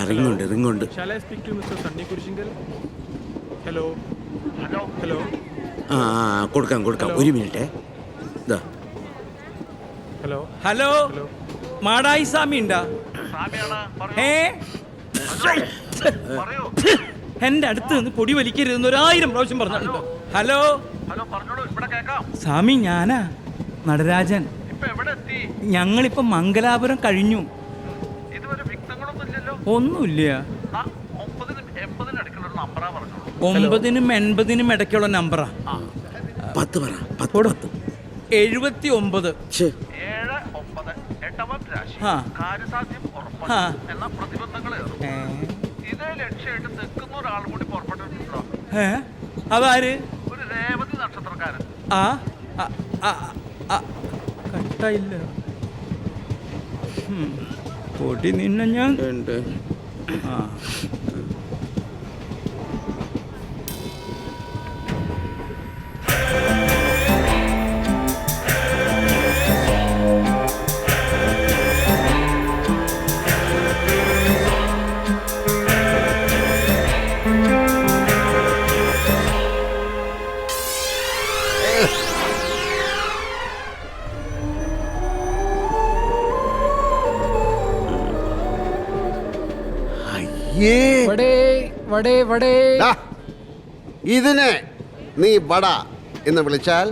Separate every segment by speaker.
Speaker 1: റിങ്ങുണ്ട്.
Speaker 2: Shall I speak to Mr. Sunny Kurishingal? Hello.
Speaker 1: കൊടുക്കാം. ഒരു minute.
Speaker 2: Hello Madayi സ്വാമി ഉണ്ടാ? എന്റെ അടുത്ത് നിന്ന് പൊടി വലിക്കരുതെന്ന് 1000 പ്രാവശ്യം പറഞ്ഞിട്ടുണ്ടോ? ഹലോ സ്വാമി, ഞാനാ നടരാജൻ. ഞങ്ങളിപ്പോ മംഗലാപുരം കഴിഞ്ഞു. ഒന്നുമില്ല. 9-നും 80-നും ഇടയ്ക്കുള്ള നമ്പറാ.
Speaker 1: 10
Speaker 2: 79. അതാര്? കട്ടായില്ല. പൊടി നിന്നെ ഞാൻ
Speaker 3: ഇതിനെ നീ വട എന്ന് വിളിച്ചാൽ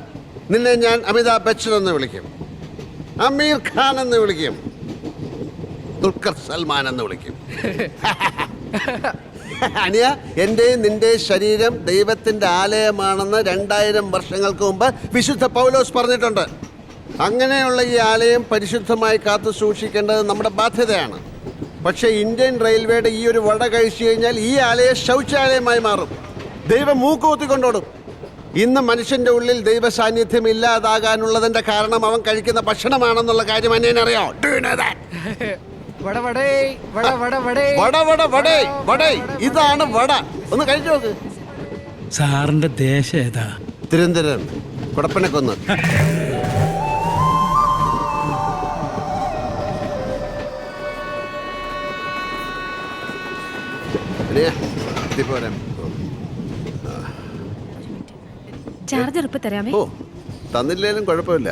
Speaker 3: നിന്നെ ഞാൻ അമിതാഭ് ബച്ചൻ എന്ന് വിളിക്കും, അമീർ ഖാൻ എന്ന് വിളിക്കും, ദുൽഖർ സൽമാൻ എന്ന് വിളിക്കും. അനിയ, എൻ്റെ നിന്റെ ശരീരം ദൈവത്തിൻ്റെ ആലയമാണെന്ന് 2000 വർഷങ്ങൾക്ക് മുമ്പ് വിശുദ്ധ പൗലോസ് പറഞ്ഞിട്ടുണ്ട്. അങ്ങനെയുള്ള ഈ ആലയം പരിശുദ്ധമായി കാത്തു സൂക്ഷിക്കേണ്ടത് നമ്മുടെ ബാധ്യതയാണ്. പക്ഷേ ഇന്ത്യൻ റെയിൽവേയുടെ ഈ ഒരു വട കഴിച്ചു കഴിഞ്ഞാൽ ഈ ആലയം ശൗചാലയമായി മാറും. ദൈവം മൂക്കുകുത്തിക്കൊണ്ടോടും. ഇന്ന് മനുഷ്യന്റെ ഉള്ളിൽ ദൈവ സാന്നിധ്യം ഇല്ലാതാകാനുള്ളതിന്റെ കാരണം അവൻ കഴിക്കുന്ന ഭക്ഷണമാണെന്നുള്ള കാര്യം അറിയാം. ഇതാണ് വട. ഒന്ന് കഴിച്ചു നോക്ക്.
Speaker 2: സാറിന്റെ ദേശം ഏതാ?
Speaker 3: തിരുവനന്തപുരം, കുടപ്പനക്കൊന്ന്.
Speaker 4: ചാർജർ ഇപ്പൊ തരാമേ?
Speaker 3: ഓ, തന്നില്ലേലും കുഴപ്പമില്ല.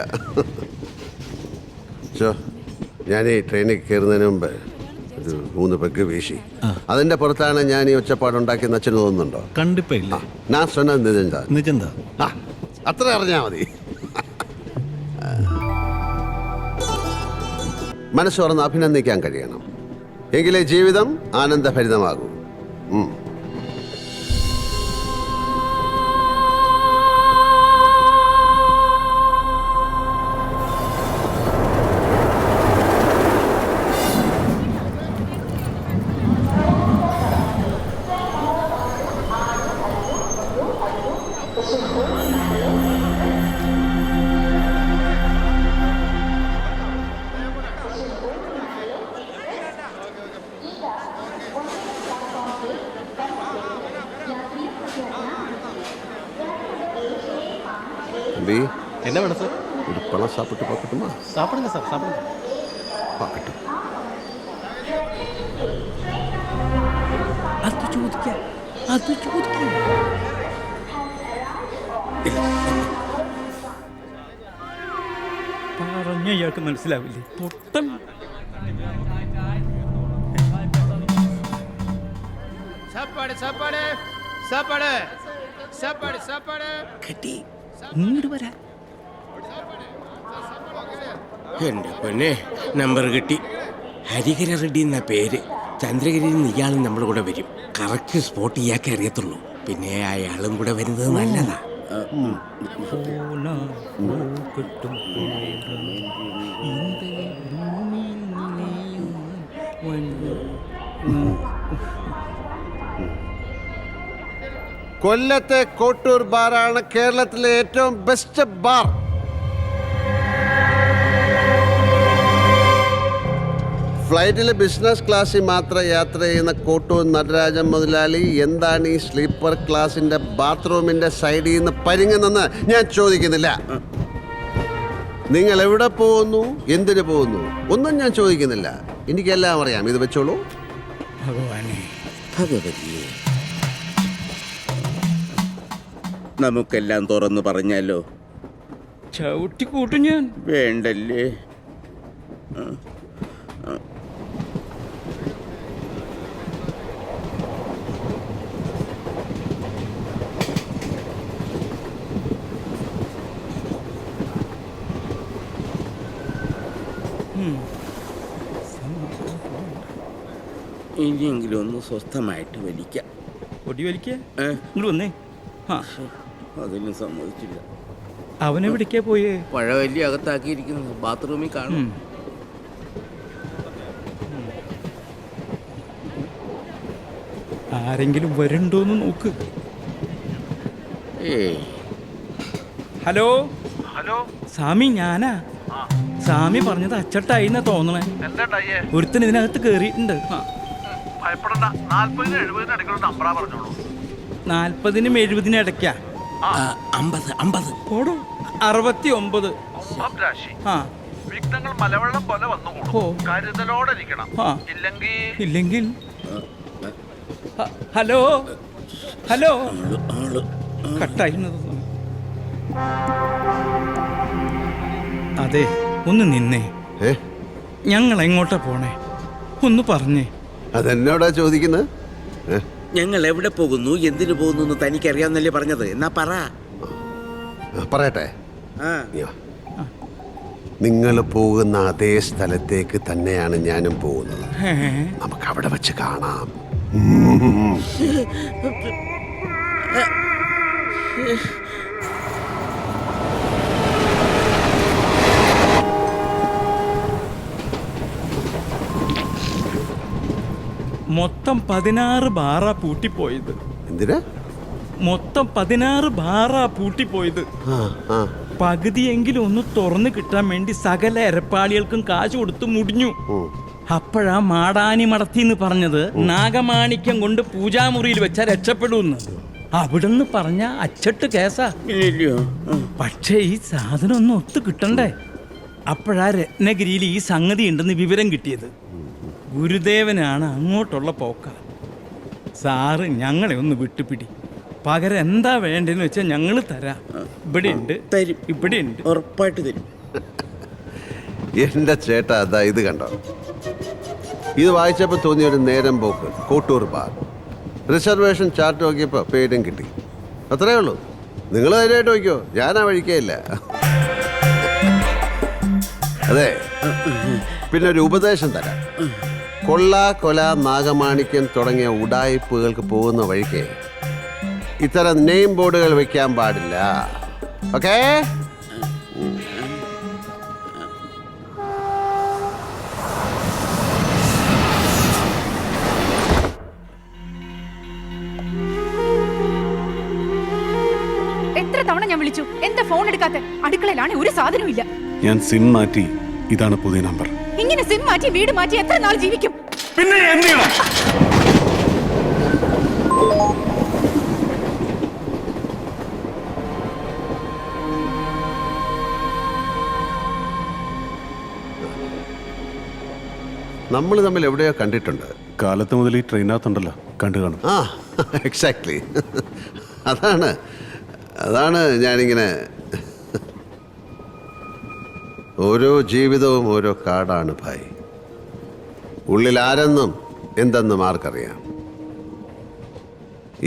Speaker 3: ഞാൻ ഈ ട്രെയിനിൽ കയറുന്നതിന് മുമ്പ് ഒരു 3 പെഗ് വീശി. അതിന്റെ പുറത്താണ് ഞാൻ ഈ ഒച്ചപ്പാടുണ്ടാക്കിയെന്ന് അച്ഛന് തോന്നുന്നുണ്ടോ?
Speaker 5: കണ്ടിപ്പില്ല.
Speaker 3: ഞാൻ സ്വന്തം
Speaker 5: നിജന്താ
Speaker 3: അത്ര അറിഞ്ഞാ മതി. മനസ്സ് തുറന്ന് അഭിനന്ദിക്കാൻ കഴിയണം, എങ്കിലേ ജീവിതം ആനന്ദഭരിതമാകൂ.
Speaker 5: என்ன வேணும் சார்?
Speaker 3: ஒரு பழம் சாப்பிட்டு பார்க்கட்டுமா?
Speaker 5: சாப்பிடுங்க சார், சாப்பிடுங்க.
Speaker 3: பார்க்கட்டும்.
Speaker 2: അത് ചോദിക്കാം. പറഞ്ഞ ഇയാൾക്ക് മനസ്സിലാവില്ലേ? പൊട്ടൻ.
Speaker 1: കിട്ടി.
Speaker 2: ഇങ്ങോട്ട് വരാ.
Speaker 1: എന്റെ പൊന്നെ, നമ്പർ കിട്ടി. ഹരിഹര റെഡ്ഡി എന്ന പേര്. ചന്ദ്രഗിരിയിൽ നിന്ന് ഇയാളും നമ്മുടെ കൂടെ വരും. കറക്റ്റ് സ്പോട്ട് ഇയാൾക്ക് അറിയത്തുള്ളൂ. പിന്നെ അയാളും കൂടെ വരുന്നത് നല്ലതാ.
Speaker 3: കൊല്ലത്തെ കോട്ടൂർ ബാറാണ് കേരളത്തിലെ ഏറ്റവും ബെസ്റ്റ് ബാർ. ഫ്ലൈറ്റിൽ ബിസിനസ് ക്ലാസ്സിൽ മാത്രം യാത്ര ചെയ്യുന്ന കോട്ടൂർ നടരാജൻ മുതലാളി എന്താണ് ഈ സ്ലീപ്പർ ക്ലാസിന്റെ ബാത്റൂമിന്റെ സൈഡിൽ നിന്ന് പരിങ്ങുന്നെന്ന് ഞാൻ ചോദിക്കുന്നില്ല. നിങ്ങൾ എവിടെ പോകുന്നു, എന്തിനു പോകുന്നു ഒന്നും ഞാൻ ചോദിക്കുന്നില്ല. എനിക്കെല്ലാം അറിയാം. ഇത് വെച്ചോളൂ.
Speaker 2: ഭഗവാനെ.
Speaker 1: ഭഗവതിയെ, നമുക്കെല്ലാം തുറന്നു പറഞ്ഞാലോ?
Speaker 2: ചവിട്ടി കൂട്ടും ഞാൻ.
Speaker 1: വേണ്ടല്ലേ? ഇനിയെങ്കിലും ഒന്ന് സ്വസ്ഥമായിട്ട് വലിക്കാം.
Speaker 2: പൊടി വലിക്കേ ഇങ്ങോട്ട് വന്നേ. ആ,
Speaker 1: അതിനും സമ്മതിച്ചില്ല.
Speaker 2: അവനെവിടേക്കാ പോയേ?
Speaker 1: പഴവല്ലി അകത്താക്കിയിരിക്കുന്നത് ബാത്റൂമിൽ കാണും.
Speaker 2: ആരെങ്കിലും വരണ്ടോന്ന് നോക്ക്.
Speaker 1: ഏയ്,
Speaker 2: ഹലോ
Speaker 6: ഹലോ,
Speaker 2: സ്വാമി, ഞാനാ. സ്വാമി പറഞ്ഞത് അച്ചട്ടായിന്നാ തോന്നണേ.
Speaker 6: എന്താ
Speaker 2: ഒരുത്തൻ ഇതിനകത്ത് കേറിയിട്ടുണ്ട്.
Speaker 6: ഭയപ്പെടണ്ട. 40-ന് 70-ന് ഇടയ്ക്കുള്ള നമ്പറാ പറഞ്ഞോളൂ.
Speaker 2: 40-നും 70-നും ഇടയ്ക്കാ.
Speaker 1: 50
Speaker 2: പോടോ. 69.
Speaker 6: കുംഭം രാശി.
Speaker 2: ആ,
Speaker 6: വിഘ്നങ്ങൾ മലവെള്ളം പോലെ
Speaker 2: ഓ.
Speaker 6: വന്നുകൂടും. കരുതലോടെ ഇരിക്കണം.
Speaker 2: ആ. ഇല്ലെങ്കിൽ ഹലോ ഹലോ കട്ടായിരുന്നത്. അതെ, ഒന്ന് നിന്നേ.
Speaker 3: ഏ
Speaker 2: ഞങ്ങൾ എങ്ങോട്ടാ പോണേ? ഒന്ന് പറഞ്ഞേ.
Speaker 3: അതെന്നോടാ ചോദിക്കുന്നത്?
Speaker 1: ഞങ്ങൾ എവിടെ പോകുന്നു, എന്തിനു പോകുന്നു എന്ന് തനിക്കറിയാന്നല്ലേ പറഞ്ഞത്? എന്നാ പറ.
Speaker 3: പറയട്ടെ.
Speaker 1: ആ,
Speaker 3: നിങ്ങൾ പോകുന്ന അതേ സ്ഥലത്തേക്ക് തന്നെയാണ് ഞാനും പോകുന്നത്.
Speaker 2: ഏ?
Speaker 3: നമുക്ക് അവിടെ വെച്ച് കാണാം.
Speaker 2: മൊത്തം 16 ബാറാ പൂട്ടിപ്പോയത്.
Speaker 3: എന്തിനാ?
Speaker 2: മൊത്തം 16 ബാറാ പൂട്ടിപ്പോയത്.
Speaker 3: ആ ആ
Speaker 2: പകുതിയെങ്കിലും ഒന്ന് തുറന്നു കിട്ടാൻ വേണ്ടി സകല എരപ്പാളികൾക്കും കാശ് കൊടുത്ത് മുടിഞ്ഞു. അപ്പോഴാ മാടാനി മടത്തിന്ന് പറഞ്ഞത് നാഗമാണിക്യം കൊണ്ട് പൂജാമുറിയിൽ വെച്ചാൽ രക്ഷപ്പെടൂന്ന്. അവിടുന്ന് പറഞ്ഞ അച്ചട്ട് കേസാ.
Speaker 1: ഇല്ലയോ?
Speaker 2: പക്ഷേ ഈ സാധനം ഒന്ന് ഒത്തു കിട്ടണ്ടേ? അപ്പോഴാ രത്നഗിരിയിൽ ഈ സംഗതി ഉണ്ടെന്ന് വിവരം കിട്ടിയത്. ഗുരുദേവനാണ് അങ്ങോട്ടുള്ള പോക്ക. സാറ് ഞങ്ങളെ ഒന്ന് വിട്ടുപിടി. പകരം എന്താ വേണ്ടെന്ന് വെച്ചാൽ ഞങ്ങൾ തരാം. ഇവിടെ ഉണ്ട്,
Speaker 1: തരും.
Speaker 2: ഇവിടെ ഉണ്ട്.
Speaker 1: ഉറപ്പായിട്ട് തരും.
Speaker 3: എൻ്റെ ചേട്ടാ, അതാ ഇത് കണ്ടോ? ഇത് വായിച്ചപ്പോൾ തോന്നിയ ഒരു നേരം പോക്ക്. കോട്ടൂർ ബാർ. റിസർവേഷൻ ചാർട്ട് നോക്കിയപ്പോൾ പേരും കിട്ടി. അത്രേ ഉള്ളൂ. നിങ്ങൾ ധൈര്യമായിട്ട് നോക്കിയോ, ഞാൻ ആ വഴിക്കേ ഇല്ല. അതെ, പിന്നെ ഒരു ഉപദേശം തരാം. കൊള്ള, കൊല, നാഗമാണിക്യം തുടങ്ങിയ ഉഡായിപ്പുകൾക്ക് പോകുന്ന വഴിക്ക് ഇത്തരം നെയിം ബോർഡുകൾ വെക്കാൻ പാടില്ല. ഓക്കേ?
Speaker 4: എത്ര തവണ ഞാൻ വിളിച്ചു, എന്താ ഫോൺ എടുക്കാത്ത? അടുക്കളയിലാണ്, ഒരു സാധനവും ഇല്ല.
Speaker 5: ഞാൻ സിം മാറ്റി. ഇതാണ് പുതിയ നമ്പർ.
Speaker 4: ഇങ്ങനെ സിം മാറ്റി വീട് മാറ്റി എത്ര നാൾ ജീവിക്കും?
Speaker 5: പിന്നെ എന്ത് ചെയ്യണം?
Speaker 3: നമ്മൾ തമ്മിൽ എവിടെയോ കണ്ടിട്ടുണ്ട്.
Speaker 5: കാലത്ത് മുതൽ ഈ ട്രെയിനകത്തുണ്ടല്ലോ, കണ്ടു കാണും.
Speaker 3: ആ, എക്സാക്ട്ലി. അതാണ് ഞാനിങ്ങനെ. ഓരോ ജീവിതവും ഓരോ കാടാണ് ഭായ്. ഉള്ളിൽ ആരെന്നും എന്തെന്നും ആർക്കറിയാം.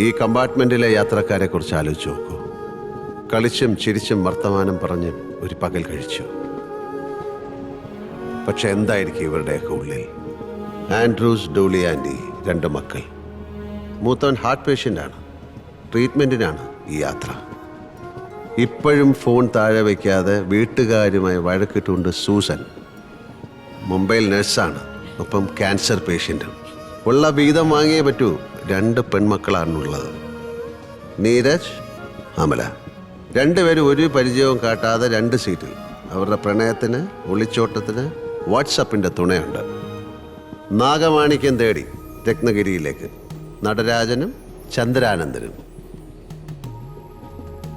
Speaker 3: ഈ കമ്പാർട്ട്മെന്റിലെ യാത്രക്കാരെ കുറിച്ച് ആലോചിച്ച് നോക്കൂ. കളിച്ചും ചിരിച്ചും വർത്തമാനം പറഞ്ഞും ഒരു പകൽ കഴിച്ചു. പക്ഷെ എന്തായിരിക്കും ഇവരുടെയൊക്കെ ഉള്ളിൽ? ആൻഡ്രൂസ്, ഡൂളി ആൻഡി, 2 മക്കൾ. മൂത്തവൻ ഹാർട്ട് പേഷ്യൻ്റാണ്. ട്രീറ്റ്മെൻറ്റിനാണ് ഈ യാത്ര. ഇപ്പോഴും ഫോൺ താഴെ വയ്ക്കാതെ വീട്ടുകാരുമായി വഴക്കിട്ടുകൊണ്ട് സൂസൻ. മുംബൈയിൽ നഴ്സാണ്, ഒപ്പം ക്യാൻസർ പേഷ്യൻറ്റും. ഉള്ള വീതം വാങ്ങിയേ പറ്റൂ. 2 പെൺമക്കളാണുള്ളത്, നീരജ്, അമല. 2 പേരും ഒരു പരിചയവും കാട്ടാതെ 2 സീറ്റിൽ. അവരുടെ പ്രണയത്തിന്, ഒളിച്ചോട്ടത്തിന് വാട്സപ്പിൻ്റെ തുണയുണ്ട്. നാഗമാണിക്യം തേടി രത്നഗിരിയിലേക്ക് നടരാജനും ചന്ദ്രാനന്ദനും.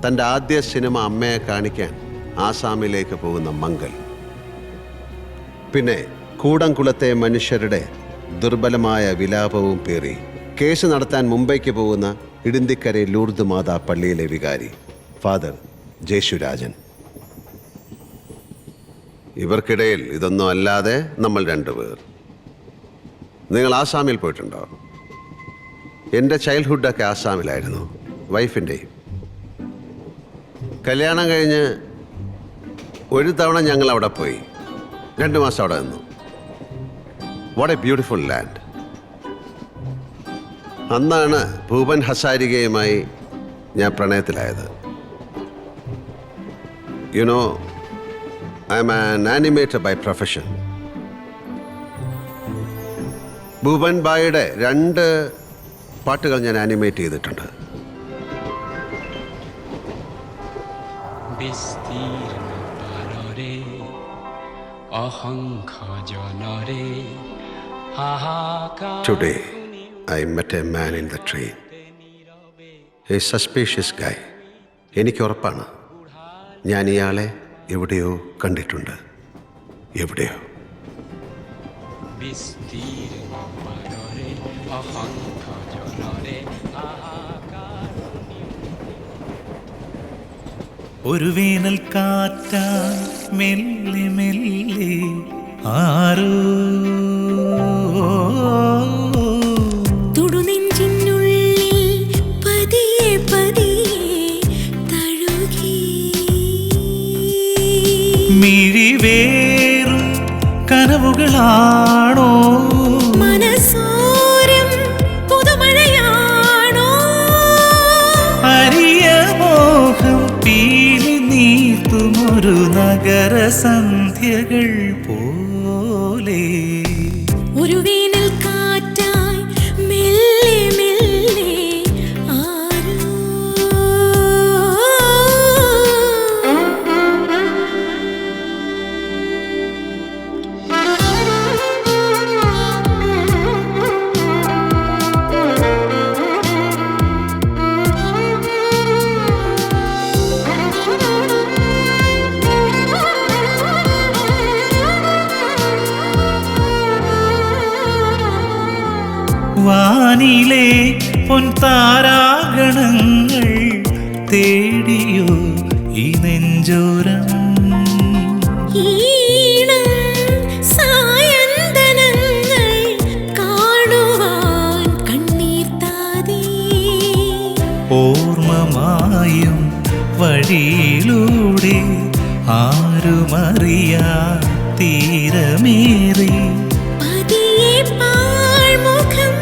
Speaker 3: തൻ്റെ ആദ്യ സിനിമ അമ്മയെ കാണിക്കാൻ ആസാമിലേക്ക് പോകുന്ന മംഗൽ. പിന്നെ കൂടംകുളത്തെ മനുഷ്യരുടെ ദുർബലമായ വിലാപവും പേറി കേസ് നടത്താൻ മുംബൈക്ക് പോകുന്ന ഇടിന്തിക്കരെ ലൂർദ് മാതാ പള്ളിയിലെ വികാരി ഫാദർ ജേശുരാജൻ. ഇവർക്കിടയിൽ ഇതൊന്നും അല്ലാതെ നമ്മൾ രണ്ടുപേർ. നിങ്ങൾ ആസാമിൽ പോയിട്ടുണ്ടോ? എൻ്റെ ചൈൽഡ്ഹുഡൊക്കെ ആസാമിലായിരുന്നു, വൈഫിൻ്റെയും. കല്യാണം കഴിഞ്ഞ് ഒരു തവണ ഞങ്ങൾ അവിടെ പോയി, 2 മാസം അവിടെ നിന്നു. What a beautiful land. അന്നാണ് ഭൂപൻ ഹസാരികയുമായി ഞാൻ പ്രണയത്തിലായത്. You know, I am an animator by profession. Bhupen ബായിയുടെ 2 പാട്ടുകൾ ഞാൻ ആനിമേറ്റ് ചെയ്തിട്ടുണ്ട്. Today, I met a man in the train. A suspicious guy. എനിക്ക് ഉറപ്പാണ്, ഞാൻ ഇയാളെ എവിടെയോ കണ്ടിട്ടുണ്ട്, എവിടെയോ.
Speaker 7: ഒരു വേനൽ കാറ്റാ മെല്ലെ മെല്ലെ ആരോ
Speaker 8: തുടുനെഞ്ചിനുള്ളിൽ പതിയെ പതിയെ തഴുകി
Speaker 7: മിഴിവേറും കനവുകളാണോ
Speaker 8: മനസോരം പുതുമഴയാണോ
Speaker 7: അരിയ മോഹം പീലി നീർത്തുമൊരു നഗര സന്ധ്യകൾ പോലെ
Speaker 8: ഒരു വേനൽ കാറ്റായി മെല്ലെ മെല്ലെ ആരോ
Speaker 7: വാനിലെ പൊൻതാരാഗണങ്ങൾ തേടിയോ ഈ നെഞ്ചോരം
Speaker 8: ഈണം സായന്തനങ്ങൾ കാണുവാൻ കണ്ണീർ താതീ
Speaker 7: ഓർമ്മമായും വഴിയിലൂടെ ആരുമറിയാ തീരമേറി
Speaker 8: പതിയെ പാഴ്മുഖം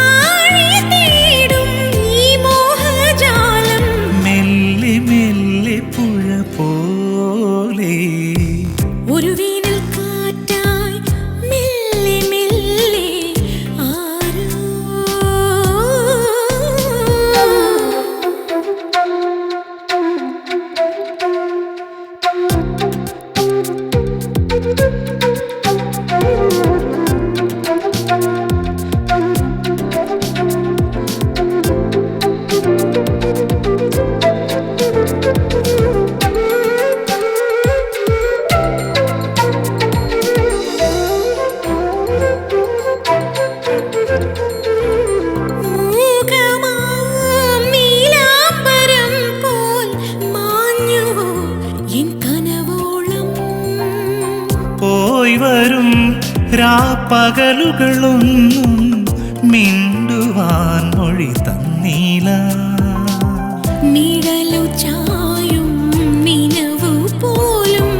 Speaker 8: ആഴി തേടും ഈ മോഹജാലം
Speaker 7: മെല്ലെ മെല്ലെ പുഴ പോലെ
Speaker 8: ഒരു വേനൽ കാറ്റായി മെല്ലെ മെല്ലെ ആരോ മൂകമാം നീലാംബരം പോൽ മാഞ്ഞുവോ എൻ കനവോളം
Speaker 7: പോയി വരും രാപ്പകലുകളൊന്നും മിണ്ടുവാൻ മൊഴി തന്നീല
Speaker 8: നിഴലു ചായും നിനവു പോലും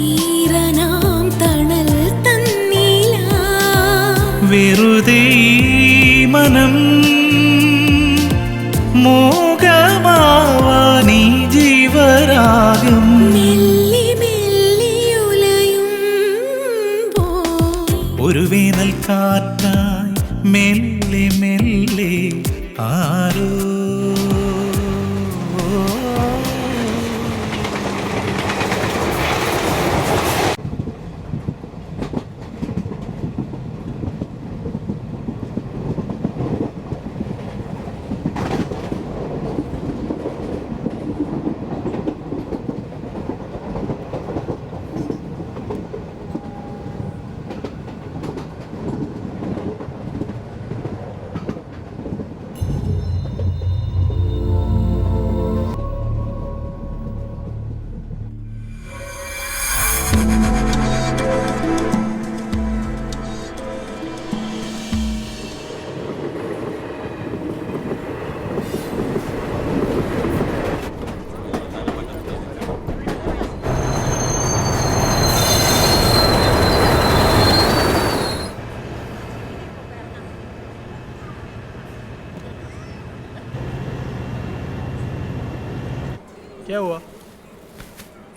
Speaker 8: ഈറനാം തണൽ തന്നീല
Speaker 7: വെറുതെ ഈ മനം മോഹമാവാനീ ജീവരാഗം
Speaker 8: മെല്ലെ മെല്ലെ ഉലയും പോയി
Speaker 7: ഒരു വേനൽ കാറ്റായി മെല്ലെ മെല്ലെ ആരോ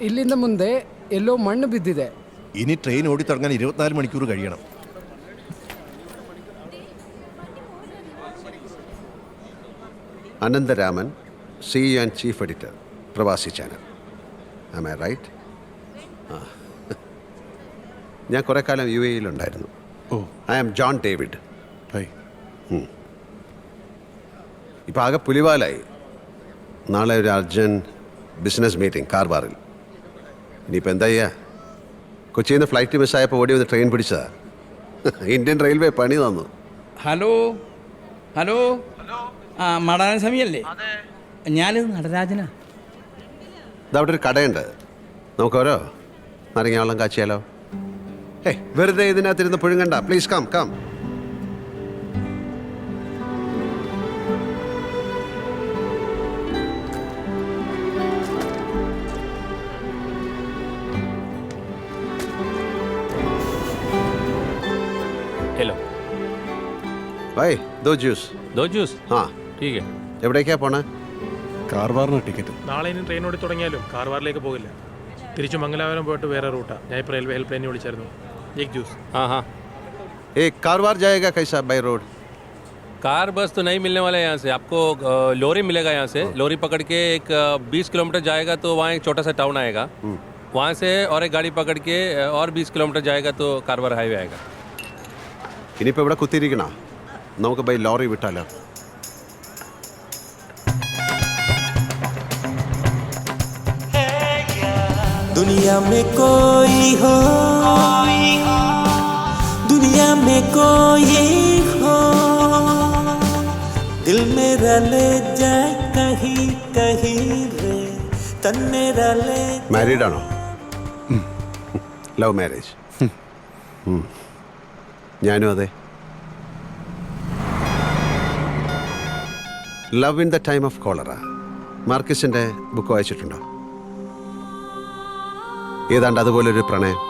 Speaker 9: ಇಲ್ಲಿಂದ ಮುಂದೆ ಎಲ್ಲೋ ಮಣ್ಣು ಬಿದ್ದಿದೆ.
Speaker 10: ഇനി ട്രെയിൻ ഓടിത്തുടങ്ങാൻ 24 മണിക്കൂർ കഴിയണം.
Speaker 3: Anantharaman, CEO and chief editor, Pravasi channel. Am I right? ആ, ഞാൻ കുറേ കാലം UAE-യിലുണ്ടായിരുന്നു.
Speaker 5: Oh
Speaker 3: I am John David.
Speaker 5: Hi.
Speaker 3: ഇപ്പം ആകെ പുലിവാലായി. നാളെ ഒരു അർജൻറ്റ് ബിസിനസ് മീറ്റിംഗ് കാർവാറിൽ. ഇനിയിപ്പോൾ എന്താ ചെയ്യുക? കൊച്ചിയിൽ നിന്ന് ഫ്ലൈറ്റ് മിസ്സായപ്പോൾ ഓടി വന്ന് ട്രെയിൻ പിടിച്ചതാ. ഇന്ത്യൻ റെയിൽവേ പണി തന്നു.
Speaker 2: ഹലോ ഹലോ ആ മടാന സമയല്ലേ? ഞാനിത് നടരാജനാ.
Speaker 3: ഇതവിടെ ഒരു കടയുണ്ട്, നമുക്ക് ഓരോ നാരങ്ങ വെള്ളം കാച്ചിയാലോ? വെറുതെ ഇതിനകത്തിരുന്ന് പുഴുങ്ങണ്ട. Please come come.
Speaker 11: हेलो
Speaker 3: വൈ ദോ ജ്യൂസ്.
Speaker 11: दो जूस
Speaker 3: ആ,
Speaker 11: ठीक है.
Speaker 3: എവിടേക്കാ പോണേ?
Speaker 5: കാർവാറിന് ടിക്കറ്റ്.
Speaker 6: നാളെ ഇനി ട്രെയിൻ ഓടി തുടങ്ങിയാലും കാർവാറിലേക്ക് പോകില്ല. തിരിച്ചു മംഗലാപുരം പോയിട്ട് വേറെ റൂട്ടാ. ഞാൻ ഇപ്പോൾ റെയിൽവേ ഹെൽപ്പ് ലൈനിൽ വിളിച്ചായിരുന്നു. एक जूस.
Speaker 11: हाँ हाँ
Speaker 3: कारवार जाएगा कैसा बाय रोड?
Speaker 11: कार बस तो नहीं मिलने वाला है यहाँ से. आपको लोरी मिलेगा यहाँ से. लोरी पकड़ के एक 20 किलोमीटर जाएगा तो वहाँ एक छोटा सा टाउन आएगा. वहाँ से और एक गाड़ी पकड़ के और 20 किलोमीटर जाएगा तो कारवार हाईवे आएगा.
Speaker 3: ഇനിയിപ്പോൾ ഇവിടെ കുത്തിയിരിക്കണ, നമുക്ക് ബൈ ലോറി വിട്ടാലോ?
Speaker 7: दुनिया में कोई हो, दुनिया में कोई हो, दिल मेरा ले जाए कहीं कहीं रे, तन मेरा ले.
Speaker 3: മാരീഡാണോ? Love marriage? ഞാനും അതെ. Love in the time of cholera, മാർക്കിസിൻ്റെ ബുക്ക് വായിച്ചിട്ടുണ്ടോ? ഏതാണ്ട് അതുപോലൊരു പ്രണയം.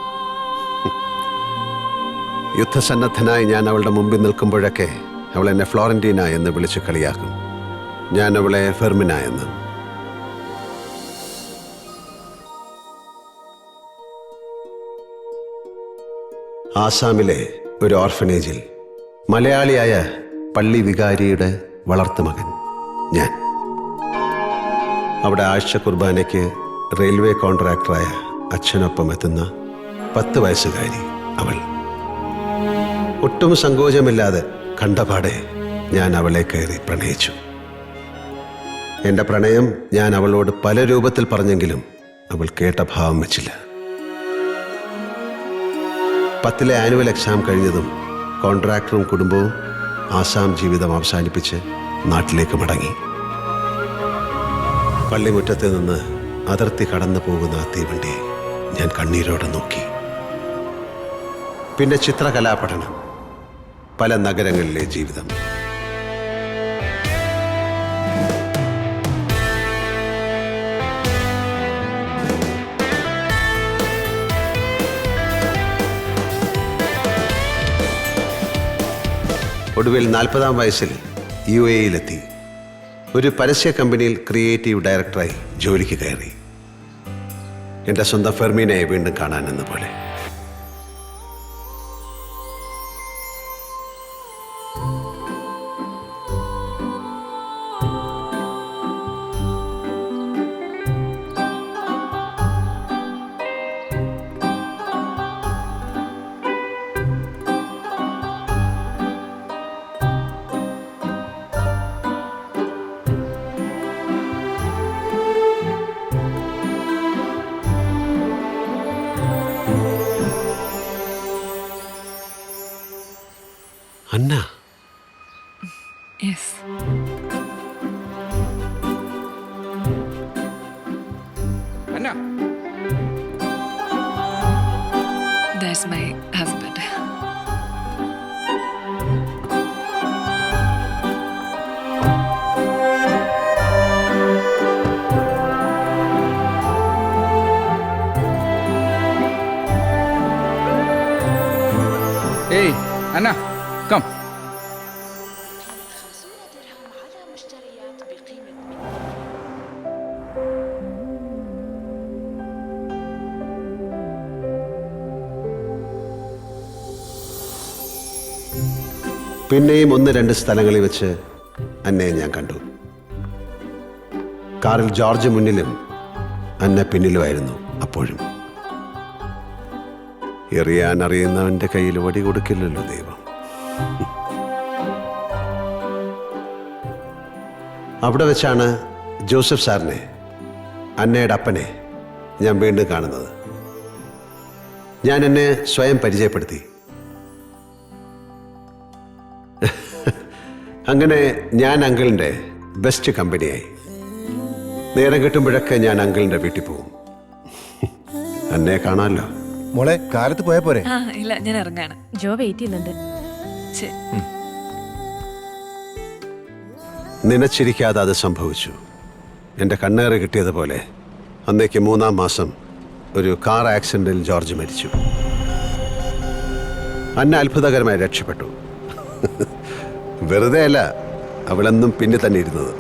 Speaker 3: യുദ്ധസന്നദ്ധനായി ഞാൻ അവളുടെ മുമ്പിൽ നിൽക്കുമ്പോഴൊക്കെ അവൾ എന്നെ ഫ്ലോറന്റീന എന്ന് വിളിച്ച് കളിയാക്കും. ഞാൻ അവളെ ഫെർമിന എന്ന്. ആസാമിലെ ഒരു ഓർഫനേജിൽ മലയാളിയായ പള്ളി വികാരിയുടെ വളർത്തുമകൻ ഞാൻ. അവിടെ ആഴ്ച കുർബാനയ്ക്ക് റെയിൽവേ കോൺട്രാക്ടറായ അച്ഛനൊപ്പം എത്തുന്ന 10 വയസ്സുകാരി അവൾ. ഒട്ടും സങ്കോചമില്ലാതെ കണ്ടപാടെ ഞാൻ അവളെ കയറി പ്രണയിച്ചു. എൻ്റെ പ്രണയം ഞാൻ അവളോട് പല രൂപത്തിൽ പറഞ്ഞെങ്കിലും അവൾ കേട്ട ഭാവം വെച്ചില്ല. 10ലെ ആനുവൽ എക്സാം കഴിഞ്ഞതും കോൺട്രാക്ടറും കുടുംബവും ആസാം ജീവിതം അവസാനിപ്പിച്ച് നാട്ടിലേക്ക് മടങ്ങി. പള്ളിമുറ്റത്ത് നിന്ന് അതിർത്തി കടന്നു പോകുന്ന ആ തീവണ്ടിയെ ഞാൻ കണ്ണീരോടെ നോക്കി. പിന്നെ ചിത്രകലാപഠനം, പല നഗരങ്ങളിലെ ജീവിതം. ഒടുവിൽ 40-ാം വയസ്സിൽ UAE-യിലെത്തി. ഒരു പരസ്യ കമ്പനിയിൽ ക്രിയേറ്റീവ് ഡയറക്ടറായി ജോലിക്ക് കയറി. എൻ്റെ സ്വന്തം ഫെർമീനയെ വീണ്ടും കാണാനെന്ന പോലെ. അന്ന.
Speaker 8: Yes.
Speaker 2: Anna,
Speaker 8: That's my husband.
Speaker 2: ഏയ് അന്ന, കം.
Speaker 3: പിന്നെയും 1-2 സ്ഥലങ്ങളിൽ വെച്ച് അന്നയെ ഞാൻ കണ്ടു. കാറിൽ ജോർജ് മുന്നിലും അന്ന പിന്നിലുമായിരുന്നു. അപ്പോഴും എറിയാൻ അറിയുന്നവന്റെ കയ്യിൽ വടി കൊടുക്കില്ലല്ലോ ദൈവം. അവിടെ വെച്ചാണ് ജോസഫ് സാറിനെ, അന്നയുടെ അപ്പനെ ഞാൻ വീണ്ടും കാണുന്നത്. ഞാൻ എന്നെ സ്വയം പരിചയപ്പെടുത്തി. അങ്ങനെ ഞാൻ അങ്കിളിൻ്റെ ബെസ്റ്റ് കമ്പനിയായി. നേരം കിട്ടുമ്പോഴൊക്കെ ഞാൻ അങ്കിളിൻ്റെ വീട്ടിൽ പോകും. അന്നയെ കാണാമല്ലോ.
Speaker 10: മോളെ കാലത്ത് പോയാ പോരെ?
Speaker 8: ആ ഇല്ല, ഞാൻ ഇറങ്ങാണ്.
Speaker 4: ജോ വെയിറ്റ് ചെയ്യുന്നുണ്ട്.
Speaker 8: ശരി.
Speaker 3: നനച്ചിരിക്കാതെ അത് സംഭവിച്ചു. എൻ്റെ കണ്ണേറ് കിട്ടിയതുപോലെ അന്നേക്ക് 3-ാം മാസം ഒരു കാർ ആക്സിഡൻറ്റിൽ ജോർജ് മരിച്ചു. അന്ന അത്ഭുതകരമായി രക്ഷപ്പെട്ടു. വെറുതെ അല്ല, അവളെന്നും പിന്നെ തന്നെ ഇരുന്നത്.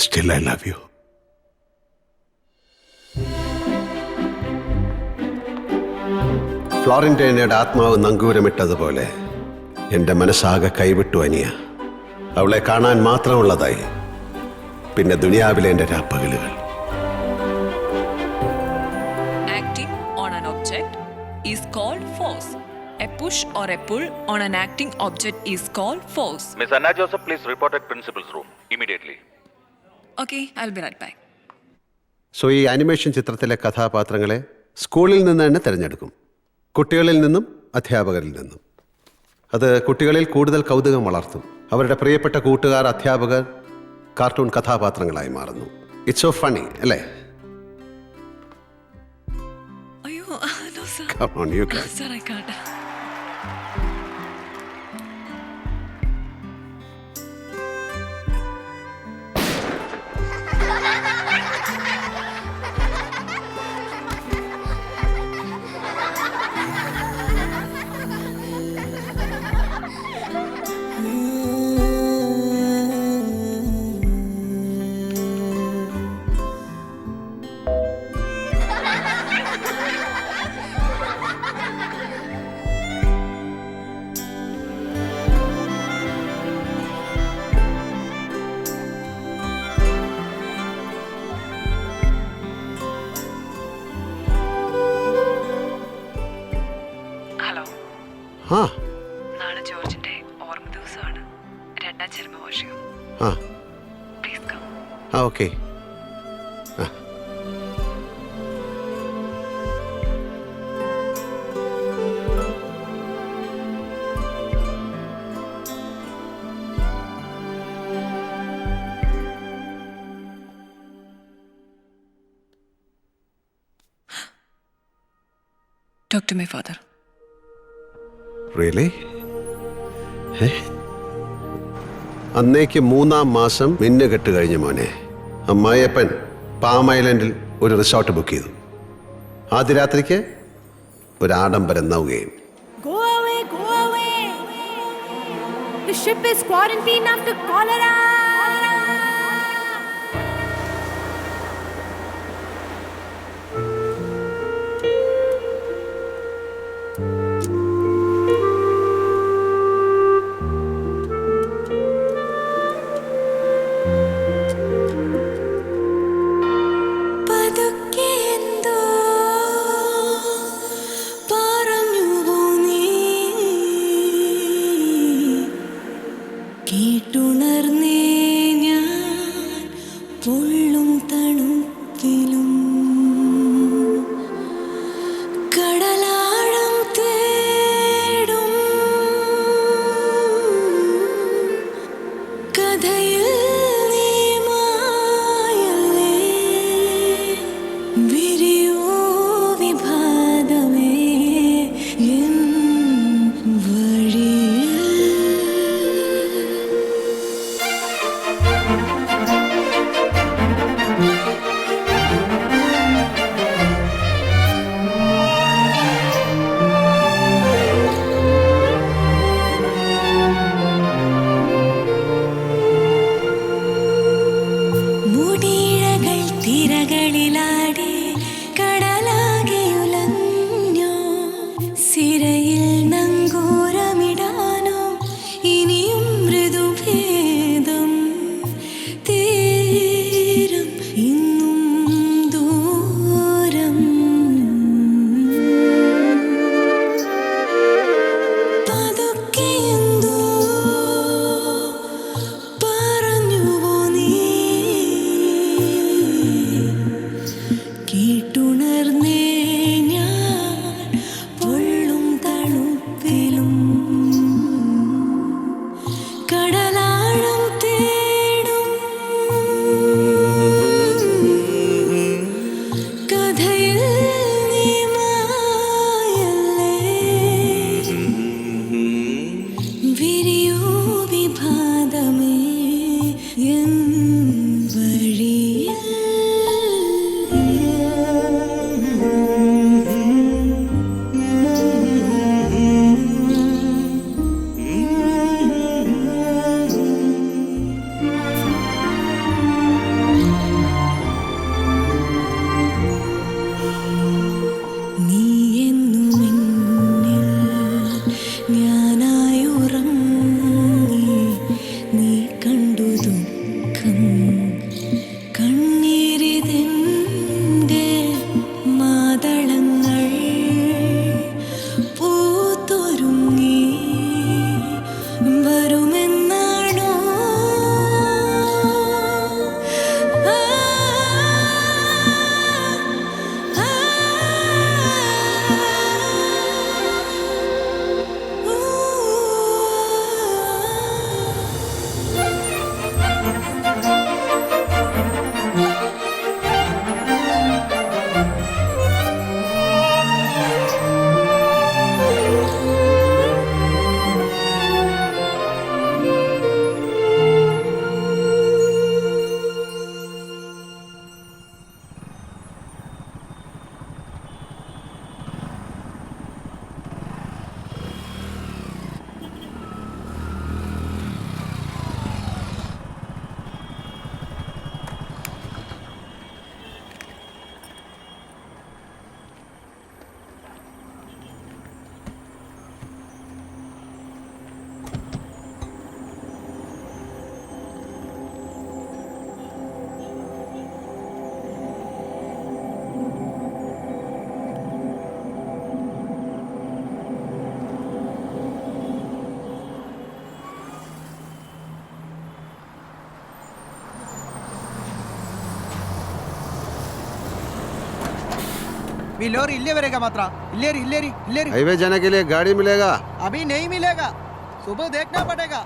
Speaker 3: Still I love you. ഫ്ലോറന്റൈനയുടെ ആത്മാവ് നങ്കൂരമിട്ടതുപോലെ എൻ്റെ മനസ്സാകെ കൈവിട്ടു അനിയ. അവളെ കാണാൻ മാത്രമുള്ളതായി പിന്നെ ദുനിയാവിലെ എൻ്റെ രാപ്പകലുകൾ.
Speaker 8: Acting on an object is called force. A push or a pull on an acting object is called force.
Speaker 12: Miss Anna Joseph, please report at principal's room immediately.
Speaker 8: Okay, I'll be right back.
Speaker 3: So ഈ animation ചിത്രത്തിലെ കഥാപാത്രങ്ങളെ സ്കൂളിൽ നിന്ന് തന്നെ തിരഞ്ഞെടുക്കും. കുട്ടികളിൽ നിന്നും അധ്യാപകരിൽ നിന്നും. അത് കുട്ടികളിൽ കൂടുതൽ കൗതുകം വളർത്തും. അവരുടെ പ്രിയപ്പെട്ട കൂട്ടുകാർ, അധ്യാപകർ കാർട്ടൂൺ കഥാപാത്രങ്ങളായി മാറുന്നു. ഇറ്റ്സ് സോ ഫണി അല്ലേ?
Speaker 8: അയ്യോ, no sir.
Speaker 3: Come on, you can.
Speaker 8: Sir, I can't.
Speaker 3: ആ,
Speaker 8: നാളെ ജോർജിന്റെ ഓർമ്മ ദിവസമാണ്. 2ാം ചരമവാർഷികം.
Speaker 3: ആ,
Speaker 8: പ്ലീസ് കം.
Speaker 3: ആ, okay.
Speaker 8: Talk to my father.
Speaker 3: Really? അന്നേക്ക് 3-ാം മാസം മിന്നുകെട്ട് കഴിഞ്ഞ മോനെ. അമ്മായിയപ്പൻ പാം ഐലൻഡിൽ ഒരു റിസോർട്ട് ബുക്ക് ചെയ്തു. ആദ്യ രാത്രിക്ക് ഒരു ആഡംബരം നൗകയും.
Speaker 4: Go away, go away. The ship is quarantined after cholera.
Speaker 8: കേട്ടുണർന്നേ
Speaker 4: കടലാഴം തേടും കഥയിൽ നീ മായല്ലേ വിരിയൂ വിഭാതമേ എൻ വഴിയിൽ നീ എന്നും എന്നിൽ ഞാനായി ഉറങ്ങി നീ കണ്ടു ദുഃഖം കണ്ണീരിതെന്റെ മാതളങ്ങൾ പൂത്തൊരുങ്ങി വരുമെന്നാണോ ആ, ആ,
Speaker 13: लोरी इल्ले वरेगा मात्रा इल्लेरी इल्लेरी इल्लेरी
Speaker 3: हाईवे जाने के लिए गाड़ी मिलेगा?
Speaker 13: अभी नहीं मिलेगा, सुबह देखना पड़ेगा।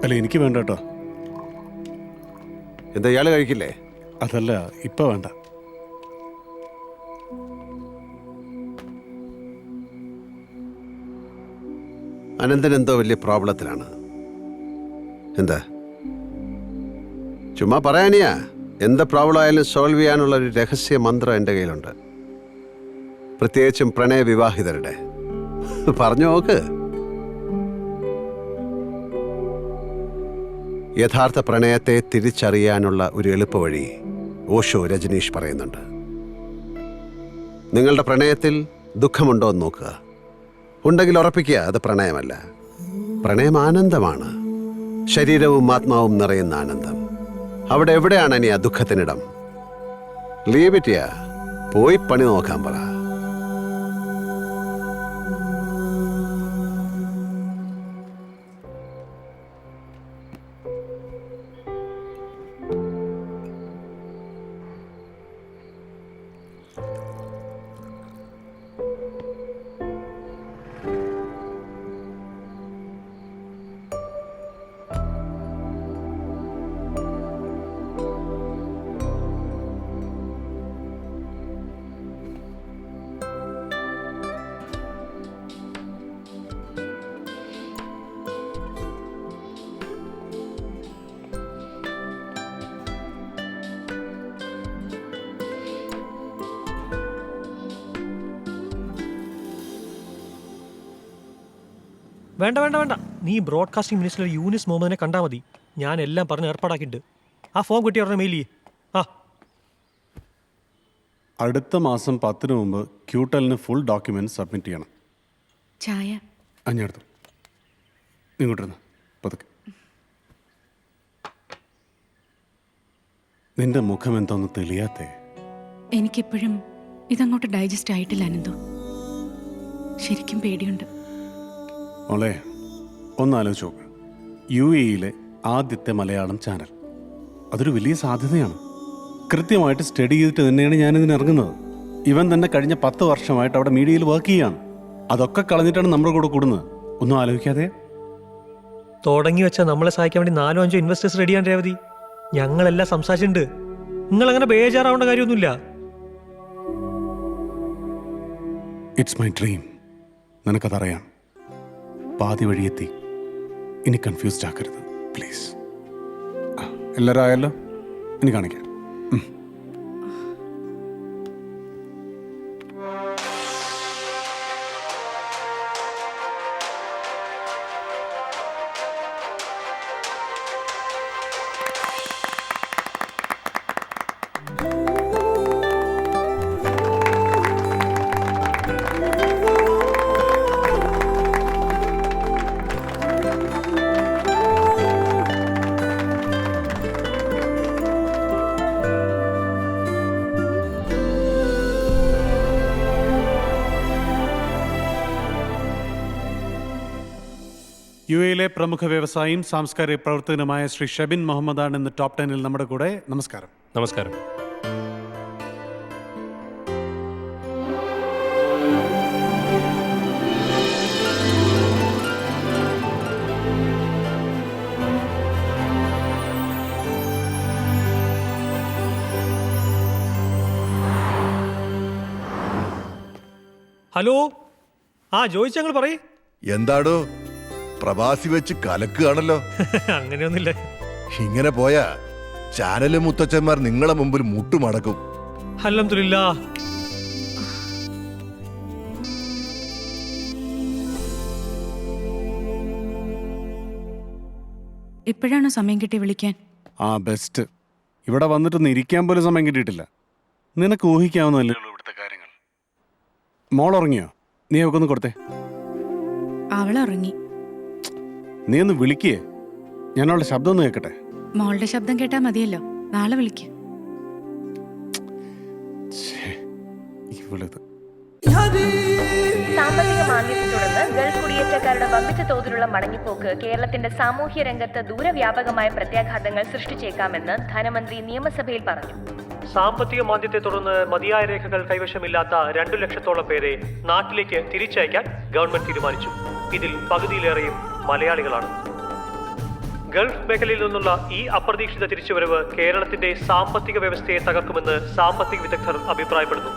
Speaker 5: അല്ല എനിക്ക് വേണ്ട കേട്ടോ.
Speaker 3: എന്താ ഇയാൾ കഴിക്കില്ലേ?
Speaker 5: അതല്ല ഇപ്പൊ വേണ്ട.
Speaker 3: അനന്തൻ എന്തോ വലിയ പ്രോബ്ലത്തിലാണ്. എന്താ? ചുമ്മാ പറയാനിയാ. എന്ത് പ്രോബ്ലം ആയാലും സോൾവ് ചെയ്യാനുള്ള ഒരു രഹസ്യ മന്ത്രം എൻ്റെ കയ്യിലുണ്ട്. പ്രത്യേകിച്ചും പ്രണയവിവാഹിതരുടെ. പറഞ്ഞു നോക്ക്. യഥാർത്ഥ പ്രണയത്തെ തിരിച്ചറിയാനുള്ള ഒരു എളുപ്പവഴി ഓഷോ രജനീഷ് പറയുന്നുണ്ട്. നിങ്ങളുടെ പ്രണയത്തിൽ ദുഃഖമുണ്ടോ എന്ന് നോക്കുക. ഉണ്ടെങ്കിൽ ഉറപ്പിക്കുക അത് പ്രണയമല്ല. പ്രണയം ആനന്ദമാണ്. ശരീരവും ആത്മാവും നിറയുന്ന ആനന്ദം. അവിടെ എവിടെയാണ് ഇനി ആ ദുഃഖത്തിനിടം? ലീവ് ഇറ്റ് ചെയ്യാ. പോയി പണി നോക്കാൻ പറ.
Speaker 6: വേണ്ട വേണ്ട വേണ്ട, നീ ബ്രോഡ്കാസ്റ്റിംഗ് മിനിസ്റ്റർ യൂനിസ് മുഹമ്മദിനെ കണ്ടാൽ മതി. ഞാൻ എല്ലാം പറഞ്ഞ് ഏർപ്പാടാക്കിയിട്ടുണ്ട്. ആ ഫോം കിട്ടിയ ഉടനെ മെയിൽ ചെയ്യേ. ആ
Speaker 5: അടുത്ത മാസം 10 മുമ്പ് ക്യൂട്ടലിന് ഫുൾ ഡോക്യുമെന്റ് സബ്മിറ്റ് ചെയ്യണം.
Speaker 4: ചായ
Speaker 5: അഞ്ഞെടുത്തു. ഇങ്ങോട്ടിരുന്ന് പതുക്കെ. നിന്റെ മുഖം എന്തോന്ന് തെളിയാത്തേ?
Speaker 4: എനിക്കിപ്പോഴും ഇതങ്ങോട്ട് ഡൈജസ്റ്റ് ആയിട്ടില്ല അനന്തു. ശരിക്കും പേടിയുണ്ട്.
Speaker 5: മോളെ ഒന്നാലോചിച്ച് നോക്ക്. UAE ആദ്യത്തെ മലയാളം ചാനൽ, അതൊരു വലിയ സാധ്യതയാണ്. കൃത്യമായിട്ട് സ്റ്റഡി ചെയ്തിട്ട് തന്നെയാണ് ഞാനിതിന് ഇറങ്ങുന്നത്. ഇവൻ തന്നെ കഴിഞ്ഞ 10 വർഷമായിട്ട് അവിടെ മീഡിയയിൽ വർക്ക് ചെയ്യാണ്. അതൊക്കെ കളഞ്ഞിട്ടാണ് നമ്മുടെ കൂടെ കൂടുന്നത്. ഒന്നും ആലോചിക്കാതെ
Speaker 14: തുടങ്ങി വെച്ചാൽ നമ്മളെ സഹായിക്കാൻ വേണ്ടി 4-5 ഇൻവെസ്റ്റേഴ്സ് റെഡിയാണ് രേവതി. ഞങ്ങളെല്ലാം സംസാരിച്ചിട്ടുണ്ട്. നിങ്ങളങ്ങനെ ബേജാറാവേണ്ട കാര്യമൊന്നുമില്ല.
Speaker 5: It's my dream. നിനക്കതറിയാം. പാതി വഴിയെത്തി. ഇനി കൺഫ്യൂസ്ഡ് ആക്കരുത് പ്ലീസ്. എല്ലാവരും ആയല്ലോ? ഇനി കാണിക്കാം. UAE പ്രമുഖ വ്യവസായിയും സാംസ്കാരിക പ്രവർത്തകനുമായ ശ്രീ ഷെബിൻ മുഹമ്മദാണ് ഇന്ന് ടോപ്പ് 10-ൽ നമ്മുടെ കൂടെ. നമസ്കാരം.
Speaker 11: നമസ്കാരം.
Speaker 14: ഹലോ, ജോയിച്ച് ഞങ്ങൾ പറയേ.
Speaker 10: എന്താടോ പ്രവാസി വെച്ച് കലക്കുകയാണല്ലോ.
Speaker 14: അങ്ങനെയൊന്നുമില്ല.
Speaker 10: ഇങ്ങനെ പോയാ ചാനല് മുത്തച്ഛന്മാർ നിങ്ങളെ മുമ്പിൽ മുട്ടുമടക്കും.
Speaker 14: അൽഹംദുലില്ലാ.
Speaker 4: ഇപ്പോഴാണോ സമയം കിട്ടി വിളിക്കാൻ?
Speaker 5: ബെസ്റ്റ്. ഇവിടെ വന്നിട്ടൊന്ന് ഇരിക്കാൻ പോലും സമയം കിട്ടിയിട്ടില്ല. നിനക്ക് ഊഹിക്കാവുന്നതല്ലേ ഉള്ളൂ ഇവിടുത്തെ കാര്യങ്ങൾ. മോൾ ഉറങ്ങിയോ? നീ അവക്കൊന്ന് കൊടുത്തേ.
Speaker 4: അവളുറങ്ങി.
Speaker 5: നീ ഒന്ന് വിളിക്കേ. ഞാൻ അവളുടെ ശബ്ദം ഒന്ന് കേൾക്കട്ടെ.
Speaker 4: മോളുടെ ശബ്ദം കേട്ടാ മതിയല്ലോ. നാളെ വിളിക്കും.
Speaker 5: ഇവളിത്
Speaker 15: സാമ്പത്തിക മാന്ദ്യത്തെ തുടർന്ന് ഗൾഫ് കുടിയേറ്റക്കാരുടെ വമ്പിച്ച തോതിലുള്ള മടങ്ങിപ്പോക്ക് കേരളത്തിന്റെ സാമൂഹ്യ രംഗത്ത് ദൂരവ്യാപകമായ പ്രത്യാഘാതങ്ങൾ സൃഷ്ടിച്ചേക്കാമെന്ന് ധനമന്ത്രി നിയമസഭയിൽ പറഞ്ഞു.
Speaker 14: സാമ്പത്തിക മാന്ദ്യത്തെ തുടർന്ന് മതിയായ രേഖകൾ കൈവശമില്ലാത്ത 2 ലക്ഷത്തോളം പേരെ നാട്ടിലേക്ക് തിരിച്ചയക്കാൻ ഗവൺമെന്റ് തീരുമാനിച്ചു. ഇതിൽ പകുതിയിലേറെയും മലയാളികളാണ്. ഗൾഫ് മേഖലയിൽ നിന്നുള്ള ഈ അപ്രതീക്ഷിത തിരിച്ചുവരവ് കേരളത്തിന്റെ സാമ്പത്തിക വ്യവസ്ഥയെ തകർക്കുമെന്ന് സാമ്പത്തിക വിദഗ്ധർ അഭിപ്രായപ്പെടുന്നു.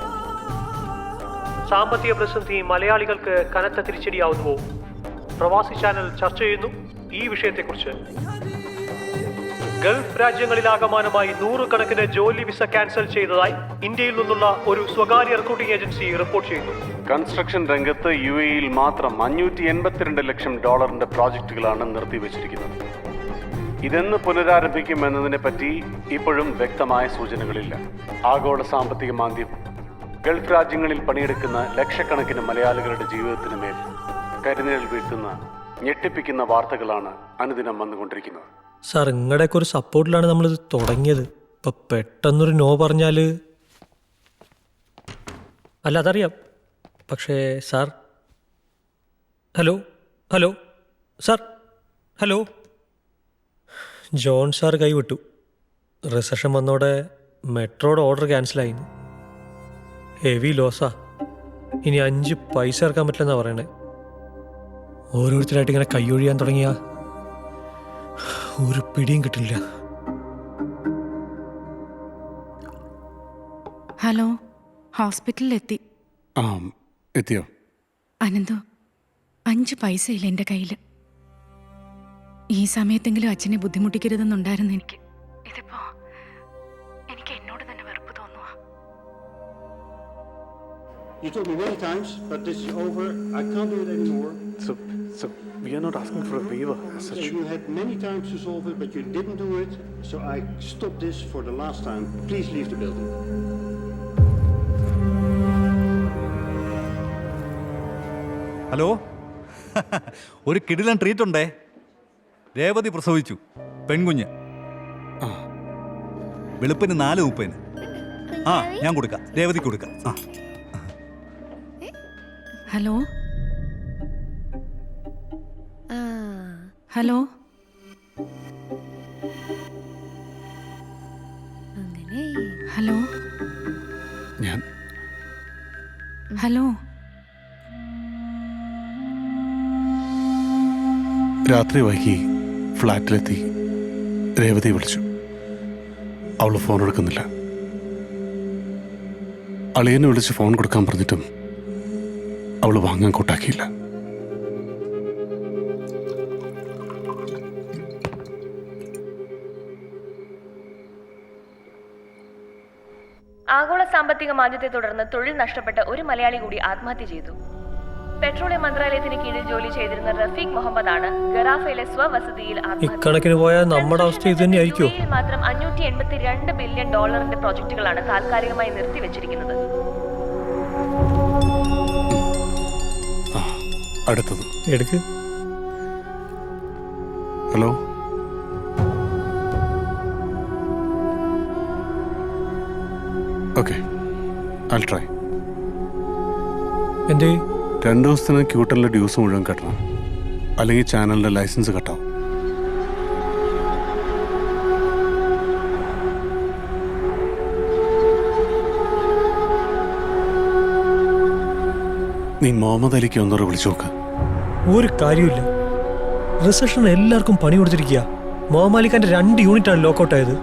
Speaker 14: സാമ്പത്തിക പ്രതിസന്ധി മലയാളികൾക്ക് കനത്ത തിരിച്ചടിയാവുന്നുവോ? പ്രവാസി ചാനൽ ചർച്ച ചെയ്യുന്നു ഈ വിഷയത്തെക്കുറിച്ച്. ഗൾഫ് രാജ്യങ്ങളിലാകമാനമായി 100 കണക്കിന് ജോലി വിസ ക്യാൻസൽ ചെയ്തതായി ഇന്ത്യയിൽ നിന്നുള്ള ഒരു സ്വകാര്യ റിക്രൂട്ടിംഗ് ഏജൻസി റിപ്പോർട്ട് ചെയ്യുന്നു.
Speaker 5: കൺസ്ട്രക്ഷൻ രംഗത്ത് UAE മാത്രം $582 ലക്ഷം പ്രോജക്റ്റുകളാണ് നിർത്തിവച്ചിരിക്കുന്നത്. ഇതെന്ന് പുനരാരംഭിക്കുമെന്നതിനെ പറ്റി ഇപ്പോഴും വ്യക്തമായ സൂചനകളില്ല. ആഗോള സാമ്പത്തിക മാന്ദ്യം ഗൾഫ് രാജ്യങ്ങളിൽ പണിയെടുക്കുന്ന ലക്ഷക്കണക്കിന് മലയാളികളുടെ ജീവിതത്തിന് മേൽ കരിനിഴൽ വീഴ്ത്തുന്ന ഞെട്ടിപ്പിക്കുന്ന വാർത്തകളാണ് അനുദിനം വന്നുകൊണ്ടിരിക്കുന്നത്.
Speaker 14: സാർ, നിങ്ങളുടെയൊക്കെ ഒരു സപ്പോർട്ടിലാണ് നമ്മളിത് തുടങ്ങിയത്. ഇപ്പം പെട്ടെന്നൊരു നോ പറഞ്ഞാൽ അല്ല, അതറിയാം. പക്ഷേ sir, hello sir, hello. John sir കൈവിട്ടു. റിസഷൻ വന്നോടെ മെട്രോയുടെ ഓർഡർ ക്യാൻസലായി. ഹെവി ലോസാ. ഇനി 5 പൈസ ഇറക്കാൻ പറ്റില്ലെന്നാണ് പറയണേ. ഓരോരുത്തരായിട്ട് ഇങ്ങനെ കൈയൊഴിയാൻ തുടങ്ങിയ ഒരു പിടിയും കിട്ടില്ല.
Speaker 4: ഹലോ, ഹോസ്പിറ്റലിൽ എത്തി.
Speaker 5: എത്തിയോ?
Speaker 4: അനന്തു, 5 പൈസ ഇല്ല എൻ്റെ കയ്യിൽ. ഈ സമയത്തെങ്കിലും അച്ഛനെ ബുദ്ധിമുട്ടിക്കരുതെന്നുണ്ടായിരുന്നു എനിക്ക്. ഇതിപ്പോ എനിക്ക് എന്നോട് തന്നെ വെറുപ്പ് തോന്നുക.
Speaker 16: You told me many times, but this is over. I can't do it anymore.
Speaker 5: So we are not asking for a waiver as such.
Speaker 16: You had many times to solve it, but you didn't do it. So I stopped this for the last time. Please leave the building.
Speaker 17: Hello, ഒരു കിടിലൻ treat ഉണ്ടേ. രേവതി പ്രസവിച്ചു, പെൺകുഞ്ഞ്. വെളുപ്പിന് 4:30. ആ, ഞാൻ കൊടുക്കാം, രേവതിക്ക് കൊടുക്കാം. ആ,
Speaker 4: ഹലോ ഹലോ ഹലോ
Speaker 5: ഞാൻ
Speaker 4: ഹലോ
Speaker 5: രാത്രി വൈകി ഫ്ലാറ്റിലെത്തി രേവതി വിളിച്ചു. അവൾ ഫോൺ എടുക്കുന്നില്ല. അളിയനെ വിളിച്ച് ഫോൺ കൊടുക്കാൻ പറഞ്ഞിട്ടും അവൾ വാങ്ങാൻ കൂട്ടാക്കിയില്ല.
Speaker 15: ആഗോള സാമ്പത്തിക മാന്ദ്യത്തെ തുടർന്ന് തൊഴിൽ നഷ്ടപ്പെട്ട ഒരു മലയാളി കൂടി ആത്മഹത്യ ചെയ്തു. പെട്രോളിയം മന്ത്രാലയത്തിന് കീഴിൽ ജോലി ചെയ്തിരുന്ന റഫീഖ് മുഹമ്മദാണ് ഗറാഫയിലെ സ്വവസതിയിൽ
Speaker 14: ഇക്കണക്കിന് പോയാൽ നമ്മുടെ അവസ്ഥ ഇത് തന്നെയായിരിക്കും.
Speaker 15: മാത്രം $582 ബില്യൺ പ്രോജക്റ്റുകളാണ് താൽക്കാലികമായി നിർത്തിവെച്ചിരിക്കുന്നത്.
Speaker 5: അടുത്തത്
Speaker 14: എടുക്ക്.
Speaker 5: Hello, okay, I'll try.
Speaker 14: എന്തേ?
Speaker 5: 2 ദിവസത്തിന് ക്യൂട്ടലിൻ്റെ ഡ്യൂസ് മുഴുവൻ കെട്ടണം, അല്ലെങ്കിൽ ചാനലിൻ്റെ ലൈസൻസ് കട്ടാവും. നീ മുഹമ്മദ് അലിക്ക് ഒന്നൂടെ വിളിച്ചു നോക്ക്.
Speaker 14: ഒരു കാര്യമില്ല, റിസപ്ഷൻ എല്ലാവർക്കും പണി കൊടുത്തിരിക്കുക. മുഹമ്മദ് അലിഖാന്റെ 2 യൂണിറ്റാണ് ലോക്കൗട്ട് ആയത്.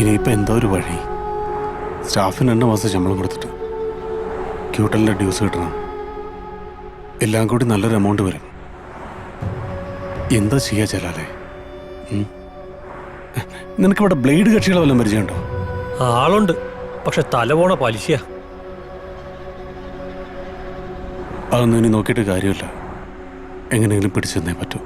Speaker 5: ഇനിയിപ്പോൾ എന്തോ ഒരു വഴി. സ്റ്റാഫിന് 2 മാസം ശമ്പളം കൊടുത്തിട്ട് ക്യൂട്ടലിൻ്റെ ഡ്യൂസ് കിട്ടണം. എല്ലാം കൂടി നല്ലൊരു എമൗണ്ട് വരും. എന്താ ചെയ്യാ ചെല്ലാലേ? നിനക്കിവിടെ ബ്ലേഡ് കക്ഷികളെ വല്ലതും പരിചയമുണ്ടോ?
Speaker 14: ആളുണ്ട്, പക്ഷെ തലപോണ പലിശയാ.
Speaker 5: അതൊന്നും ഇനി നോക്കിയിട്ട് കാര്യമില്ല. എങ്ങനെയെങ്കിലും പിടിച്ചു തന്നേ പറ്റൂ.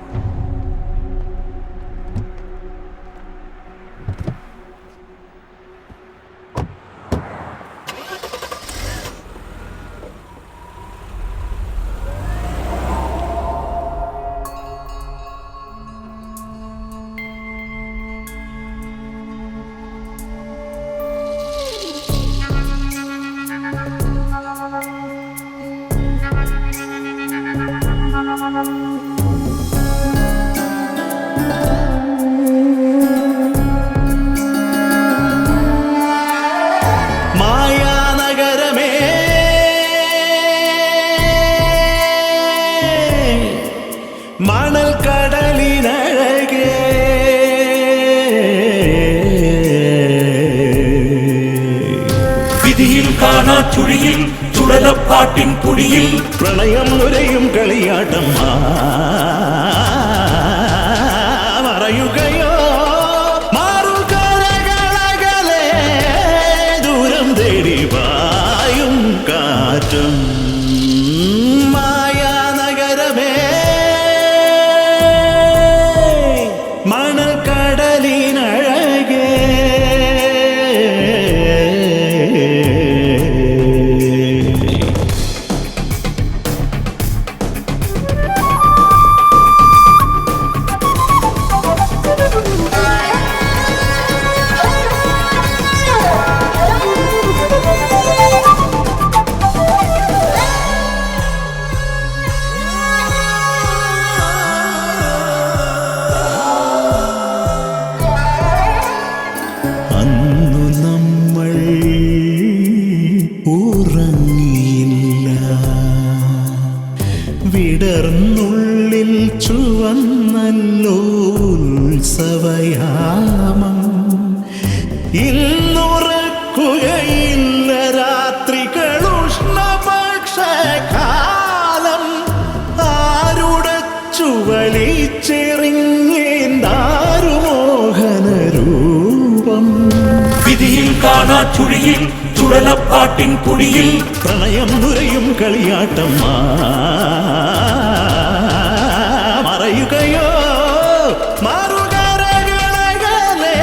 Speaker 7: മായാനഗരമേ, മണൽ കടലിനഴകേ, വിധിയിൽ കാണാ ചുഴിയിൽ ചുഴലപ്പാട്ടിൻ പൊടിയിൽ പ്രണയം നുരയും കളിയാട്ടം മറയുകയോ മാറുകരകളകലെ ദൂരം തേടി വായും കാറ്റും. മായാനഗരമേ, മണൽ കടലിനഴകേ, അന്നു നമ്മൾ ഉറങ്ങിയില്ല, വിടർന്നുള്ളിൽ ചുവന്നല്ലോ ഉത്സവയാമം. ഇന്നുറക്കുകയില്ല രാത്രികൾ ഉഷ്ണപക്ഷകാലം. ആരുടച്ചു വലിച്ചെറിഞ്ഞേന്താരു മോഹനരൂപം. വിധിയിൽ കാണാ ചുഴിയിൽ ചുഴലപ്പാട്ടിൻ പൊടിയിൽ പ്രണയം നുരയും കളിയാട്ടം മറയുകയോ മാറുകരകളകലെ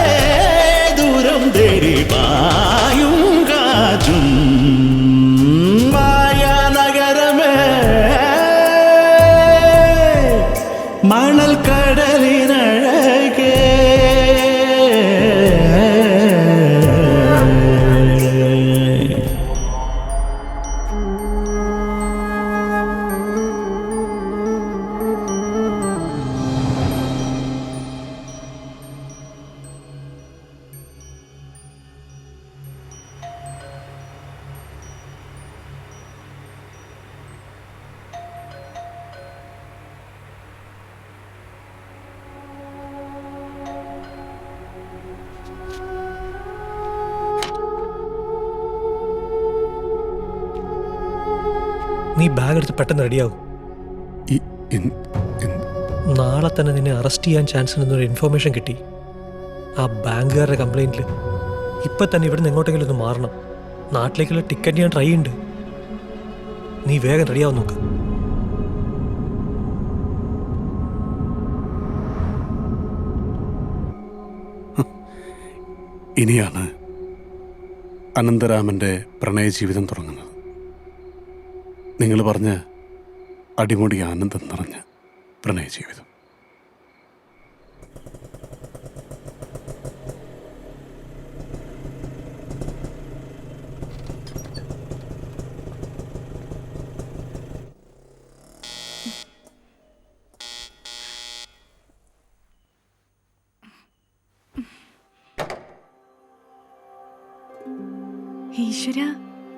Speaker 7: ദൂരം തേടി പായും കാറ്റും. മായാനഗരമേ,
Speaker 18: നീ ബാഗ് എടുത്ത് പെട്ടെന്ന് റെഡിയാവും. നാളെ തന്നെ നിന്നെ അറസ്റ്റ് ചെയ്യാൻ ചാൻസ് ഉണ്ടെന്നൊരു ഇൻഫർമേഷൻ കിട്ടി. ആ ബാങ്കുകാരുടെ കംപ്ലൈൻറ്റിൽ ഇപ്പം തന്നെ ഇവിടുന്ന് എങ്ങോട്ടെങ്കിലും ഒന്ന് മാറണം. നാട്ടിലേക്കുള്ള ടിക്കറ്റ് ഞാൻ ട്രൈ ഉണ്ട്. നീ വേഗം റെഡിയാവും നോക്ക്.
Speaker 5: ഇനിയാണ് അനന്തരാമൻ്റെ പ്രണയ ജീവിതം തുടങ്ങുന്നത്. നിങ്ങൾ പറഞ്ഞ അടിമുടി ആനന്ദം നിറഞ്ഞ പ്രണയ ജീവിതം.
Speaker 4: ഈശ്വര,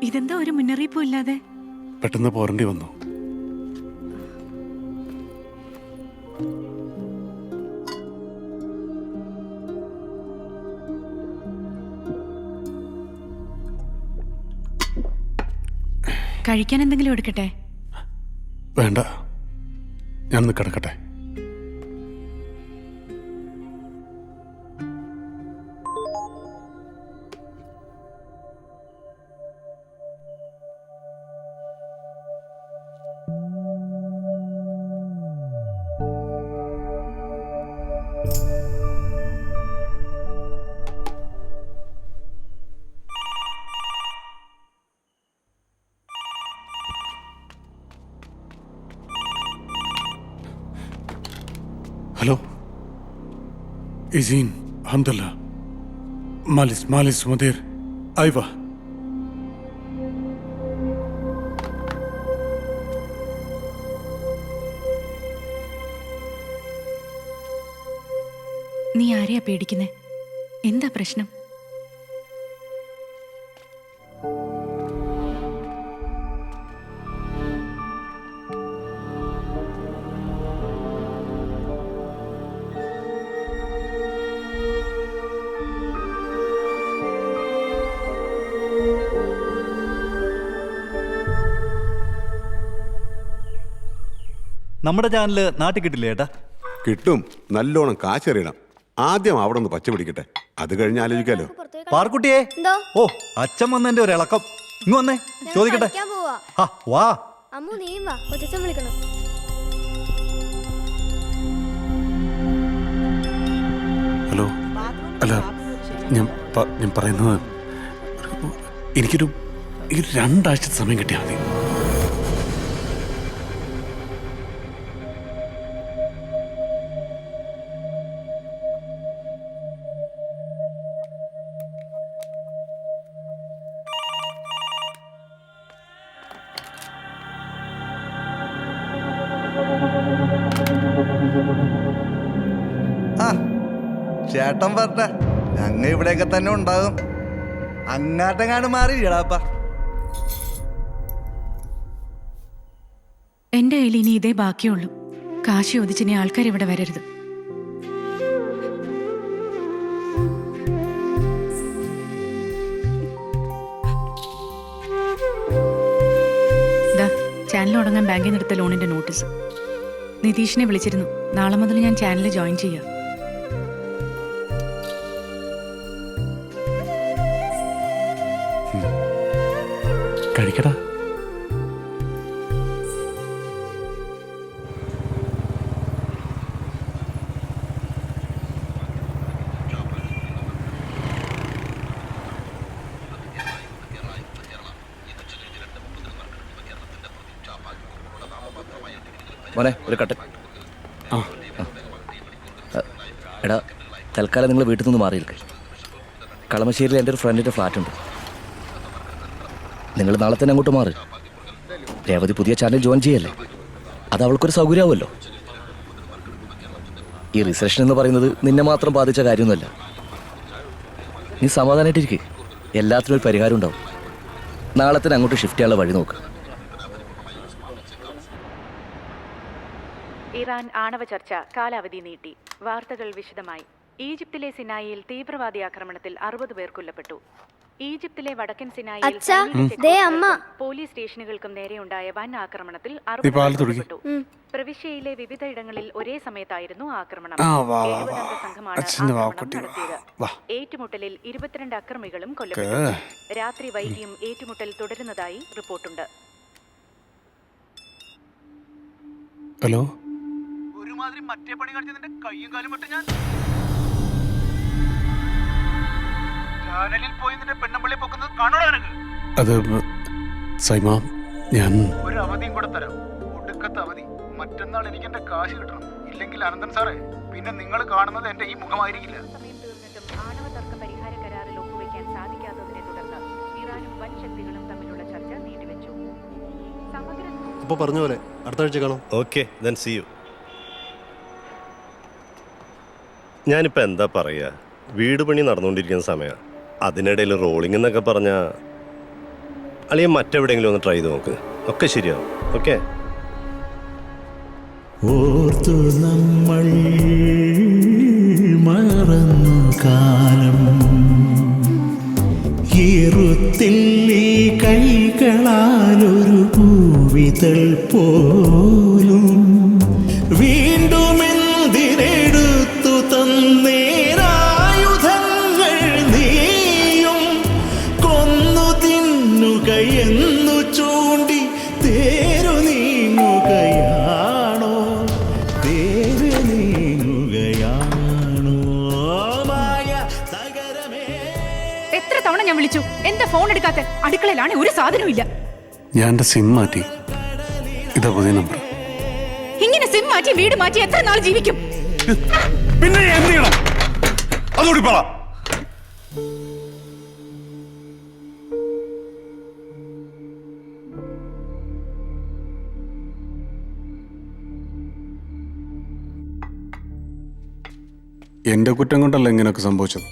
Speaker 4: ഇതെന്താ ഒരു മുന്നറിയിപ്പും ഇല്ലാതെ?
Speaker 5: പെട്ടെന്ന് പോരേണ്ടി വന്നു.
Speaker 4: കഴിക്കാൻ എന്തെങ്കിലും എടുക്കട്ടെ?
Speaker 5: വേണ്ട, ഞാനൊന്ന് കിടക്കട്ടെ. ഹലോ, ഇസീൻ, ഹംദല്ല, മാലിസ് മുദീർ, ഐവ.
Speaker 4: നീ ആരെയാ പേടിക്കുന്നേ? എന്താ പ്രശ്നം?
Speaker 17: നമ്മുടെ ചാനല് നാട്ടിൽ കിട്ടില്ലേ ഏട്ടാ?
Speaker 19: കിട്ടും, നല്ലോണം കാശെറിയണം. ആദ്യം അവിടെ ഒന്ന് പച്ച പിടിക്കട്ടെ, അത് കഴിഞ്ഞ് ആലോചിക്കാലോ.
Speaker 17: പാർക്കുട്ടിയെ, ഓ അച്ഛൻ വന്നതിന്റെ ഒരു ഇളക്കം. ഇങ്ങ് വന്നേ, ചോദിക്കട്ടെ. വാ.
Speaker 5: ഹലോ, അല്ല, ഞാൻ പറയുന്നത് എനിക്കൊരു 2 ആഴ്ച സമയം കിട്ടിയാൽ മതി.
Speaker 17: ചേട്ടൻ പറഞ്ഞ ഞങ്ങ ഇവിടെയൊക്കെ തന്നെ ഉണ്ടാകും. അങ്ങാട്ടെങ്ങാണ്ട് മാറിയിടാപ്പ.
Speaker 4: എന്റെ കയ്യിൽ ഇനി ഇതേ ബാക്കിയുള്ളൂ. കാശ് ചോദിച്ചിനി ആൾക്കാർ ഇവിടെ വരരുത്. ചാനൽ തുടങ്ങാൻ ബാങ്കിൽ നിന്ന് എടുത്ത ലോണിന്റെ നോട്ടീസ്. നിതീഷിനെ വിളിച്ചിരുന്നു. നാളെ മുതൽ ഞാൻ ചാനൽ ജോയിൻ ചെയ്യാം.
Speaker 5: കഴിക്കടാ.
Speaker 20: മോനെ ഒരു കട്ടൻ. എടാ, തൽക്കാലം നിങ്ങൾ വീട്ടിൽ നിന്ന് മാറിയിരിക്കും. കളമശ്ശേരിയിൽ എൻ്റെ ഒരു ഫ്രണ്ടിൻ്റെ ഫ്ലാറ്റുണ്ട്. നിങ്ങൾ നാളെ തന്നെ അങ്ങോട്ട് മാറി. രേവതി പുതിയ ചാനൽ ജോയിൻ ചെയ്യല്ലേ, അത് അവൾക്കൊരു സൗകര്യമാവുമല്ലോ. ഈ റിസപ്ഷൻ എന്ന് പറയുന്നത് നിന്നെ മാത്രം ബാധിച്ച കാര്യമൊന്നുമല്ല. നീ സമാധാനമായിട്ടിരിക്കുക, എല്ലാത്തിനും ഒരു പരിഹാരം ഉണ്ടാവും. നാളെ തന്നെ അങ്ങോട്ട് ഷിഫ്റ്റ് ചെയ്യാനുള്ള വഴി നോക്ക്.
Speaker 4: ഇറാൻ ആണവ ചർച്ച കാലാവധി നീട്ടി. വാർത്തകൾ വിശദമായി. ഈജിപ്തിലെ സിനായിയിൽ തീവ്രവാദി ആക്രമണത്തിൽ 60 പേർ കൊല്ലപ്പെട്ടു. ഈജിപ്തിലെ വടക്കൻ സിനായിൽ പോലീസ് സ്റ്റേഷനുകൾക്കും നേരെയുണ്ടായ വൻ ആക്രമണത്തിൽ 60 കൊല്ലപ്പെട്ടു. പ്രവിശ്യയിലെ വിവിധ ഇടങ്ങളിൽ ഒരേ സമയത്തായിരുന്നു ആക്രമണം. 70 അംഗ സംഘമാണ് ആക്രമണം നടത്തിയത്. ഏറ്റുമുട്ടലിൽ 22 അക്രമികളും കൊല്ലപ്പെട്ടു. രാത്രി വൈകിയും ഏറ്റുമുട്ടൽ തുടരുന്നതായി റിപ്പോർട്ടുണ്ട്.
Speaker 5: ഹലോ,
Speaker 17: ഒരുമാതിരി മറ്റേ പണി കാണിച്ചതിന്റെ കയ്യും കാലും വിട്ട് ഞാൻ ചാനലിൽ പോയി നിന്റെ പെണ്ണുമ്പള്ളി പൊക്കുന്നത് കാണണോ നിനക്ക്?
Speaker 5: അത് സൈമ, ഞാൻ
Speaker 17: ഒരു അവധിയും കൂടെ തരാം, ഒടുക്കത്തെ അവധി. മറ്റന്നാൾ എനിക്ക് എന്റെ കാശ് കിട്ടണം. ഇല്ലെങ്കിൽ അനന്തൻ സാറേ, പിന്നെ നിങ്ങൾ കാണുന്നത് എന്റെ ഈ മുഖമായിരിക്കില്ല.
Speaker 4: സമയം തീർന്നിട്ടും ആണവ തർക്ക പരിഹാര കരാറിൽ ഒപ്പുവെക്കാൻ സാധിക്കാത്തതിനെ തുടർന്ന് ഇറാനും വൻ ശക്തികളും തമ്മിലുള്ള ചർച്ച നീട്ടിവെച്ചു.
Speaker 21: അപ്പോൾ പറഞ്ഞ പോലെ അടുത്ത ആഴ്ച കാണാം. Okay, then see you. ഞാനിപ്പോൾ എന്താ പറയുക, വീട് പണി നടന്നുകൊണ്ടിരിക്കുന്ന സമയമാണ്. അതിനിടയിൽ റോളിംഗ് എന്നൊക്കെ പറഞ്ഞാൽ അല്ലെങ്കിൽ മറ്റെവിടെയെങ്കിലും ഒന്ന് ട്രൈ ചെയ്ത് നോക്ക്, ഒക്കെ ശരിയാവും. ഓക്കെ.
Speaker 7: ഓർത്തു നമ്മൾ മറന്നു കാലം, ഈറുത്തില്ലി കൈകളാലൊരു പൂവിതൾ പോലും വീണ്ടും എന്തിനെടുത്തു തന്നേരായുധങ്ങൾ നീയും കൊന്നു തിന്നുകയെന്നു ചൂണ്ടി തേരു നീങ്ങുകയാണോ, തേരു നീങ്ങുകയാണോ മായ സകരമേ.
Speaker 4: എത്ര തവണ ഞാൻ വിളിച്ചു, എന്താ ഫോൺ എടുക്കാത്ത? അടുക്കളയിലാണ്, ഒരു സാധനവും ഇല്ല.
Speaker 5: ഞാൻ എൻ്റെ സിം മാറ്റി, ഇതാ പുതിയ നമ്പർ.
Speaker 4: ഇങ്ങനെ സിം മാറ്റി വീട് മാറ്റി എത്ര നാൾ ജീവിക്കും?
Speaker 5: പിന്നെ എന്ത് ചെയ്യണം അതോടി പറ. എന്റെ കുറ്റം കൊണ്ടല്ല ഇങ്ങനെയൊക്കെ സംഭവിച്ചത്.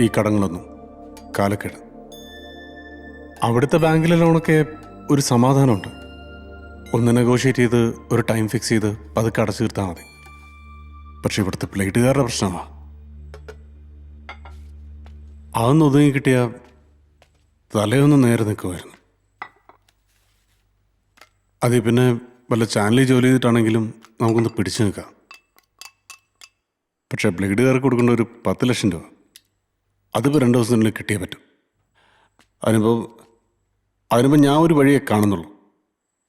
Speaker 5: ഈ കടങ്ങളൊന്നും കാലക്കേട്. അവിടുത്തെ ബാങ്കിലെ ലോണൊക്കെ ഒരു സമാധാനമുണ്ട്. ഒന്ന് നെഗോഷിയേറ്റ് ചെയ്ത് ഒരു ടൈം ഫിക്സ് ചെയ്ത് പതുക്കെ അടച്ചു തീർത്താൽ മതി. പക്ഷെ ഇവിടുത്തെ പ്ലേറ്റുകാരുടെ പ്രശ്നമാണ്. അതൊന്ന് ഒതുങ്ങി കിട്ടിയ തലയൊന്ന് നേരെ നിൽക്കുമായിരുന്നു. അതിൽ പിന്നെ വല്ല ചാനലിൽ ജോലി ചെയ്തിട്ടാണെങ്കിലും നമുക്കൊന്ന് പിടിച്ചു നിൽക്കാം. പക്ഷേ ബ്ലേഡുകാർക്ക് കൊടുക്കേണ്ട ഒരു 10 ലക്ഷം രൂപ അതിപ്പോൾ 2 ദിവസത്തിനുള്ളിൽ കിട്ടിയേ പറ്റും. അതിനിപ്പോൾ ഞാൻ ഒരു വഴിയെ കാണുന്നുള്ളൂ.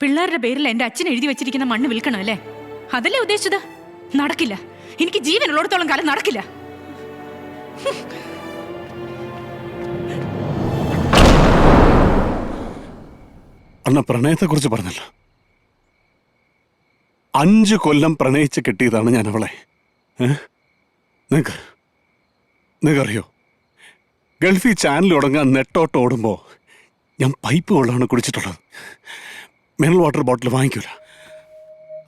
Speaker 4: പിള്ളേരുടെ പേരിൽ എന്റെ അച്ഛൻ എഴുതി വെച്ചിരിക്കുന്ന മണ്ണ് വിൽക്കണം അല്ലേ? അതല്ലേ ഉദ്ദേശിച്ചത്? നടക്കില്ല. എനിക്ക് ജീവനുള്ളിടത്തോളം കാലം നടക്കില്ല.
Speaker 5: അണ്ണ പ്രണയത്തെക്കുറിച്ച് പറഞ്ഞല്ലോ. 5 കൊല്ലം പ്രണയിച്ച് കെട്ടിയതാണ് ഞാൻ അവളെ. നിങ്ങൾക്കറിയോ, ഗൾഫിൽ ചാനൽ തുടങ്ങാൻ നെട്ടോട്ട് ഓടുമ്പോൾ ഞാൻ പൈപ്പ് വെള്ളമാണ് കുടിച്ചിട്ടുള്ളത്. Mineral water bottle വാങ്ങിക്കൂല.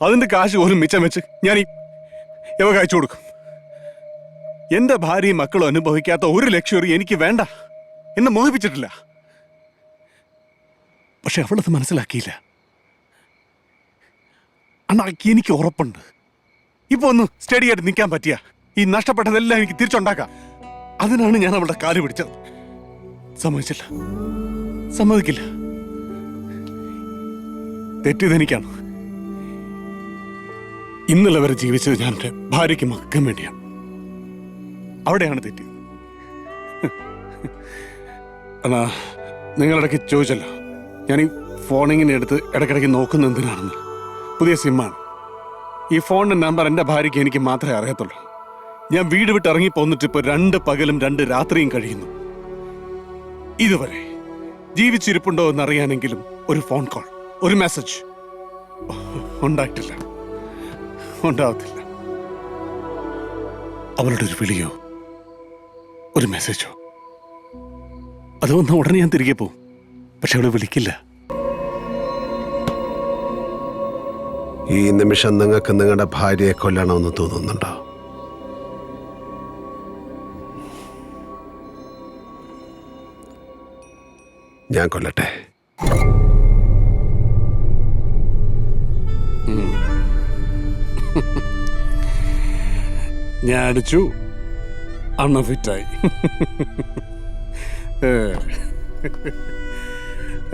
Speaker 5: അതിൻ്റെ കാശ് പോലും മിച്ചം വെച്ച് ഞാൻ ഇവ കഴിച്ചു കൊടുക്കും. എൻ്റെ ഭാര്യയും മക്കളും അനുഭവിക്കാത്ത ഒരു ലക്ഷ്വറി എനിക്ക് വേണ്ട. എന്നെ മോഹിപ്പിച്ചിട്ടില്ല. പക്ഷെ അവളത് മനസ്സിലാക്കിയില്ല. അണ്ണാ, എനിക്ക് ഉറപ്പുണ്ട്, ഇപ്പൊ ഒന്ന് സ്റ്റഡി ആയിട്ട് നിൽക്കാൻ പറ്റിയ ഈ നഷ്ടപ്പെട്ടതെല്ലാം എനിക്ക് തിരിച്ചുണ്ടാക്കാം. അതിനാണ് ഞാൻ അവളുടെ കാല് പിടിച്ചത്. സമ്മതിച്ചില്ല, സമ്മതിക്കില്ല. തെറ്റിതെനിക്കാണ്. ഇന്നലെ വരെ ജീവിച്ചത് ഞാൻ എൻ്റെ ഭാര്യയ്ക്ക് മക്കൻ വേണ്ടിയാണ്. അവിടെയാണ് തെറ്റിയത്. എന്നാ നിങ്ങളിടയ്ക്ക് ചോദിച്ചല്ലോ, ഞാൻ ഈ ഫോണിങ്ങനെ എടുത്ത് ഇടയ്ക്കിടയ്ക്ക് നോക്കുന്ന എന്തിനാണെന്ന്. പുതിയ സിമ്മാണ്. ഈ ഫോണിൻ്റെ നമ്പർ എൻ്റെ ഭാര്യയ്ക്ക് എനിക്ക് മാത്രമേ അറിയത്തുള്ളൂ. ഞാൻ വീട് വിട്ട് ഇറങ്ങി പോന്നിട്ട് ഇപ്പോൾ 2 പകലും 2 രാത്രിയും കഴിയുന്നു. ഇതുവരെ ജീവിച്ചിരിപ്പുണ്ടോ എന്നറിയാനെങ്കിലും ഒരു ഫോൺ കോൾ, ഒരു മെസ്സേജ് ഉണ്ടായിട്ടില്ല, ഉണ്ടാവത്തില്ല. അവളുടെ ഒരു വിളിയോ ഒരു മെസ്സേജോ അത് വന്ന ഉടനെ ഞാൻ തിരികെ പോവും. പക്ഷെ അവള് വിളിക്കില്ല.
Speaker 3: ഈ നിമിഷം നിങ്ങൾക്ക് നിങ്ങളുടെ ഭാര്യയെ കൊല്ലണമെന്ന് തോന്നുന്നുണ്ടോ? ഞാൻ കൊല്ലട്ടെ?
Speaker 5: ഞാൻ അടിച്ചു, അണ്ണ ഫിറ്റായി.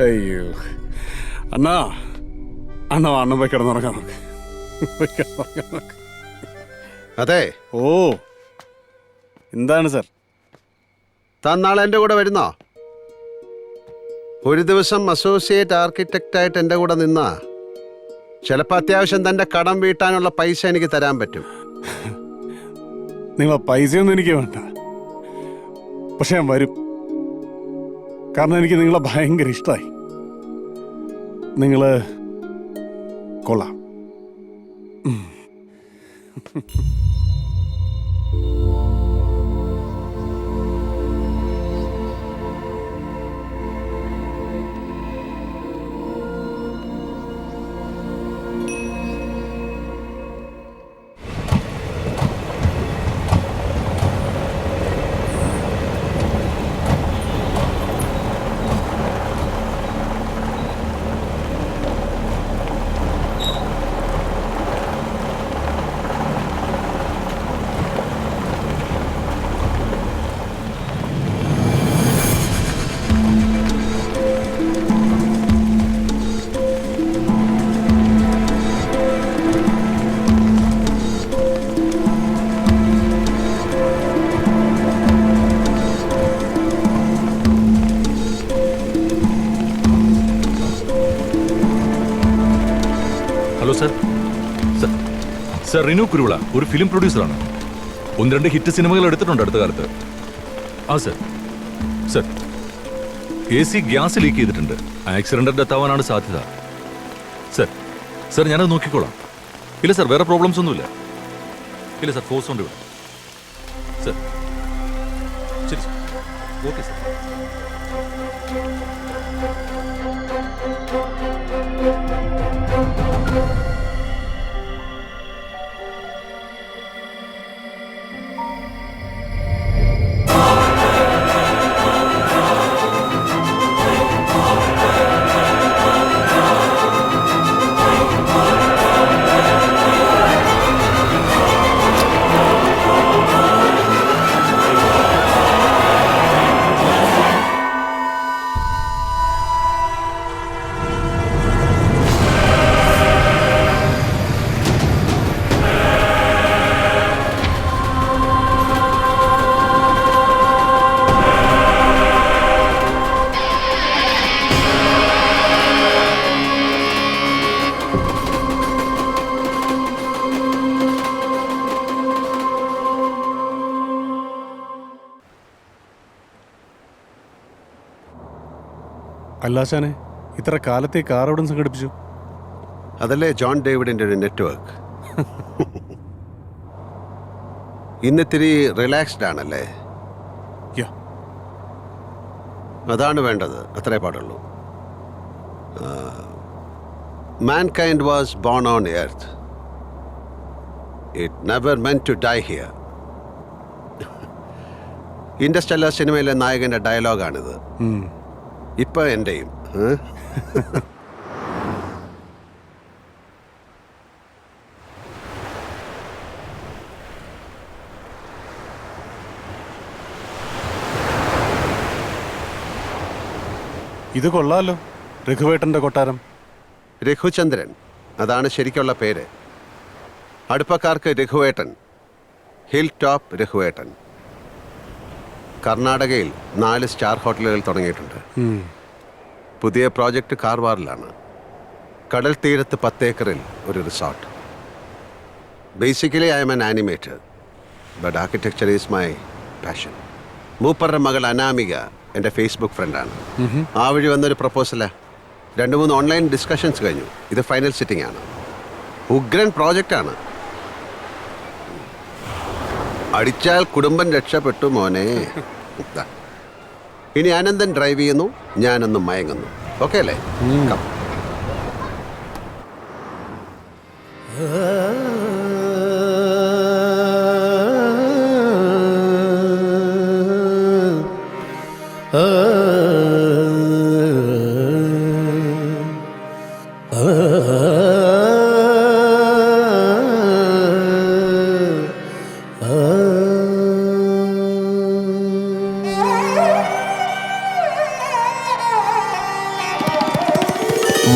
Speaker 5: അയ്യോ അണ്ണാ അണ്ണ അണ്ണൻ പോയി കിടന്നുറങ്ങാൻ നോക്ക്. പോയി കിടന്നുറങ്ങാൻ നോക്ക്.
Speaker 3: അതെ.
Speaker 5: ഓ എന്താണ് സാർ?
Speaker 3: താൻ നാളെ എൻ്റെ കൂടെ വരുന്നോ? ഒരു ദിവസം അസോസിയേറ്റ് ആർക്കിടെക്റ്റായിട്ട് എൻ്റെ കൂടെ നിന്നാ ചിലപ്പോൾ അത്യാവശ്യം തൻ്റെ കടം വീട്ടാനുള്ള പൈസ എനിക്ക് തരാൻ പറ്റും.
Speaker 5: നിങ്ങളെ പൈസയൊന്നും എനിക്ക് വേണ്ട, പക്ഷെ ഞാൻ വരും. കാരണം എനിക്ക് നിങ്ങളെ ഭയങ്കര ഇഷ്ടമായി. നിങ്ങള് കൊള്ളാം.
Speaker 12: Hello sir. Sir Rinu Kuruvila ഒരു ഫിലിം പ്രൊഡ്യൂസറാണ്. 1-2 ഹിറ്റ് സിനിമകൾ എടുത്തിട്ടുണ്ട് അടുത്ത കാലത്ത്. ആ sir. Sir AC gas leak ചെയ്തിട്ടുണ്ട്. ആക്സിഡന്റ് ഡെത്ത് ആവാനാണ് സാധ്യത. സർ ഞാനത് നോക്കിക്കോളാം. ഇല്ല സർ, വേറെ പ്രോബ്ലംസ് ഒന്നുമില്ല. ഇല്ല സർ, ഫോഴ്സ് കൊണ്ട് വിടാം. സർ ശരി സർ. Okay sir.
Speaker 5: അല്ലാശാനെ, ഇത്ര കാലത്തെ കാർ എവിടെ സംഘടിപ്പിച്ചു?
Speaker 3: അതല്ലേ ജോൺ ഡേവിഡിൻ്റെ ഒരു നെറ്റ്വർക്ക്. ഇന്നിത്തിരി റിലാക്സ്ഡ് ആണല്ലേ? അതാണ് വേണ്ടത്, അത്രേ പാടുള്ളൂ. mankind was born on earth. It never meant to die here. ഇൻഡസ്റ്റെല്ലർ സിനിമയിലെ നായകൻ്റെ ഡയലോഗാണിത്. ഇപ്പൊ എന്റെയും.
Speaker 5: ഇത് കൊള്ളാലോ, രഘുവേട്ടന്റെ കൊട്ടാരം.
Speaker 3: രഘുചന്ദ്രൻ, അതാണ് ശരിക്കുള്ള പേര്. അടുപ്പക്കാർക്ക് രഘുവേട്ടൻ, ഹിൽ ടോപ്പ് രഘുവേട്ടൻ. കർണാടകയിൽ 4 സ്റ്റാർ ഹോട്ടലുകൾ തുടങ്ങിയിട്ടുണ്ട്. പുതിയ പ്രോജക്റ്റ് കാർവാറിലാണ്. കടൽ തീരത്ത് 10 ഏക്കറിൽ ഒരു resort. Basically I am an animator, but architecture is my passion. മൂപ്പറുടെ മകൾ അനാമിക എൻ്റെ ഫേസ്ബുക്ക് ഫ്രണ്ടാണ്. ആ വഴി വന്നൊരു പ്രപ്പോസലാ. 2-3 ഓൺലൈൻ ഡിസ്കഷൻസ് കഴിഞ്ഞു. ഇത് ഫൈനൽ സിറ്റിംഗ് ആണ്. ഉഗ്രൻ പ്രോജക്റ്റാണ്. അടിച്ചാൽ കുടുംബം രക്ഷപ്പെട്ടു മോനെ. ഇനി ആനന്ദൻ ഡ്രൈവ് ചെയ്യുന്നു, ഞാനൊന്ന് മയങ്ങുന്നു. ഓക്കെ അല്ലേ?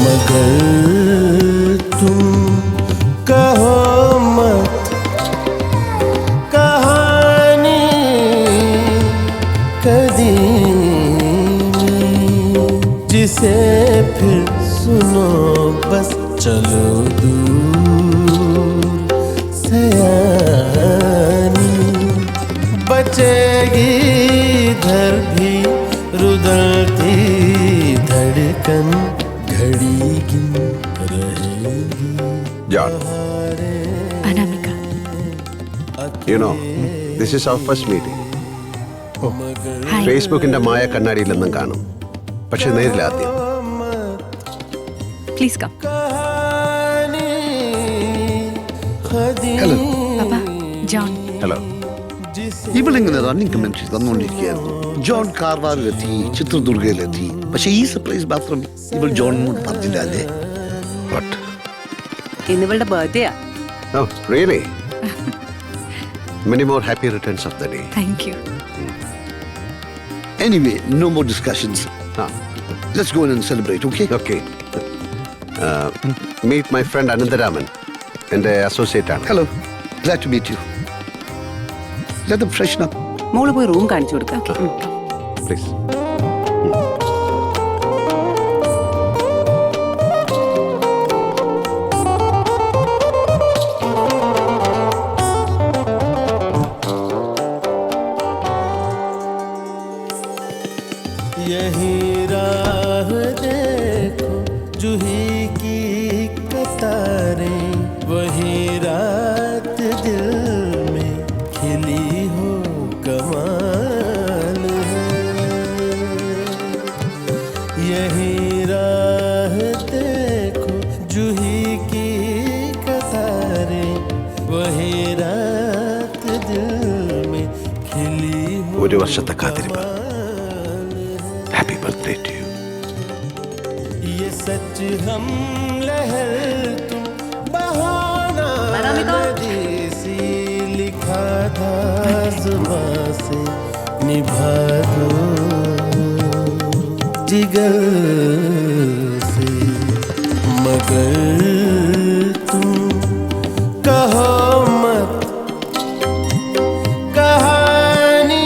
Speaker 7: मगर तुम कहो मत कहानी कदीमी जिसे फिर सुनो बस चलो दूर सयानी बचेगी इधर भी रुदलती धड़कन घड़ी गिन रहेगी
Speaker 3: John,
Speaker 4: Anamika.
Speaker 3: you know, this is our first meeting.
Speaker 4: Hi.
Speaker 3: ഫേസ്ബുക്കിന്റെ മായ കണ്ണാടിയിലെന്നും കാണും, പക്ഷെ നേരിലാദ്യം.
Speaker 4: Please come.
Speaker 3: Hello.
Speaker 4: Papa, John.
Speaker 3: Hello.
Speaker 1: ഇവളിങ്ങനെ റണ്ണിങ് കമന്ററി തന്നുകൊണ്ടിരിക്കുകയായിരുന്നു. ജോൺ കാർവാറിലെത്തി, ചിത്രദുർഗയിലെത്തി. പക്ഷെ ഈ സർപ്രൈസ് മാത്രം ഇവൾ ജോണിനോട് പറഞ്ഞില്ല അല്ലേ?
Speaker 22: ഇന്നിവളുടെ ബർത്ത്ഡേയാ.
Speaker 3: Oh, really? Many more happy returns of the day.
Speaker 4: Thank you.
Speaker 1: Anyway, no more discussions. Let's go in and celebrate, okay?
Speaker 3: Okay. Meet my friend Anandaraman, എൻ്റെ അസോസിയേറ്റ് ആണ്.
Speaker 1: Hello. Glad to meet you. Let them freshen up.
Speaker 22: മോള് പോയി room കാണിച്ചു കൊടുക്കാം.
Speaker 3: Please.
Speaker 7: यही राह देखो जूही की कतारें वही रात दिल में खिली हो कमाल है यही राह देखो जूही की कतारें वही रात दिल में खिली हो
Speaker 3: ഒരു വർഷത്തെ കാത്തിരിപ്പ്. Happy birthday to you.
Speaker 7: ये सच हम लहर तुम बहाना देसी लिखा था जुबां से निभा दो जिगर से मगर तुम कहो मत कहानी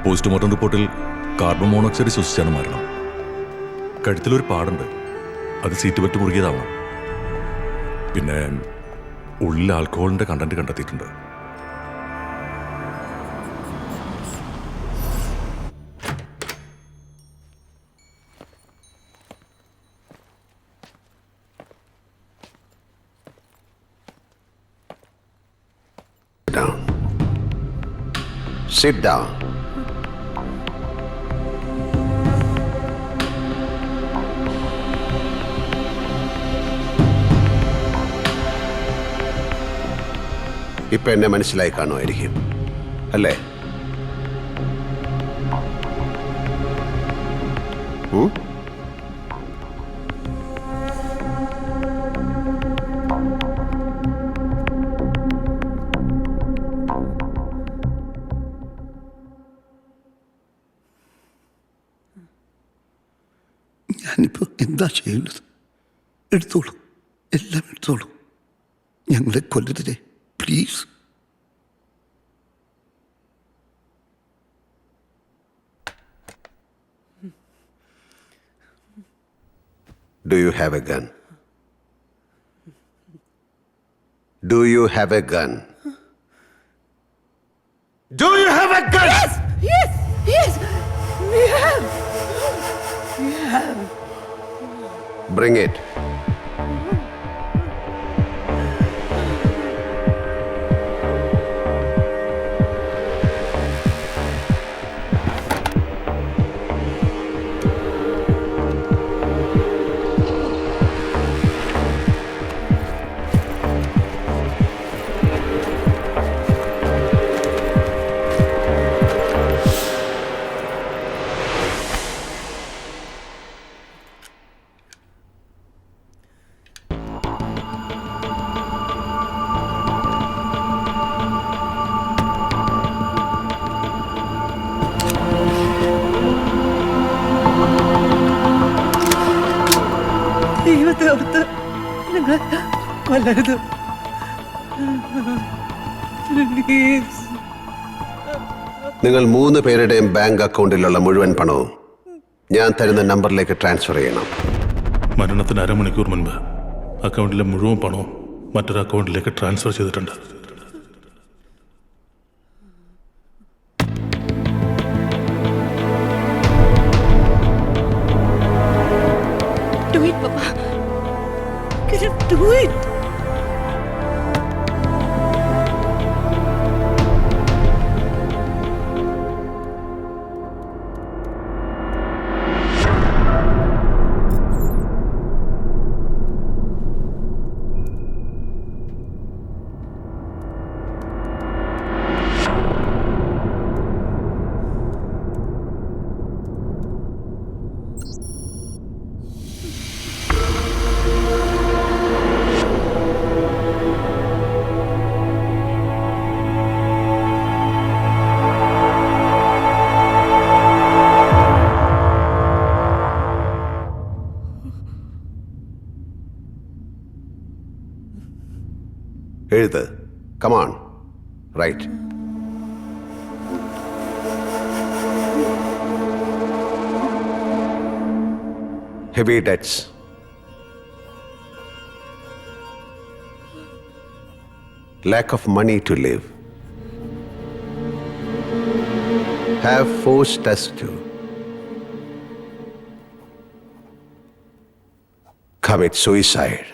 Speaker 12: പോസ്റ്റ്മോർട്ടം റിപ്പോർട്ടിൽ കാർബൺ മോണോക്സൈഡ് ശ്വസിച്ചാണ് മരണം. കഴുത്തിലൊരു പാടുണ്ട്, അത് സീറ്റ് ബെൽറ്റ് മുറുകിയതാവണം. പിന്നെ ഉള്ളിൽ ആൽക്കഹോളിന്റെ കണ്ടന്റ് കണ്ടെത്തിയിട്ടുണ്ട്.
Speaker 3: Sit down. ഇപ്പൊ എന്നെ മനസ്സിലായി കാണുമായിരിക്കും അല്ലേ? ഉം?
Speaker 1: ഞാനിപ്പോൾ എന്താ ചെയ്യേണ്ടത്? എടുത്തോളൂ, എല്ലാം എടുത്തോളൂ. ഞങ്ങളെ കൊല്ലരുതേ, please.
Speaker 3: Do you have a gun? Do you have a gun? Do you have a gun?
Speaker 2: Yes! Yes! We have! We have!
Speaker 3: Bring it.
Speaker 2: ദൈവത്തെ ഓർത്ത് ഞങ്ങളെ കൊല്ലരുത്. പ്ലീസ്.
Speaker 3: നിങ്ങൾ 3 പേരുടെയും ബാങ്ക് അക്കൗണ്ടിലുള്ള മുഴുവൻ പണവും ഞാൻ തരുന്ന നമ്പറിലേക്ക് ട്രാൻസ്ഫർ ചെയ്യണം.
Speaker 12: മരണത്തിന് അരമണിക്കൂർ മുൻപ് അക്കൗണ്ടിലെ മുഴുവൻ പണവും മറ്റൊരു അക്കൗണ്ടിലേക്ക് ട്രാൻസ്ഫർ ചെയ്തിട്ടുണ്ട്.
Speaker 2: Do it, Papa. Can you do it?
Speaker 3: എഴുത്. Come on, write. Heavy debts. Lack of money to live have forced us to commit suicide.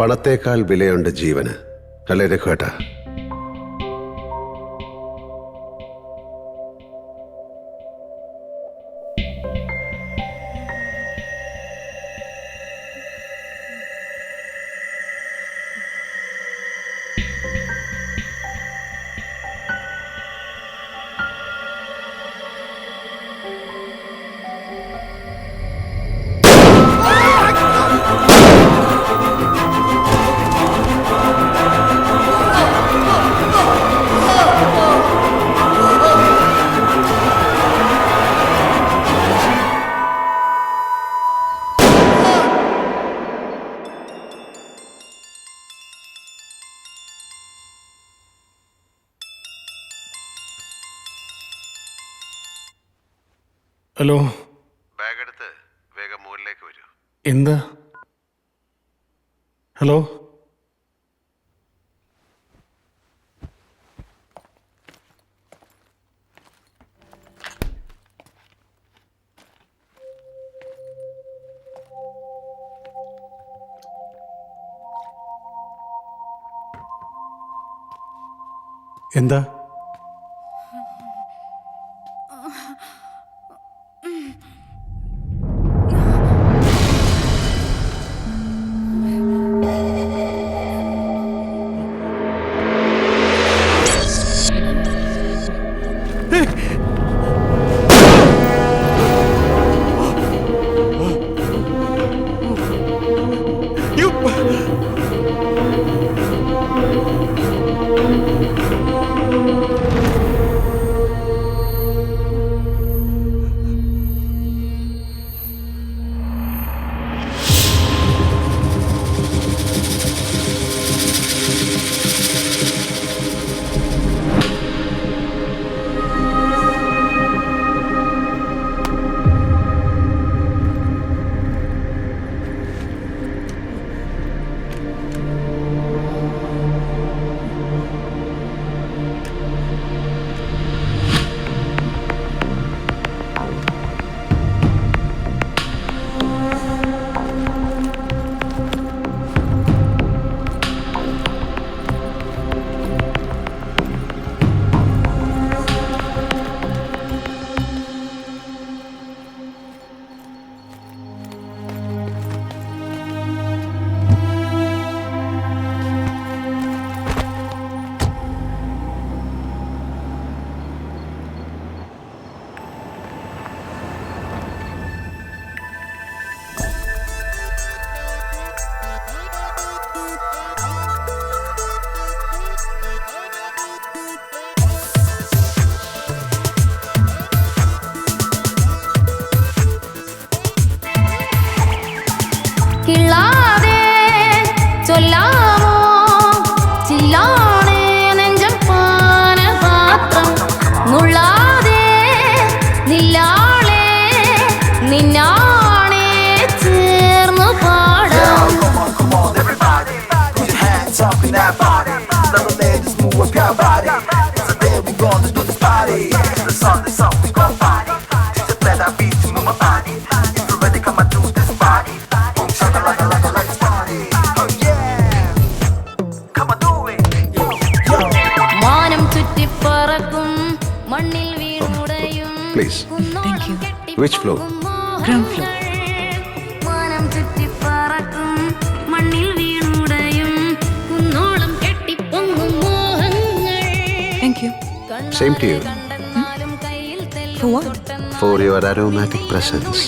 Speaker 3: പണത്തേക്കാൾ വിലയുണ്ട് ജീവന്, അല്ലേ രഘുവേട്ട?
Speaker 5: ഹലോ,
Speaker 3: ബാഗ് എടുത്ത് വേഗം മുകളിലേക്ക് വരൂ.
Speaker 5: എന്താ? ഹലോ, എന്താ?
Speaker 3: Please.
Speaker 4: Thank you.
Speaker 3: Which floor?
Speaker 4: Ground floor. Thank you.
Speaker 3: Same to you.
Speaker 4: For what?
Speaker 3: For your aromatic presence.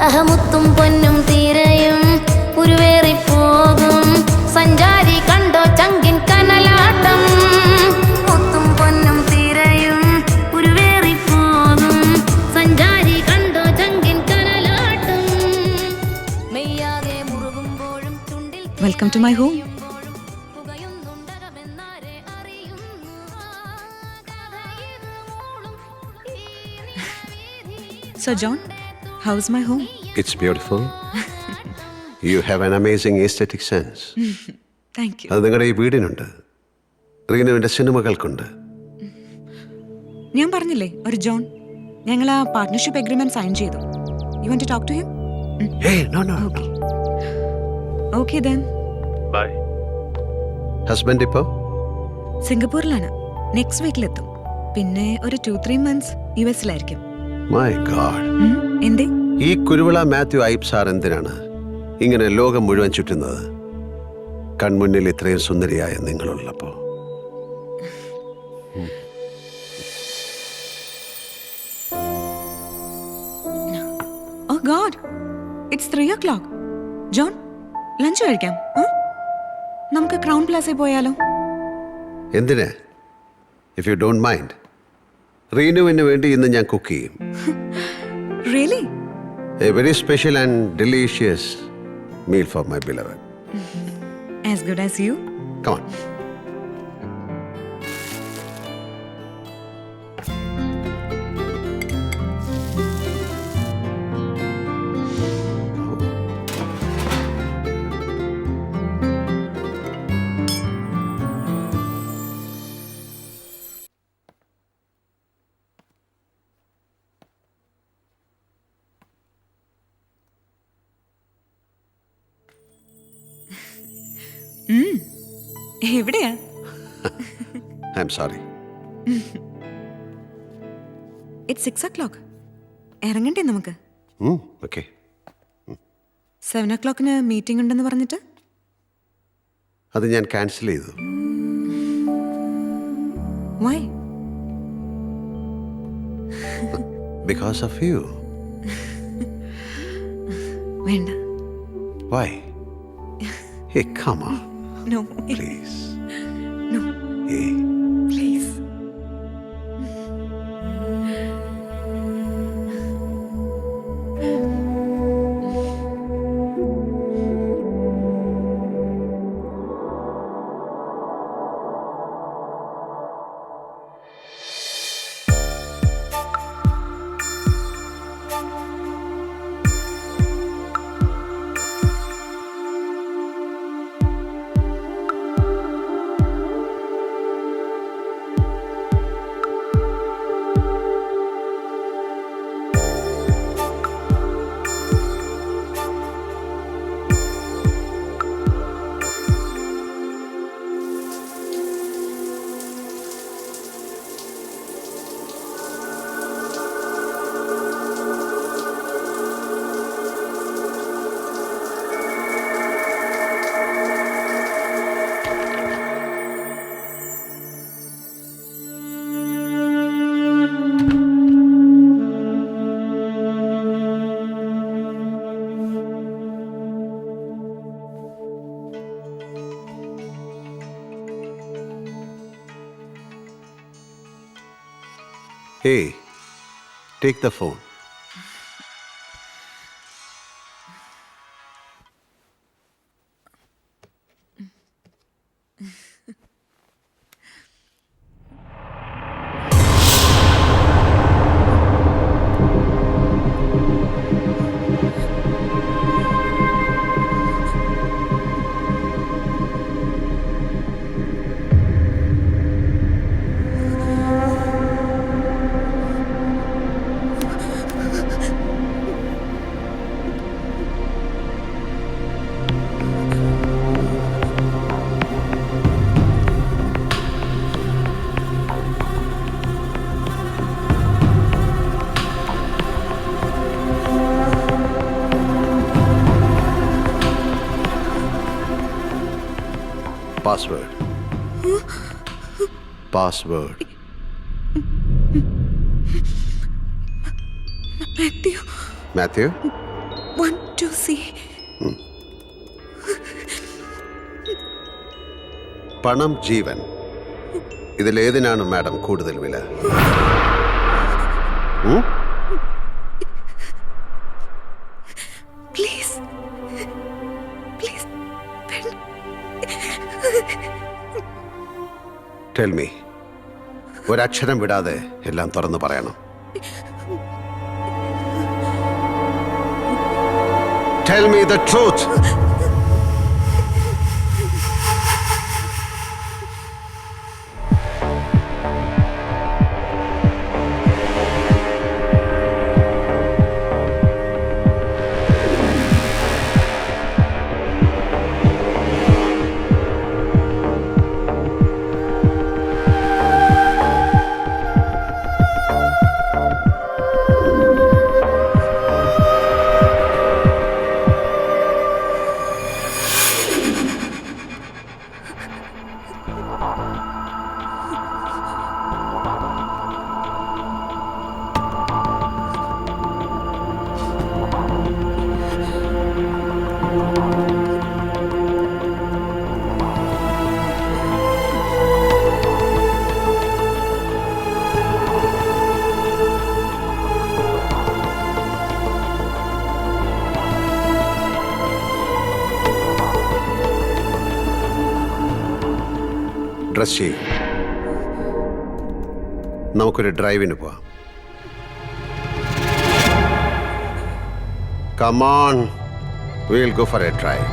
Speaker 15: അഹമുത്തും പൊന്നും തീരയും ഉരുവേറി പോകും സഞ്ചാരി കണ്ടോ ചങ്കിൻ കനലാട്ടം. മുത്തും പൊന്നും തീരയും ഉരുവേറി പോകും സഞ്ചാരി കണ്ടോ ചങ്കിൻ കനലാട്ടം. മെയ്യാകെ മുറുകുമ്പോഴും ചുണ്ടിൽ
Speaker 2: welcome to my home. So John, how's my home?
Speaker 3: It's beautiful. You have an amazing aesthetic sense.
Speaker 2: Thank you.
Speaker 3: അത് നിങ്ങളുടെ ഈ വീടിനുണ്ട്, റീനുവിൻ്റെ സിനിമകൾക്കുണ്ട്.
Speaker 2: ഞാൻ പറഞ്ഞില്ലേ ഒരു ജോൺ, ഞങ്ങൾ ആ പാർട്ട്ണർഷിപ്പ് എഗ്രിമെന്റ് സൈൻ ചെയ്തു. You want to talk to him?
Speaker 3: Hey, no.
Speaker 2: Okay. Okay then.
Speaker 3: Bye. Husband ഇപ്പോൾ
Speaker 2: സിംഗപ്പൂരിലാണ്. നെക്സ്റ്റ് വീക്കിലെത്തും. പിന്നെ ഒരു 2-3 months US-ലായിരിക്കും.
Speaker 3: മൈ ഗാഡ്,
Speaker 2: എന്തേ?
Speaker 3: ഈ കുരുവിള മാത്യു ഐപ്പ് സാർ എന്തിനാണ് ഇങ്ങനെ ലോകം മുഴുവൻ ചുറ്റുന്നത്? കൺമുന്നിൽ ഇത്രയും സുന്ദരിയായ നിങ്ങളുള്ളപ്പോ.
Speaker 2: Oh God, it's 3 o'clock. John, lunch കഴിക്കാം. നമുക്ക് ക്രൗൺ പ്ലാസയിൽ പോയാലോ?
Speaker 3: എന്തിന്? ഇഫ് യു ഡോണ്ട് മൈൻഡ്, റീനുവിന് വേണ്ടി ഇന്ന് ഞാൻ കുക്ക് ചെയ്യും.
Speaker 2: Really?
Speaker 3: A very special and delicious meal for my beloved.
Speaker 2: As good as you?
Speaker 3: Come on.
Speaker 2: എവിടെയാ?
Speaker 3: I'm sorry.
Speaker 2: It's 6 o'clock. ഇറങ്ങണ്ടേ നമുക്ക്?
Speaker 3: Okay.
Speaker 2: 7 o'clockന് മീറ്റിംഗ് ഉണ്ടെന്ന് പറഞ്ഞിട്ട്
Speaker 3: അത് ഞാൻ ക്യാൻസൽ ചെയ്തു.
Speaker 2: Why?
Speaker 3: Because of you.
Speaker 2: വേണ്ട.
Speaker 3: Why? Hey, come on.
Speaker 2: No.
Speaker 3: Please.
Speaker 2: No.
Speaker 3: Hey.
Speaker 2: Please.
Speaker 3: Hey, take the phone. Password. Password.
Speaker 2: Matthew.
Speaker 3: Matthew?
Speaker 2: 1 2 C.
Speaker 3: പണം ജീവൻ, ഇതിലേതിനാണ് madam കൂടുതൽ വില?
Speaker 2: Please. Please.
Speaker 3: Tell me. ഒരക്ഷരം വിടാതെ എല്ലാം തുറന്നു പറയണം. Tell me the truth. Dress ചെയ്യും. നമുക്കൊരു ഡ്രൈവിന് പോവാം. Come on, we'll go for a drive.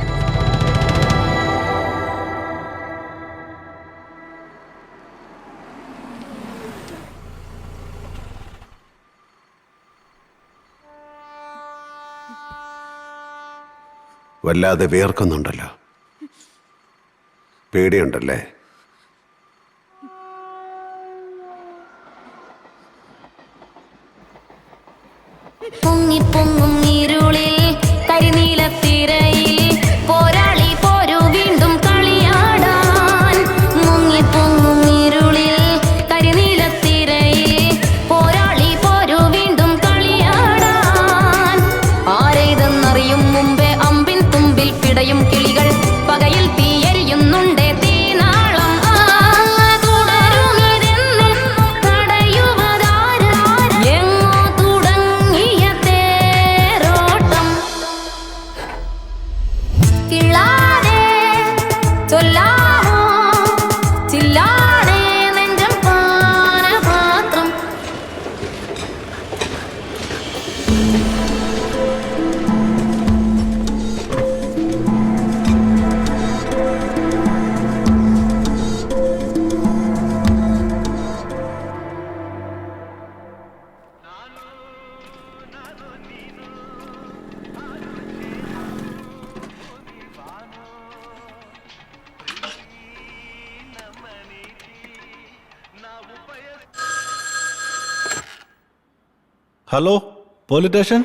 Speaker 3: വല്ലാതെ വേർക്കുന്നുണ്ടല്ലോ. പേടിയുണ്ടല്ലേ?
Speaker 8: പൊങ്ങിപ്പൊങ്ങും ഇരുളിൽ കരിനീലത്തിരയിൽ പോരാളി പോരു വീണ്ടും കളിയാടാൻ. മുങ്ങിപ്പൊങ്ങും ഇരുളിൽ കരിനീലത്തിരയിൽ പോരാളി പോരു വീണ്ടും കളിയാടാൻ. ആരെയ്തെന്നറിയും മുമ്പേ അമ്പിൻ തുമ്പിൽ പിടയും കിളികൾ പകയിൽ തീയരിയുന്നുണ്ടേ തീനാളം. തുടരുമിതെന്നും തടയുവതാര്? എങ്ങോ തുടങ്ങിയ തേരോട്ടം കിള്ളാതെ ചൊല്ലാമോ ചില്ലാതെ നെഞ്ചം പാനപാത്രം.
Speaker 12: Hello police station.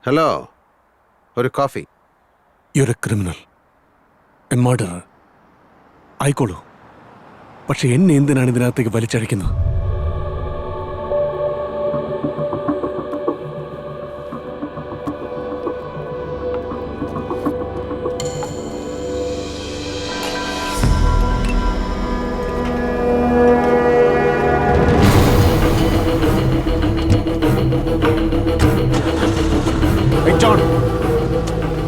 Speaker 3: ഹലോ, ഒരു coffee.
Speaker 5: You're a criminal, a murderer. ആയിക്കോളൂ, പക്ഷെ എന്നെ എന്തിനാണ് ഇതിനകത്തേക്ക് വലിച്ചഴിക്കുന്നത്? ജോൺ,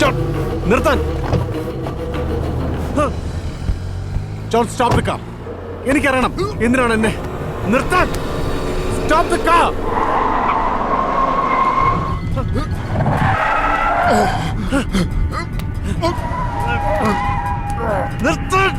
Speaker 5: ജോൺ, നിർത്താൻ. John, stop the car. എനിക്കറിയണം എന്തിനാണ് എന്നെ നിർത്താൻ. Stop the car. നിർത്താൻ.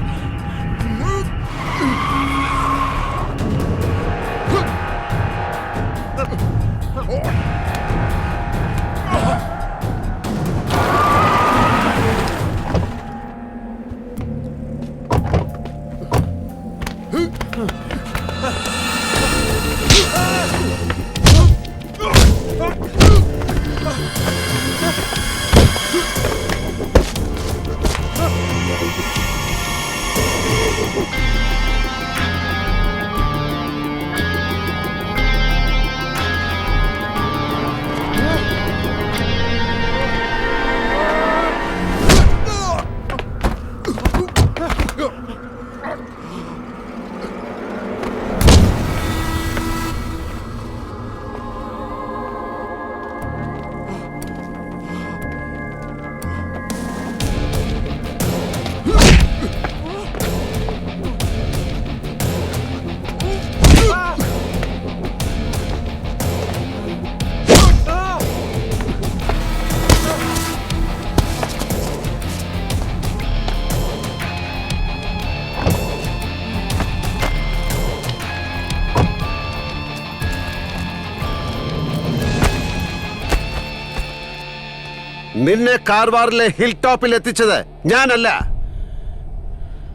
Speaker 3: നിന്നെ കാർവാറിലെ ഹിൽ ടോപ്പിൽ എത്തിച്ചത് ഞാനല്ല,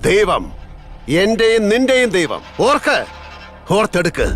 Speaker 3: ദൈവം. എന്റെയും നിന്റെയും ദൈവം. ഓർത്തെടുക്ക്.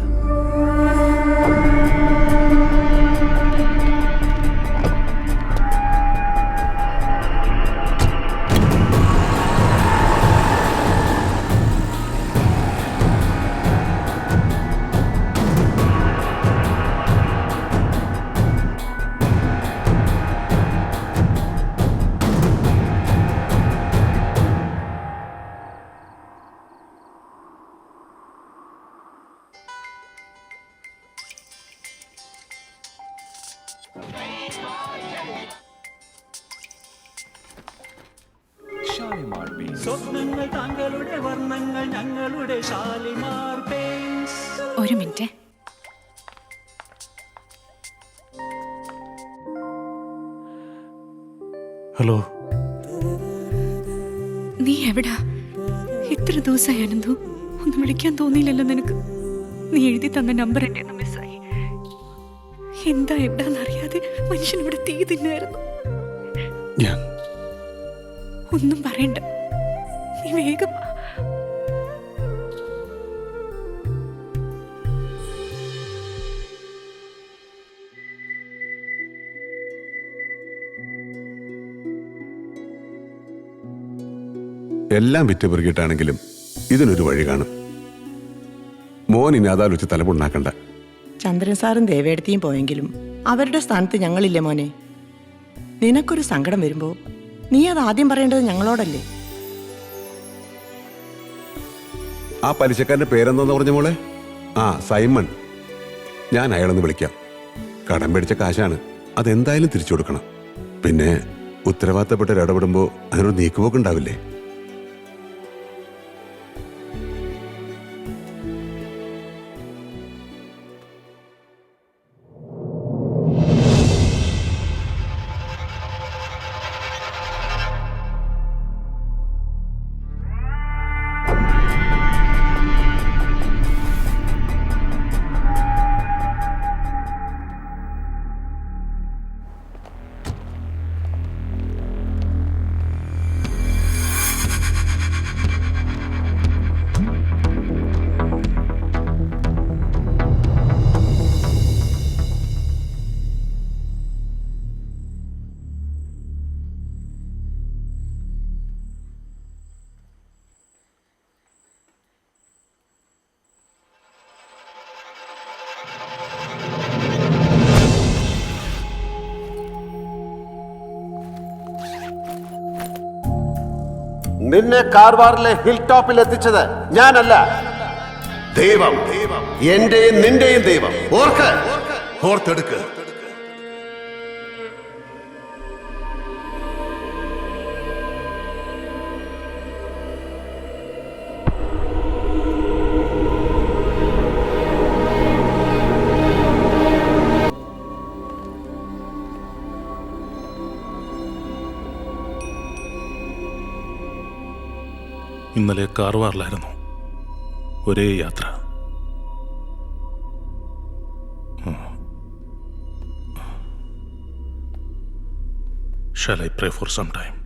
Speaker 7: സ്വപ്നങ്ങൾ താങ്കളുടെ വർണ്ണങ്ങൾ ഞങ്ങളുടെ ഷാലിമാർ പെയിന്റ്സ്.
Speaker 4: ഒരു മിനിറ്റ്.
Speaker 5: ഹലോ,
Speaker 4: നീ എവിടാ? ഇത്ര ദിവസമായി അനന്തു. ഒന്നും വിളിക്കാൻ തോന്നിയില്ലല്ലോ നിനക്ക്. നീ എഴുതി തന്ന നമ്പർ എൻ്റെ മിസ്സായി. എന്താ എവിടാന്നറിയാതെ മനുഷ്യൻ ഇവിടെ തീ തിന്നായിരുന്നു. ഒന്നും പറയണ്ട, നീ വേഗം വാ.
Speaker 19: എല്ലാം വിറ്റുപെറുകിയിട്ടാണെങ്കിലും ഇതിനൊരു വഴി കാണും. മോൻ ഇനി അതാലോചിച്ച് തലമുണ്ടാക്കണ്ട.
Speaker 9: ചന്ദ്രൻ സാറും ദേവേടത്തിയും പോയെങ്കിലും അവരുടെ സ്ഥാനത്ത് ഞങ്ങളില്ലേ മോനെ. നിനക്കൊരു സങ്കടം വരുമ്പോൾ നീ അത് ആദ്യം പറയേണ്ടത് ഞങ്ങളോടല്ലേ.
Speaker 19: ആ പലിശക്കാരൻ്റെ പേരെന്താന്ന് പറഞ്ഞ മോളെ? ആ, സൈമൺ. ഞാൻ അയാളൊന്ന് വിളിക്കാം. കടം പേടിച്ച കാശാണ്, അതെന്തായാലും തിരിച്ചു കൊടുക്കണം. പിന്നെ ഉത്തരവാദിത്തപ്പെട്ടവർ ഇടപെടുമ്പോൾ അതിനൊരു നീക്കുപോക്കുണ്ടാവില്ലേ?
Speaker 3: നിന്നെ കാർവാറിലെ ഹിൽ ടോപ്പിൽ എത്തിച്ചത് ഞാനല്ല, ദൈവം. എന്റെയും നിന്റെയും ദൈവം.
Speaker 10: ഓർത്തെടുക്ക്.
Speaker 12: ഇന്നലെ കാർവാറിലായിരുന്നു, ഒരേ യാത്ര. Shall I pray for some time?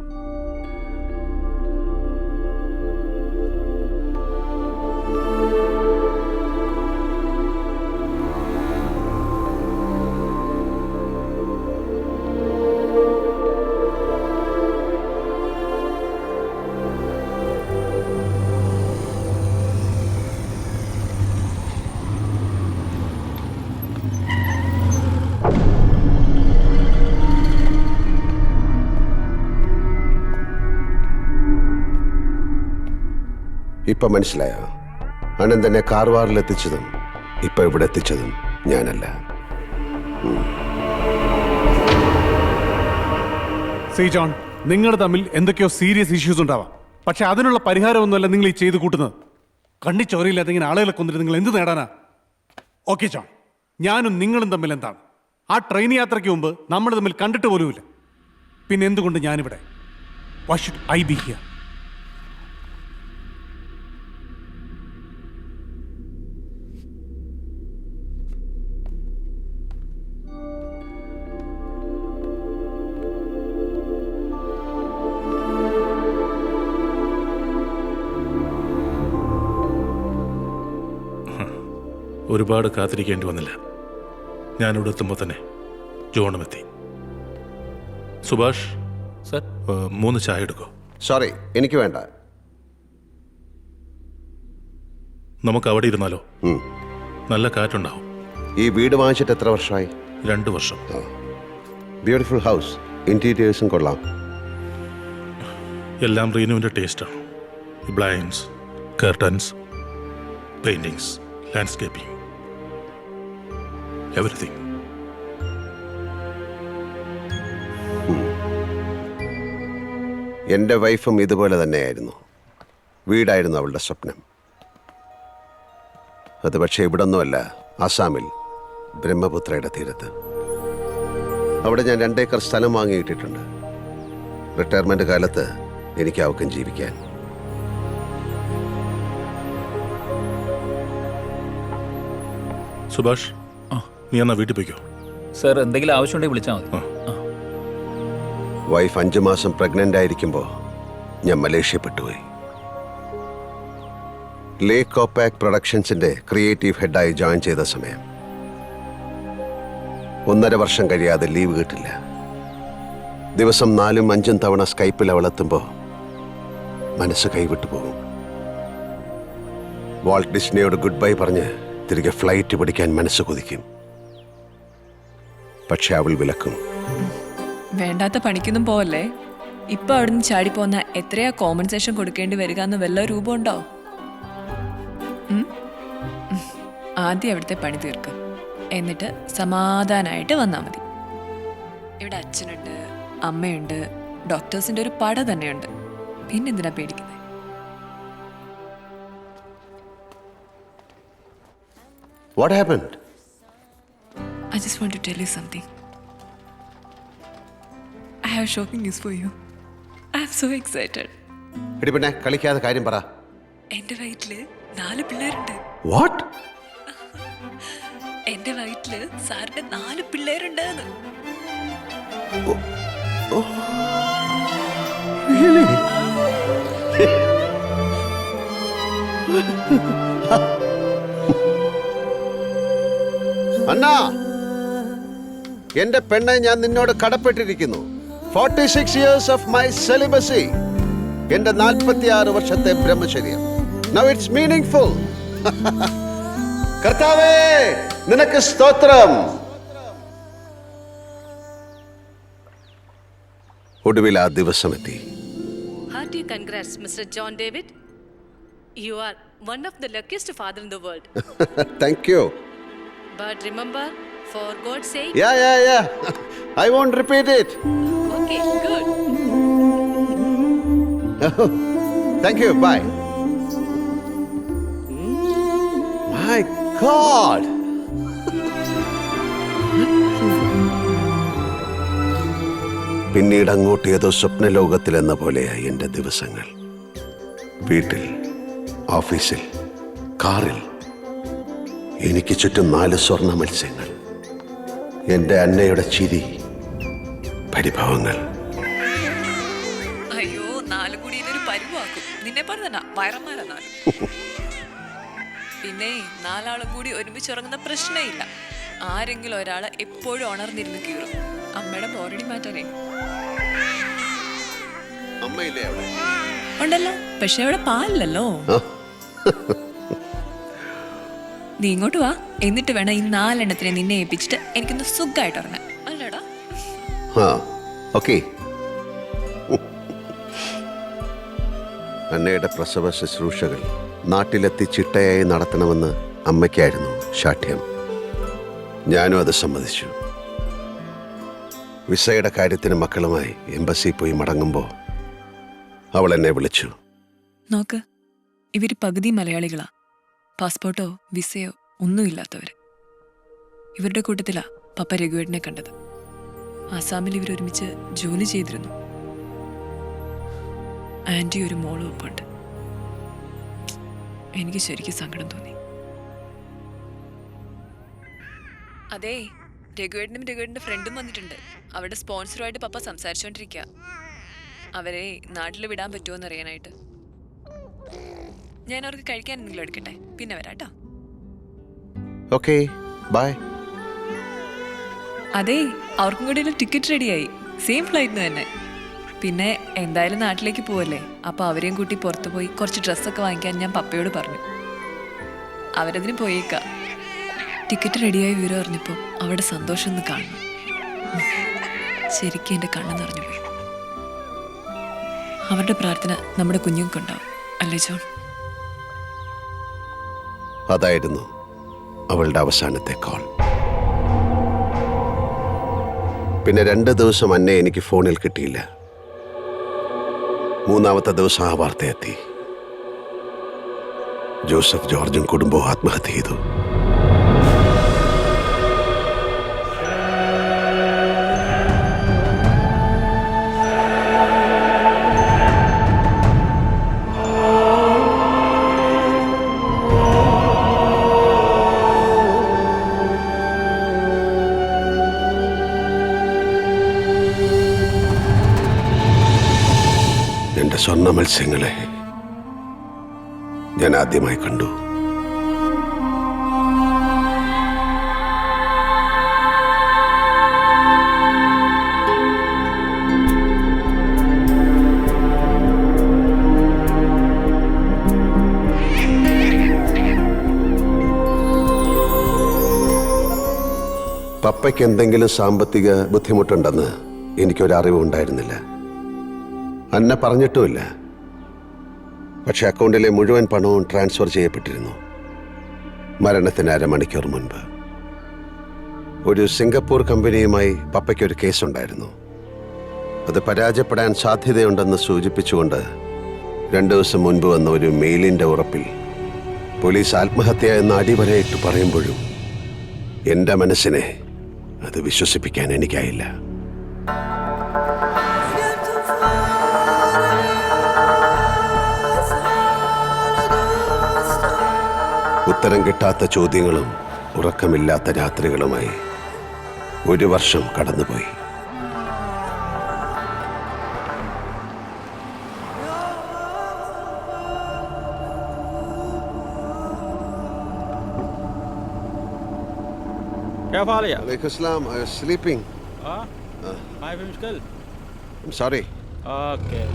Speaker 3: ഇപ്പൊ മനസ്സിലായോ? അനന്തനെ കാർവാറിൽ എത്തിച്ചതും ഇപ്പൊ ഇവിടെ എത്തിച്ചതും ഞാനല്ല.
Speaker 5: സി ജോൺ, നിങ്ങൾ തമ്മിൽ എന്തൊക്കെയോ സീരിയസ് ഇഷ്യൂസ് ഉണ്ടാവാം. പക്ഷെ അതിനുള്ള പരിഹാരമൊന്നുമല്ല നിങ്ങൾ ഈ ചെയ്ത് കൂട്ടുന്നത്. കണ്ണി ചോരയില്ലാതെ ഇങ്ങനെ ആളുകളെ കൊന്നിട്ട് നിങ്ങൾ എന്ത് നേടാനാ? ഓക്കെ ജോൺ, ഞാനും നിങ്ങളും തമ്മിൽ എന്താണ്? ആ ട്രെയിൻ യാത്രയ്ക്ക് മുമ്പ് നമ്മൾ തമ്മിൽ കണ്ടിട്ട് പോലുമില്ല. പിന്നെ എന്തുകൊണ്ട് ഞാനിവിടെ? Why should I be here?
Speaker 12: ഒരുപാട് കാത്തിരിക്കേണ്ടി വന്നില്ല. ഞാനിവിടെ എത്തുമ്പോൾ തന്നെ ജോണും എത്തി. സുഭാഷ്
Speaker 11: സർ,
Speaker 12: 3 ചായ എടുക്കോ?
Speaker 3: സോറി, എനിക്ക് വേണ്ട.
Speaker 12: നമുക്ക് അവിടെ ഇരുന്നാലോ? നല്ല കാറ്റുണ്ടാവും.
Speaker 3: ഈ വീട് വാങ്ങിച്ചിട്ട് എത്ര വർഷമായി?
Speaker 12: 2 വർഷം.
Speaker 3: ബ്യൂട്ടിഫുൾ ഹൗസ്, ഇന്റീരിയേഴ്സും കൊള്ളാം.
Speaker 12: എല്ലാം റീനുവിൻ്റെ ടേസ്റ്റാണ്. Blinds, curtains, paintings, landscaping, everything.
Speaker 3: എൻ്റെ വൈഫും ഇതുപോലെ തന്നെയായിരുന്നു. വീടായിരുന്നു അവളുടെ സ്വപ്നം. അത് പക്ഷേ ഇവിടൊന്നുമല്ല, ആസാമിൽ ബ്രഹ്മപുത്രയുടെ തീരത്ത്. അവിടെ ഞാൻ 2 ഏക്കർ സ്ഥലം വാങ്ങിയിട്ടിട്ടുണ്ട്. റിട്ടയർമെന്റ് കാലത്ത് എനിക്ക് അവക്കും ജീവിക്കാൻ.
Speaker 6: സുഭാഷ്, നീ എന്നാ വീട്ടിൽ പോയിക്കോ.
Speaker 13: സർ, എന്തെങ്കിലും ആവശ്യമുണ്ടെങ്കിൽ വിളിച്ചാൽ മതി.
Speaker 3: വൈഫ് 5 മാസം പ്രഗ്നന്റ് ആയിരിക്കുമ്പോൾ ഞാൻ മലേഷ്യപ്പെട്ടുപോയി. ലേ കോപ്പാക് പ്രൊഡക്ഷൻസിന്റെ ക്രിയേറ്റീവ് ഹെഡായി ജോയിൻ ചെയ്ത സമയം 1.5 വർഷം കഴിയാതെ ലീവ് കിട്ടില്ല. ദിവസം 4-5 തവണ സ്കൈപ്പിൽ അവളെത്തുമ്പോൾ മനസ്സ് കൈവിട്ടു പോകും. വാൾട്ട് ഡിസ്നിയോട് ഗുഡ് ബൈ പറഞ്ഞ് തിരികെ ഫ്ലൈറ്റ് പിടിക്കാൻ മനസ്സ് കൊതിക്കും. പക്ഷെ അവൾ വിലക്കും.
Speaker 2: വേണ്ടാത്ത പണിക്കൊന്നും പോവല്ലേ. ഇപ്പൊ അവിടുന്ന് ചാടിപ്പോന്ന എത്രയാ കോമ്പൻസേഷൻ കൊടുക്കേണ്ടി വരിക എന്ന് വല്ല രൂപമുണ്ടോ? ആദ്യം അവിടുത്തെ പണി തീർക്ക്, എന്നിട്ട് സമാധാനമായിട്ട് വന്നാൽ മതി. ഇവിടെ അച്ഛനുണ്ട്, അമ്മയുണ്ട്, ഡോക്ടേഴ്സിന്റെ ഒരു പട തന്നെയുണ്ട്. പിന്നെന്തിനാ പേടിക്കുന്നത്?
Speaker 3: What happened?
Speaker 2: I just want to tell you something. I have shocking news for you. I am so excited.
Speaker 3: എടി പിന്നെ കളിക്കാതെ കാര്യം പറ.
Speaker 2: എന്റെ വയറ്റില് 4 പിള്ളേരുണ്ട്.
Speaker 3: What?
Speaker 2: എന്റെ വയറ്റില് സാറിന്റെ 4 പിള്ളേരുണ്ട്.
Speaker 3: അണ്ണാ, എന്റെ പെണ്ണെ, ഞാൻ നിന്നോട് കടപ്പെട്ടിരിക്കുന്നു. 46 years of my celibacy. എന്റെ 46 വർഷത്തെ ബ്രഹ്മചര്യം. Now it's meaningful. കർത്താവേ, നിനക്ക് സ്തോത്രം. ഒടുവിൽ ആ ദിവസമെത്തി.
Speaker 23: Hearty congrats, Mr. John David. You are one of the luckiest father in the world.
Speaker 3: Thank you.
Speaker 23: But remember, for God's sake.
Speaker 3: Yeah. I won't repeat it.
Speaker 23: Okay, good.
Speaker 3: Thank you. Bye. My God. പിന്നീട് അങ്ങോട്ട് ഏതോ സ്വപ്നലോകത്തിലെന്ന പോലെയായി എൻ്റെ ദിവസങ്ങൾ. വീട്ടിൽ, ഓഫീസിൽ, കാറിൽ എനിക്ക് ചുറ്റും 4 സ്വർണ്ണ മത്സ്യങ്ങൾ. എൻ്റെ അന്നയുടെ ചിരി, പരിഭവങ്ങൾ.
Speaker 2: അയ്യോ, 4 കൂടി ഇതൊരു പരുവാക്കും. നിന്നെ പറഞ്ഞ വയറന്മാരാ 4. പിന്നെ 4 ആളും കൂടി ഒരുമിച്ച് ഉറങ്ങുന്ന പ്രശ്നമില്ല. ആരെങ്കിലും ഒരാള് എപ്പോഴും ഉണർന്നിരുന്ന് കീറും. അമ്മയുടെ ബോറടി മാറ്റാനേ.
Speaker 3: അമ്മയില്ലേ അവിടെ?
Speaker 2: ഉണ്ടല്ലോ, പക്ഷെ അവിടെ പാലില്ലല്ലോ. നീ ഇങ്ങോട്ട് വാ, എന്നിട്ട് വേണം ഈ 4 എണ്ണത്തിനെ നിന്നെ ഏൽപ്പിച്ചിട്ട് എനിക്കൊന്ന് സുഖമായിട്ട് ഉറങ്ങാൻ. അല്ലടാ?
Speaker 3: ഓക്കെ. അന്നയുടെ പ്രസവ ശുശ്രൂഷകൾ നാട്ടിലെത്തി ചിട്ടയായി നടത്തണമെന്ന് അമ്മയ്ക്കായിരുന്നു ശാഠ്യം. ഞാനും അത് സമ്മതിച്ചു. വിസയുടെ കാര്യത്തിന് മക്കളുമായി എംബസി പോയി മടങ്ങുമ്പോൾ അവൾ എന്നെ വിളിച്ചു.
Speaker 2: നോക്ക്, ഇവര് പകുതി മലയാളികളാ. പാസ്പോർട്ടോ വിസയോ ഒന്നുമില്ലാത്തവര്. ഇവരുടെ കൂട്ടത്തിലാ പപ്പ രഘുവേട്ടനെ കണ്ടത്. ആസാമിൽ ഇവരൊരുമിച്ച് ജോലി ചെയ്തിരുന്നു. ആൻറ്റി ഒരു മോളും ഒപ്പുണ്ട്. എനിക്ക് ശരിക്കും സങ്കടം തോന്നി. അതെ, രഘുവേട്ടന്റെ ഫ്രണ്ടും വന്നിട്ടുണ്ട്. അവരുടെ സ്പോൺസറുമായിട്ട് പപ്പ സംസാരിച്ചോണ്ടിരിക്കുക. അവരെ നാട്ടിൽ വിടാൻ പറ്റുമോ എന്ന് അറിയാനായിട്ട്. ഞാൻ അവർക്ക് കഴിക്കാൻ എന്തെങ്കിലും എടുക്കട്ടെ, പിന്നെ വരാട്ടോ.
Speaker 3: Okay, bye.
Speaker 2: അതെ, അവർക്കും കൂടി ടിക്കറ്റ് റെഡിയായി, സെയിം ഫ്ലൈറ്റിന് തന്നെ. പിന്നെ എന്തായാലും നാട്ടിലേക്ക് പോവല്ലേ, അപ്പൊ അവരെയും കൂട്ടി പുറത്തു പോയി കുറച്ച് ഡ്രസ്സൊക്കെ വാങ്ങിക്കാൻ ഞാൻ പപ്പയോട് പറഞ്ഞു. അവരതിന് പോയേക്ക. ടിക്കറ്റ് റെഡിയായി വിവരം അറിഞ്ഞപ്പോൾ അവിടെ സന്തോഷം ഒന്ന് കാണണം. ശരിക്കും എൻ്റെ കണ്ണ് നിറഞ്ഞു പോയി. അവരുടെ പ്രാർത്ഥന നമ്മുടെ കുഞ്ഞുങ്ങൾക്കുണ്ടാവും, അല്ലേ ജോൺ?
Speaker 3: അതായിരുന്നു അവളുടെ അവസാനത്തെ കോൾ. പിന്നെ 2 ദിവസം അന്നെ എനിക്ക് ഫോണിൽ കിട്ടിയില്ല. മൂന്നാമത്തെ ദിവസം ആ വാർത്തയെത്തി. ജോസഫ് ജോർജും കുടുംബവും ആത്മഹത്യ ചെയ്തു. എന്റെ സ്വർണ്ണ മത്സ്യങ്ങളെ ഞാൻ ആദ്യമായി കണ്ടു. പപ്പയ്ക്ക് എന്തെങ്കിലും സാമ്പത്തിക ബുദ്ധിമുട്ടുണ്ടെന്ന് എനിക്കൊരറിവും ഉണ്ടായിരുന്നില്ല. അന്ന പറഞ്ഞിട്ടുമില്ല. പക്ഷെ അക്കൗണ്ടിലെ മുഴുവൻ പണവും ട്രാൻസ്ഫർ ചെയ്യപ്പെട്ടിരുന്നു. മരണത്തിന് അരമണിക്കൂർ മുൻപ് ഒരു സിംഗപ്പൂർ കമ്പനിയുമായി പപ്പയ്ക്കൊരു കേസുണ്ടായിരുന്നു. അത് പരാജയപ്പെടാൻ സാധ്യതയുണ്ടെന്ന് സൂചിപ്പിച്ചുകൊണ്ട് 2 ദിവസം മുൻപ് വന്ന ഒരു മെയിലിൻ്റെ ഉറപ്പിൽ പോലീസ് ആത്മഹത്യ എന്ന അടിവരയിട്ട് പറയുമ്പോഴും എൻ്റെ മനസ്സിനെ അത് വിശ്വസിപ്പിക്കാൻ എനിക്കായില്ല. ഉത്തരം കിട്ടാത്ത ചോദ്യങ്ങളും ഉറക്കമില്ലാത്ത രാത്രികളുമായി 1 വർഷം കടന്നുപോയി. Alaikum salam. I was sleeping. I'm sorry.
Speaker 13: Okay.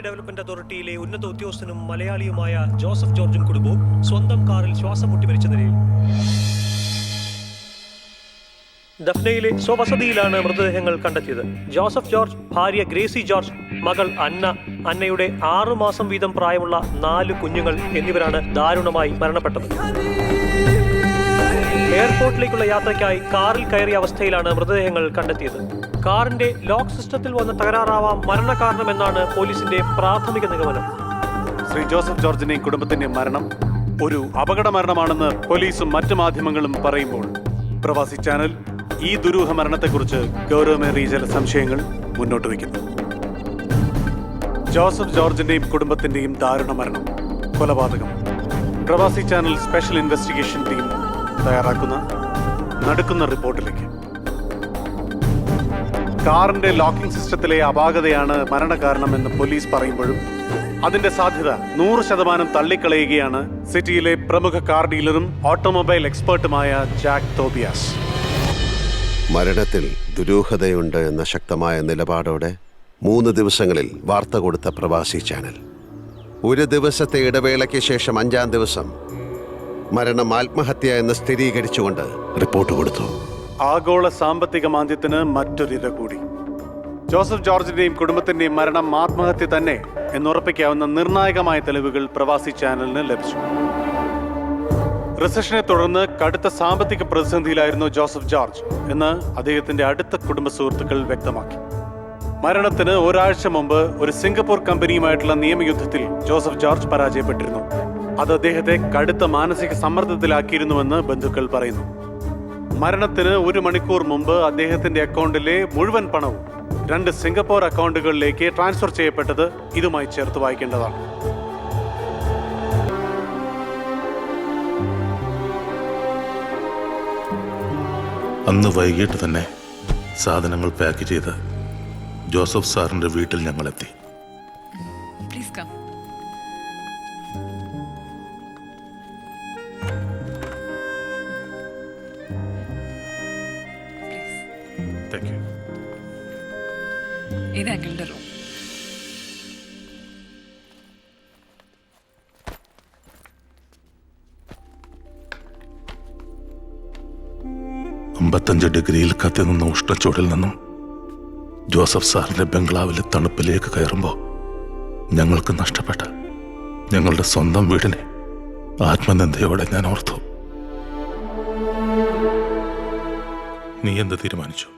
Speaker 14: Development അതോറിറ്റിയിലെ ഉന്നത ഉദ്യോഗസ്ഥനും മലയാളിയുമായ ജോസഫ് ജോർജും കുടുംബവും സ്വന്തം കാറിൽ ശ്വാസം മുട്ടി മരിച്ച നിലയിൽ. ദഫ്നയിലെ സ്വവസതിയിലാണ് മൃതദേഹങ്ങൾ കണ്ടെത്തിയത്. ജോസഫ് ജോർജ്, ഭാര്യ ഗ്രേസി ജോർജ്, മകൾ അന്ന, അന്നയുടെ 6 മാസം വീതം പ്രായമുള്ള 4 കുഞ്ഞുങ്ങൾ എന്നിവരാണ് ദാരുണമായി മരണപ്പെട്ടത്. എയർപോർട്ടിലേക്കുള്ള യാത്രയ്ക്കായി കാറിൽ കയറിയ അവസ്ഥയിലാണ് മൃതദേഹങ്ങൾ കണ്ടെത്തിയത്. കാറിന്റെ ലോക്ക് സിസ്റ്റത്തിൽ വന്ന തകരാറാവാം മരണകാരണമെന്നാണ് പോലീസിന്റെ പ്രാഥമിക നിഗമനം.
Speaker 5: ശ്രീ ജോസഫ് ജോർജിന്റെയും കുടുംബത്തിന്റെയും മരണം ഒരു അപകട മരണമാണെന്ന് പോലീസും മറ്റു മാധ്യമങ്ങളും പറയുമ്പോൾ പ്രവാസി ചാനൽ ഈ ദുരൂഹ മരണത്തെക്കുറിച്ച് ഗൗരവമേറിയ ചില സംശയങ്ങൾ മുന്നോട്ട് വയ്ക്കുന്നു. ജോസഫ് ജോർജിന്റെയും കുടുംബത്തിന്റെയും ദാരുണ മരണം കൊലപാതകം. പ്രവാസി ചാനൽ സ്പെഷ്യൽ ഇൻവെസ്റ്റിഗേഷൻ ടീം തയ്യാറാക്കുന്ന നടക്കുന്ന റിപ്പോർട്ടിലേക്ക്. കാറിന്റെ ലോക്കിംഗ് സിസ്റ്റത്തിലെ അപാകതയാണ് മരണകാരണമെന്ന് പോലീസ് പറയുമ്പോഴും അതിന്റെ സാധ്യത 100% തള്ളിക്കളയുകയാണ് സിറ്റിയിലെ പ്രമുഖ കാർ ഡീലറും ഓട്ടോമൊബൈൽ എക്സ്പേർട്ടുമായ ജാക്ക് തോബിയാസ്.
Speaker 3: മരണത്തിൽ ദുരൂഹതയുണ്ട് എന്ന ശക്തമായ നിലപാടോടെ 3 ദിവസങ്ങളിൽ വാർത്ത കൊടുത്ത പ്രവാസി ചാനൽ 1 ദിവസത്തെ ഇടവേളയ്ക്ക് ശേഷം 5-ാം ദിവസം മരണം ആത്മഹത്യ എന്ന് സ്ഥിരീകരിച്ചുകൊണ്ട് റിപ്പോർട്ട് കൊടുത്തു.
Speaker 5: ആഗോള സാമ്പത്തിക മാന്ദ്യത്തിന് മറ്റൊരിര കൂടി. ജോസഫ് ജോർജിന്റെയും കുടുംബത്തിന്റെയും മരണം ആത്മഹത്യ തന്നെ എന്നുറപ്പിക്കാവുന്ന നിർണായകമായ തെളിവുകൾ പ്രവാസി ചാനലിന് ലഭിച്ചു. റിസഷനെ തുടർന്ന് കടുത്ത സാമ്പത്തിക പ്രതിസന്ധിയിലായിരുന്നു ജോസഫ് ജോർജ് എന്ന് അദ്ദേഹത്തിന്റെ അടുത്ത കുടുംബ സുഹൃത്തുക്കൾ വ്യക്തമാക്കി. മരണത്തിന് ഒരാഴ്ച മുമ്പ് ഒരു സിംഗപ്പൂർ കമ്പനിയുമായിട്ടുള്ള നിയമയുദ്ധത്തിൽ ജോസഫ് ജോർജ് പരാജയപ്പെട്ടിരുന്നു. അത് അദ്ദേഹത്തെ കടുത്ത മാനസിക സമ്മർദ്ദത്തിലാക്കിയിരുന്നുവെന്ന് ബന്ധുക്കൾ പറയുന്നു. മരണത്തിന് 1 മണിക്കൂർ മുമ്പ് അദ്ദേഹത്തിന്റെ അക്കൗണ്ടിലെ മുഴുവൻ പണവും 2 സിംഗപ്പൂർ അക്കൗണ്ടുകളിലേക്ക് ട്രാൻസ്ഫർ ചെയ്യപ്പെട്ടത് ഇതുമായി ചേർത്ത് വായിക്കേണ്ടതാണ്.
Speaker 6: അന്ന് വൈകിട്ട് തന്നെ സാധനങ്ങൾ പാക്ക് ചെയ്ത് ജോസഫ് സാറിന്റെ വീട്ടിൽ ഞങ്ങളെത്തി.
Speaker 2: Please come.
Speaker 6: Thank you.
Speaker 2: ഇത് അങ്കിളുടെ റൂം.
Speaker 6: ഡിഗ്രിയിൽ കത്തി നിന്ന ഉഷ്ണച്ചൂടിൽ നിന്നും ജോസഫ് സാറിന്റെ ബംഗ്ലാവിലെ തണുപ്പിലേക്ക് കയറുമ്പോൾ ഞങ്ങൾക്ക് നഷ്ടപ്പെട്ട ഞങ്ങളുടെ സ്വന്തം വീടിനെ ആത്മനിന്ദയോടെ ഞാൻ ഓർത്തു. നീ എന്ത് തീരുമാനിച്ചു?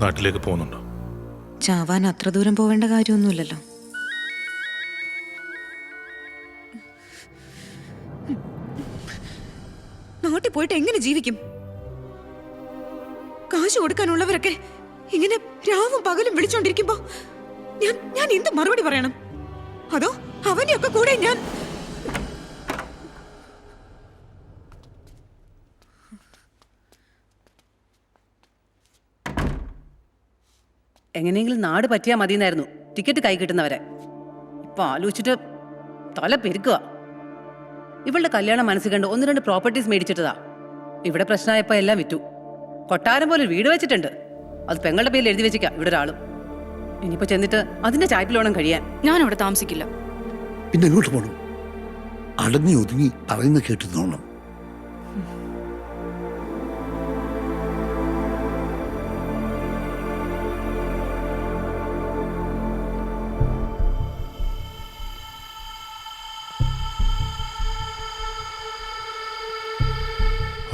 Speaker 6: നാട്ടിലേക്ക് പോകുന്നുണ്ടോ?
Speaker 16: ചാവാൻ അത്ര ദൂരം പോവേണ്ട കാര്യമൊന്നുമില്ലല്ലോ.
Speaker 18: നാട്ടിൽ പോയിട്ട് എങ്ങനെ ജീവിക്കും? കാശ് കൊടുക്കാനുള്ളവരൊക്കെ ഇങ്ങനെ രാവും പകലും വിളിച്ചോണ്ടിരിക്കുമ്പോ ഞാൻ എന്ത് മറുപടി പറയണം? അതോ അവനെയൊക്കെ കൂടെ ഞാൻ
Speaker 22: എങ്ങനെയെങ്കിലും നാട് പറ്റിയാൽ മതിയെന്നായിരുന്നു ടിക്കറ്റ് കൈ കിട്ടുന്നവരെ. ഇപ്പൊ ആലോചിച്ചിട്ട് തല പെരുക്കുക. ഇവളുടെ കല്യാണം മനസ്സിൽ കണ്ട് 1-2 പ്രോപ്പർട്ടീസ് മേടിച്ചിട്ടതാ. ഇവിടെ പ്രശ്നമായപ്പോ എല്ലാം വിറ്റു. കൊട്ടാരം പോലെ വീട് വെച്ചിട്ടുണ്ട്. അത് പെങ്ങളുടെ പേരിൽ എഴുതി വെച്ചിക്കാം ഇവിടെ ഒരാളും. ഇനിയിപ്പോ ചെന്നിട്ട് അതിന്റെ ചായ്പിലോണം കഴിയാൻ.
Speaker 4: ഞാൻ അവിടെ താമസിക്കില്ല.
Speaker 1: പിന്നെ എങ്ങോട്ട് പോകണം? അടങ്ങി ഒതുങ്ങി പറയുന്ന കേട്ടു തോന്നണം.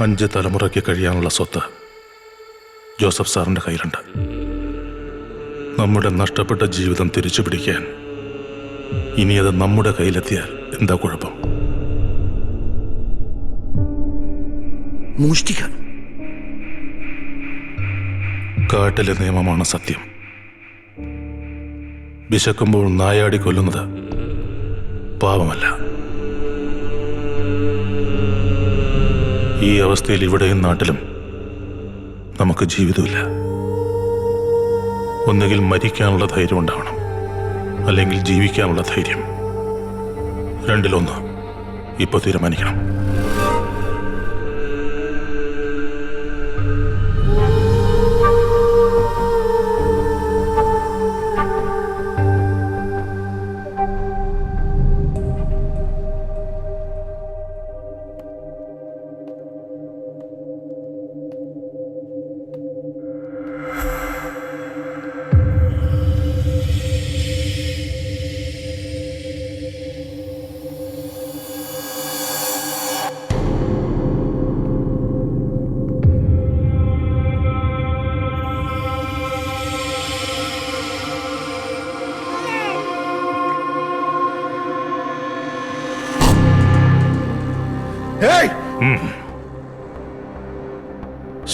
Speaker 6: അഞ്ച് തലമുറയ്ക്ക് കഴിയാനുള്ള സ്വത്ത് ജോസഫ് സാറിന്റെ കയ്യിലുണ്ട്. നമ്മുടെ നഷ്ടപ്പെട്ട ജീവിതം തിരിച്ചു പിടിക്കാൻ ഇനി അത് നമ്മുടെ കയ്യിലെത്തിയാൽ എന്താ കുഴപ്പം?
Speaker 1: മോഷ്ടിക്കാൻ
Speaker 6: കാട്ടിലെ നിയമമാണ് സത്യം. വിശക്കുമ്പോൾ നായാടി കൊല്ലുന്നത് പാപമല്ല. ഈ അവസ്ഥയിൽ ഇവിടെയും നാട്ടിലും നമുക്ക് ജീവിതമില്ല. ഒന്നുകിൽ മരിക്കാനുള്ള ധൈര്യം ഉണ്ടാവണം, അല്ലെങ്കിൽ ജീവിക്കാനുള്ള ധൈര്യം. രണ്ടിലൊന്ന് ഇപ്പൊ തീരുമാനിക്കണം.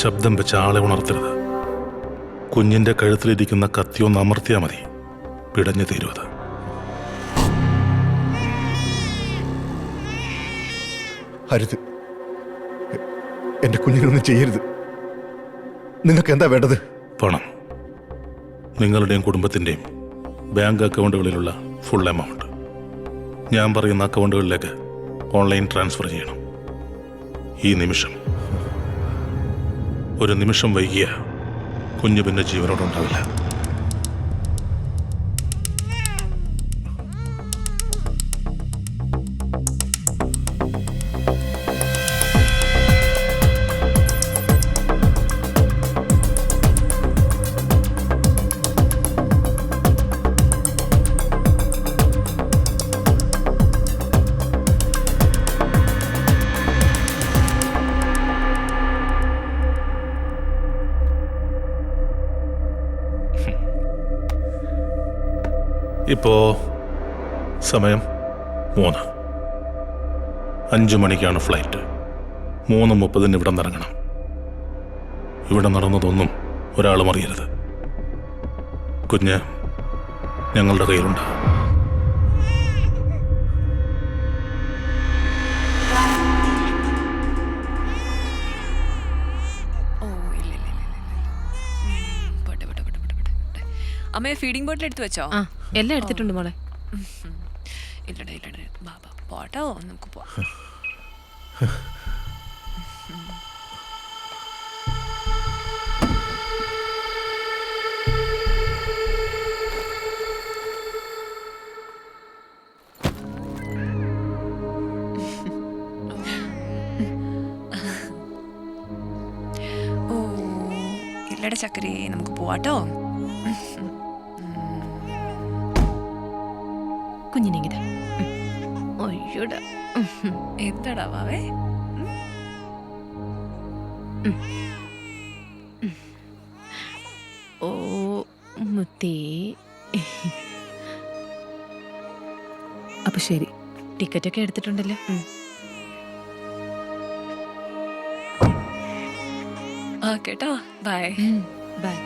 Speaker 6: ശബ്ദം വെച്ച് ആളെ ഉണർത്തരുത്. കുഞ്ഞിന്റെ കഴുത്തിലിരിക്കുന്ന കത്തിയൊന്ന് അമർത്തിയാൽ മതി, പിടഞ്ഞു തീരുവത്.
Speaker 10: അരുത്, എന്റെ കുഞ്ഞിനൊന്നും ചെയ്യരുത്. നിങ്ങൾക്ക് എന്താ വേണ്ടത്?
Speaker 6: പണം. നിങ്ങളുടെയും കുടുംബത്തിന്റെയും ബാങ്ക് അക്കൗണ്ടുകളിലുള്ള ഫുൾ എമൗണ്ട് ഞാൻ പറയുന്ന അക്കൗണ്ടുകളിലേക്ക് ഓൺലൈൻ ട്രാൻസ്ഫർ ചെയ്യണം. ഈ നിമിഷം. ഒരു നിമിഷം വൈകിയ കുഞ്ഞു പിന്നെ ജീവനോടുണ്ടാവില്ല. ഇപ്പോ സമയം 3. 5 മണിക്കാണ് ഫ്ലൈറ്റ്. 3:30 ഇവിടെ നിറങ്ങണം. ഇവിടെ നടന്നതൊന്നും ഒരാളും അറിയരുത്. കുഞ്ഞ് ഞങ്ങളുടെ കയ്യിലുണ്ട്.
Speaker 2: അമ്മയെ ഫീഡിംഗ് ബോട്ടിൽ എടുത്തു വെച്ചോ?
Speaker 4: എല്ലാം എടുത്തിട്ടുണ്ട് മോളെ.
Speaker 2: ഇല്ലടേ ബാബാ പോട്ടോ, നമുക്ക് പോവാം. ഓ ഇല്ലട ചക്കരേ, നമുക്ക് പോവാട്ടോ.
Speaker 4: കുഞ്ഞിനെങ്കിതാ. ഒയ്യോടാ.
Speaker 2: എന്താടാ വാവേ?
Speaker 4: ഓ മുത്തേ.
Speaker 22: അപ്പൊ ശരി,
Speaker 4: ടിക്കറ്റൊക്കെ എടുത്തിട്ടുണ്ടല്ലോ.
Speaker 2: ആ കേട്ടോ, ബൈ.
Speaker 4: ബൈ.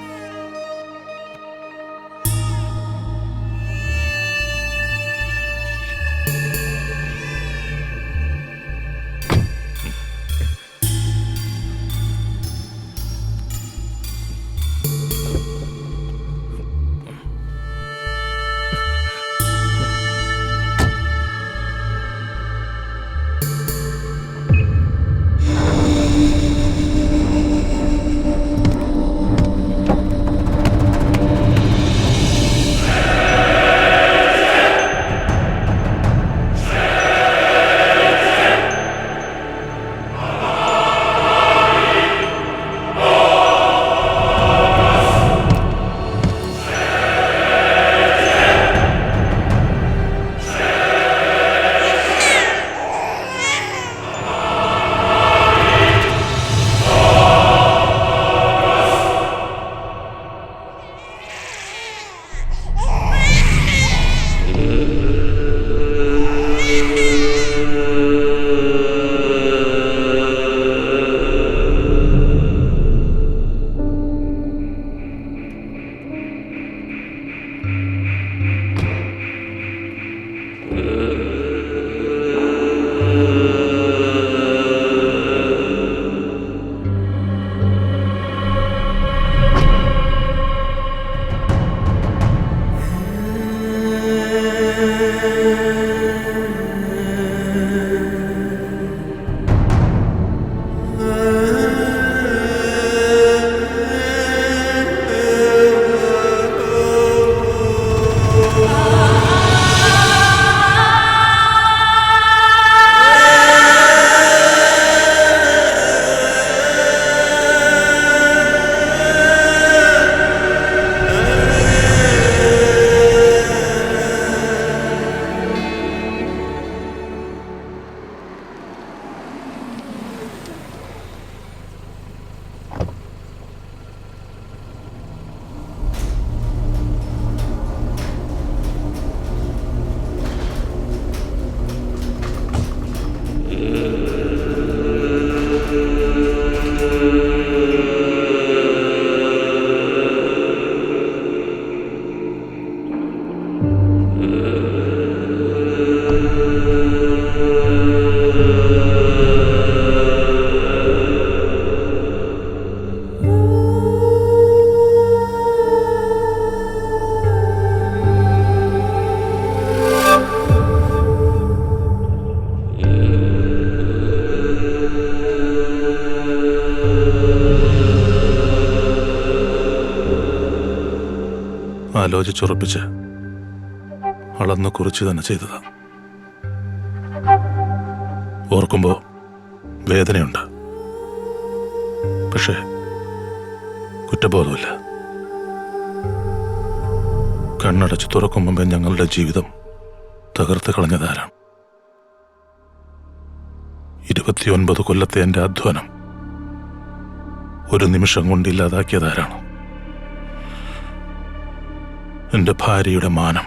Speaker 6: ആലോചിച്ചുറപ്പിച്ച് അളന്ന് കുറിച്ച് തന്നെ ചെയ്തതാ. ഓർക്കുമ്പോ വേദനയുണ്ട്, പക്ഷേ കുറ്റബോധമില്ല. കണ്ണടച്ച് തുറക്കും മുമ്പേ ഞങ്ങളുടെ ജീവിതം തകർത്ത് കളഞ്ഞതാരാണ്? 29 കൊല്ലത്തെ എൻ്റെ അധ്വാനം ഒരു നിമിഷം കൊണ്ട് ഇല്ലാതാക്കിയതാരാണ്? എൻ്റെ ഭാര്യയുടെ മാനം,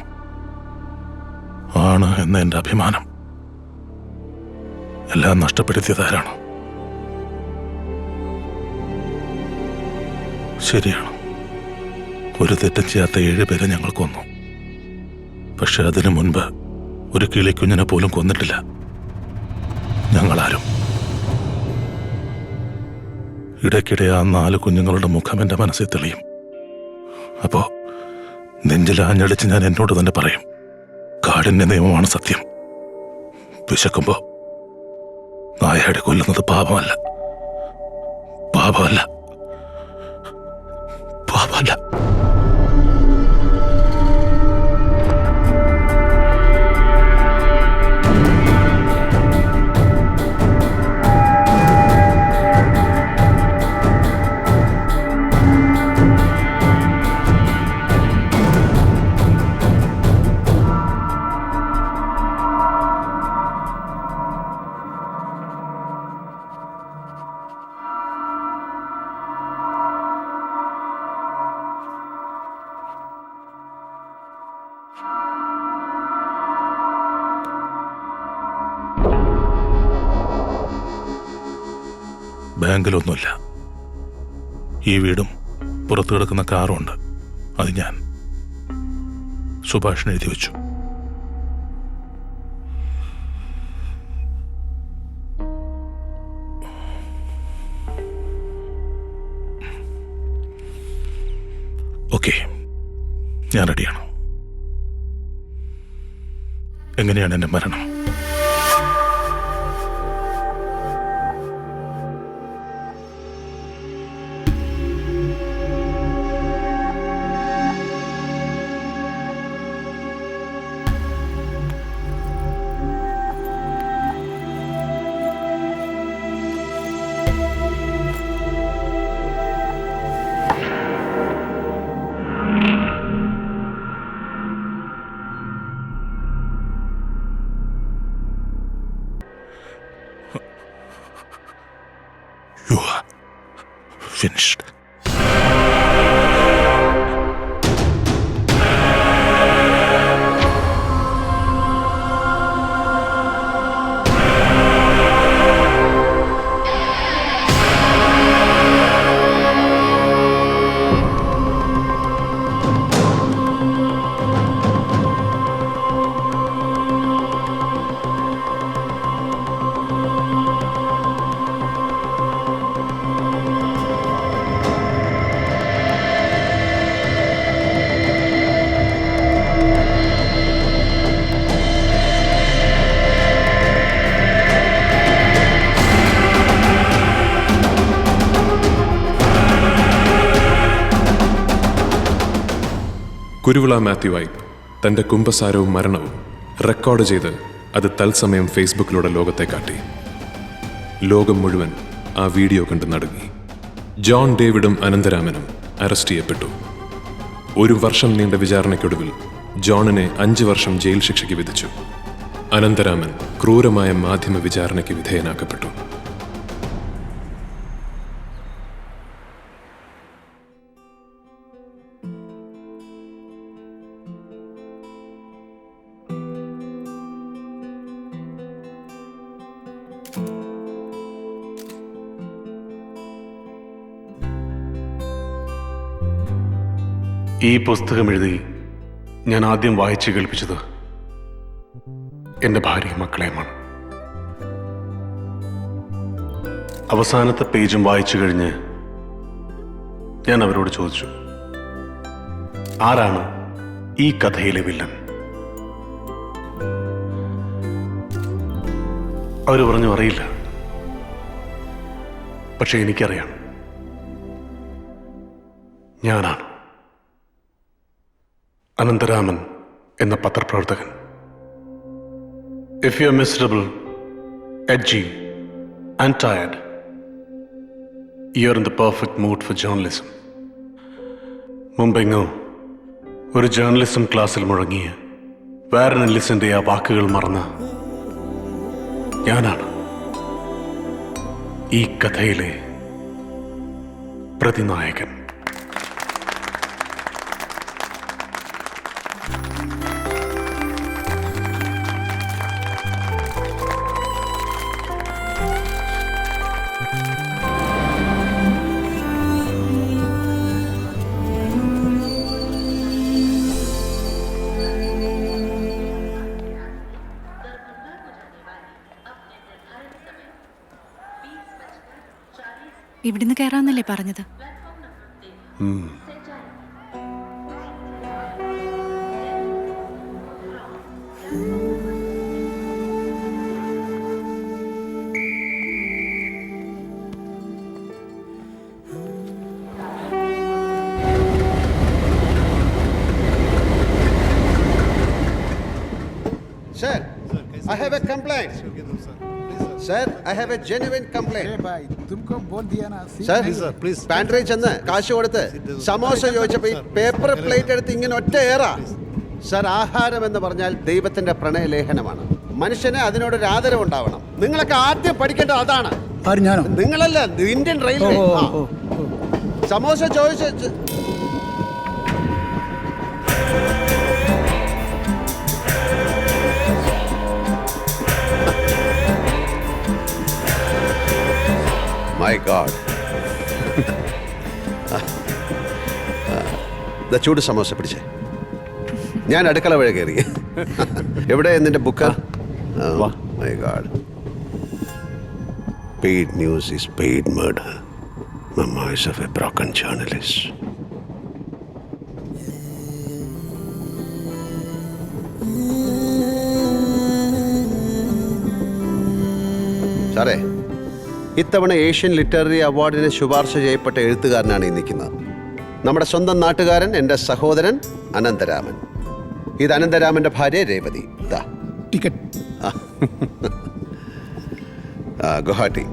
Speaker 6: ആണ് എന്ന എൻ്റെ അഭിമാനം എല്ലാം നഷ്ടപ്പെടുത്തിയതാരാണ്? ശരിയാണ്, ഒരു തെറ്റും ചെയ്യാത്ത 7 പേരെ ഞങ്ങൾ കൊന്നു. പക്ഷെ അതിനു മുൻപ് ഒരു കിളിക്കുഞ്ഞിനെ പോലും കൊന്നിട്ടില്ല ഞങ്ങളാരും. ഇടയ്ക്കിടെ ആ 4 കുഞ്ഞുങ്ങളുടെ മുഖം എൻ്റെ മനസ്സിൽ തെളിയും. അപ്പോ നെഞ്ചിലാഞ്ഞടിച്ച് ഞാൻ എന്നോട് തന്നെ പറയും, കാടിന്റെ നിയമമാണ് സത്യം. വിശക്കുമ്പോ നായാടി കൊല്ലുന്നത് പാപമല്ല, പാപമല്ല, പാപമല്ല. ബാങ്കിലൊന്നുമില്ല. ഈ വീടും പുറത്തു കിടക്കുന്ന കാറും ഉണ്ട്. അത് ഞാൻ സുഭാഷിന് എഴുതി വെച്ചു. ഓക്കെ, ഞാൻ റെഡിയാണ്. എങ്ങനെയാണ് എൻ്റെ മരണം? You are finished.
Speaker 17: കുരുവിള മാത്യുവായി തൻ്റെ കുംഭസാരവും മരണവും റെക്കോർഡ് ചെയ്ത് അത് തത്സമയം ഫേസ്ബുക്കിലൂടെ ലോകത്തെ കാട്ടി. ലോകം മുഴുവൻ ആ വീഡിയോ കണ്ട് നടുങ്ങി. ജോൺ ഡേവിഡും അനന്തരാമനും അറസ്റ്റ് ചെയ്യപ്പെട്ടു. 1 വർഷം നീണ്ട വിചാരണയ്ക്കൊടുവിൽ ജോണിനെ 5 വർഷം ജയിൽ ശിക്ഷയ്ക്ക് വിധിച്ചു. അനന്തരാമൻ ക്രൂരമായ മാധ്യമ വിചാരണയ്ക്ക് വിധേയനാക്കപ്പെട്ടു.
Speaker 5: ഈ പുസ്തകം എഴുതി ഞാൻ ആദ്യം വായിച്ചു കേൾപ്പിച്ചത് എൻ്റെ ഭാര്യയും മക്കളെയുമാണ്. അവസാനത്തെ പേജും വായിച്ചു കഴിഞ്ഞ് ഞാൻ അവരോട് ചോദിച്ചു, ആരാണ് ഈ കഥയിലെ വില്ലൻ? അവർ പറഞ്ഞു, അറിയില്ല. പക്ഷെ എനിക്കറിയാം, ഞാനാണ് അനന്തരാമൻ എന്ന പത്രപ്രവർത്തകൻ. If you're miserable, edgy and tired, you're in the perfect mood for journalism. മുമ്പെങ്ങോ ഒരു ജേർണലിസം ക്ലാസ്സിൽ മുഴങ്ങിയ വാരൻ എല്ലിസിന്റെ ആ വാക്കുകൾ മറന്ന ഞാനാണ് ഈ കഥയിലെ പ്രതിനായകൻ.
Speaker 4: ഇവിടുന്ന് കയറാന്നല്ലേ പറഞ്ഞത്?
Speaker 3: Sir, I have a complaint. Sir, I have a genuine complaint. Sir, please. Pantry ചെന്ന് കാശ് കൊടുത്ത് സമോസ ചോദിച്ചപ്പോൾ ഈ പേപ്പർ പ്ലേറ്റ് എടുത്ത് ഇങ്ങനെ ഒറ്റ ഏറാ. സർ, ആഹാരം എന്ന് പറഞ്ഞാൽ ദൈവത്തിന്റെ പ്രണയലേഖനമാണ്. മനുഷ്യന് അതിനോടൊരു ആദരവ് ഉണ്ടാവണം. നിങ്ങളൊക്കെ ആദ്യം പഠിക്കേണ്ടത് അതാണ്. നിങ്ങളല്ല, ഇന്ത്യൻ റെയിൽവേ. സമോസ ചോദിച്ച് മൈ ഗോഡ്. ചൂട് സമോസ പിടിച്ചേ. ഞാൻ അടുക്കള വഴി കയറി. എവിടെ നിന്റെ book? My God. Paid news is paid murder. Memoirs of a broken journalist. സാറേ, ഇത്തവണ ഏഷ്യൻ ലിറ്റററി അവാർഡിന് ശുപാർശ ചെയ്യപ്പെട്ട എഴുത്തുകാരനാണ് ഈ നിൽക്കുന്നത്. നമ്മുടെ സ്വന്തം നാട്ടുകാരൻ, എൻ്റെ സഹോദരൻ അനന്തരാമൻ. ഇത് അനന്തരാമൻ്റെ ഭാര്യ രേവതി. ടിക്കറ്റ് ഗുവാഹട്ടി.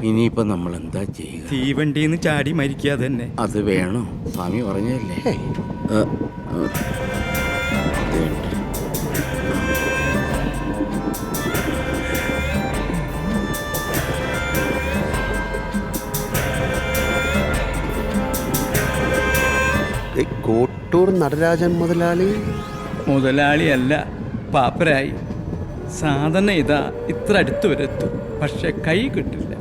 Speaker 15: ഇനിയിപ്പോ നമ്മൾ എന്താ ചെയ്യുക?
Speaker 20: തീവണ്ടിന്ന് ചാടി മരിക്കാതെ തന്നെ.
Speaker 15: അത് വേണോ? സ്വാമി പറഞ്ഞല്ലേ.
Speaker 3: കോട്ടൂർ നടരാജൻ
Speaker 20: മുതലാളിയല്ല, പാപ്പരായി. സാധന ഇതാ ഇത്ര അടുത്ത് വരെത്തും, പക്ഷെ കൈ കിട്ടില്ല.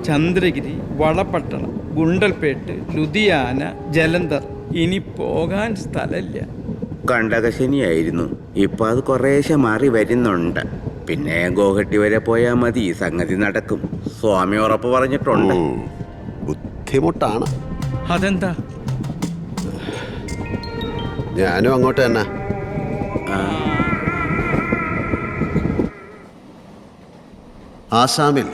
Speaker 20: ചന്ദ്രഗിരി, വളപട്ടണം, ഗുണ്ടൽപേട്ട്, ലുധിയാന, ജലന്ധർ, ഇനി പോകാൻ സ്ഥലമില്ല.
Speaker 15: കണ്ടകശനിയായിരുന്നു, ഇപ്പൊ അത് കുറേശ്ശെ മാറി വരുന്നുണ്ട്. പിന്നെ ഗോഹട്ടി വരെ പോയാൽ മതി, ഈ സംഗതി നടക്കും. സ്വാമി ഉറപ്പ് പറഞ്ഞിട്ടുണ്ട്.
Speaker 3: ബുദ്ധിമുട്ടാണ്.
Speaker 20: അതെന്താ?
Speaker 3: ഞാനും അങ്ങോട്ട് തന്നെ. ആസാമിൽ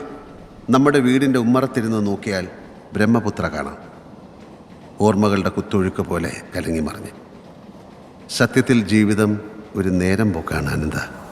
Speaker 3: നമ്മുടെ വീടിൻ്റെ ഉമ്മറത്തിരുന്ന് നോക്കിയാൽ ബ്രഹ്മപുത്ര കാണാം. ഓർമ്മകളുടെ കുത്തൊഴുക്ക് പോലെ കലങ്ങി മറിഞ്ഞ്. സത്യത്തിൽ ജീവിതം ഒരു നേരം പോക്കാണ് അനന്ത.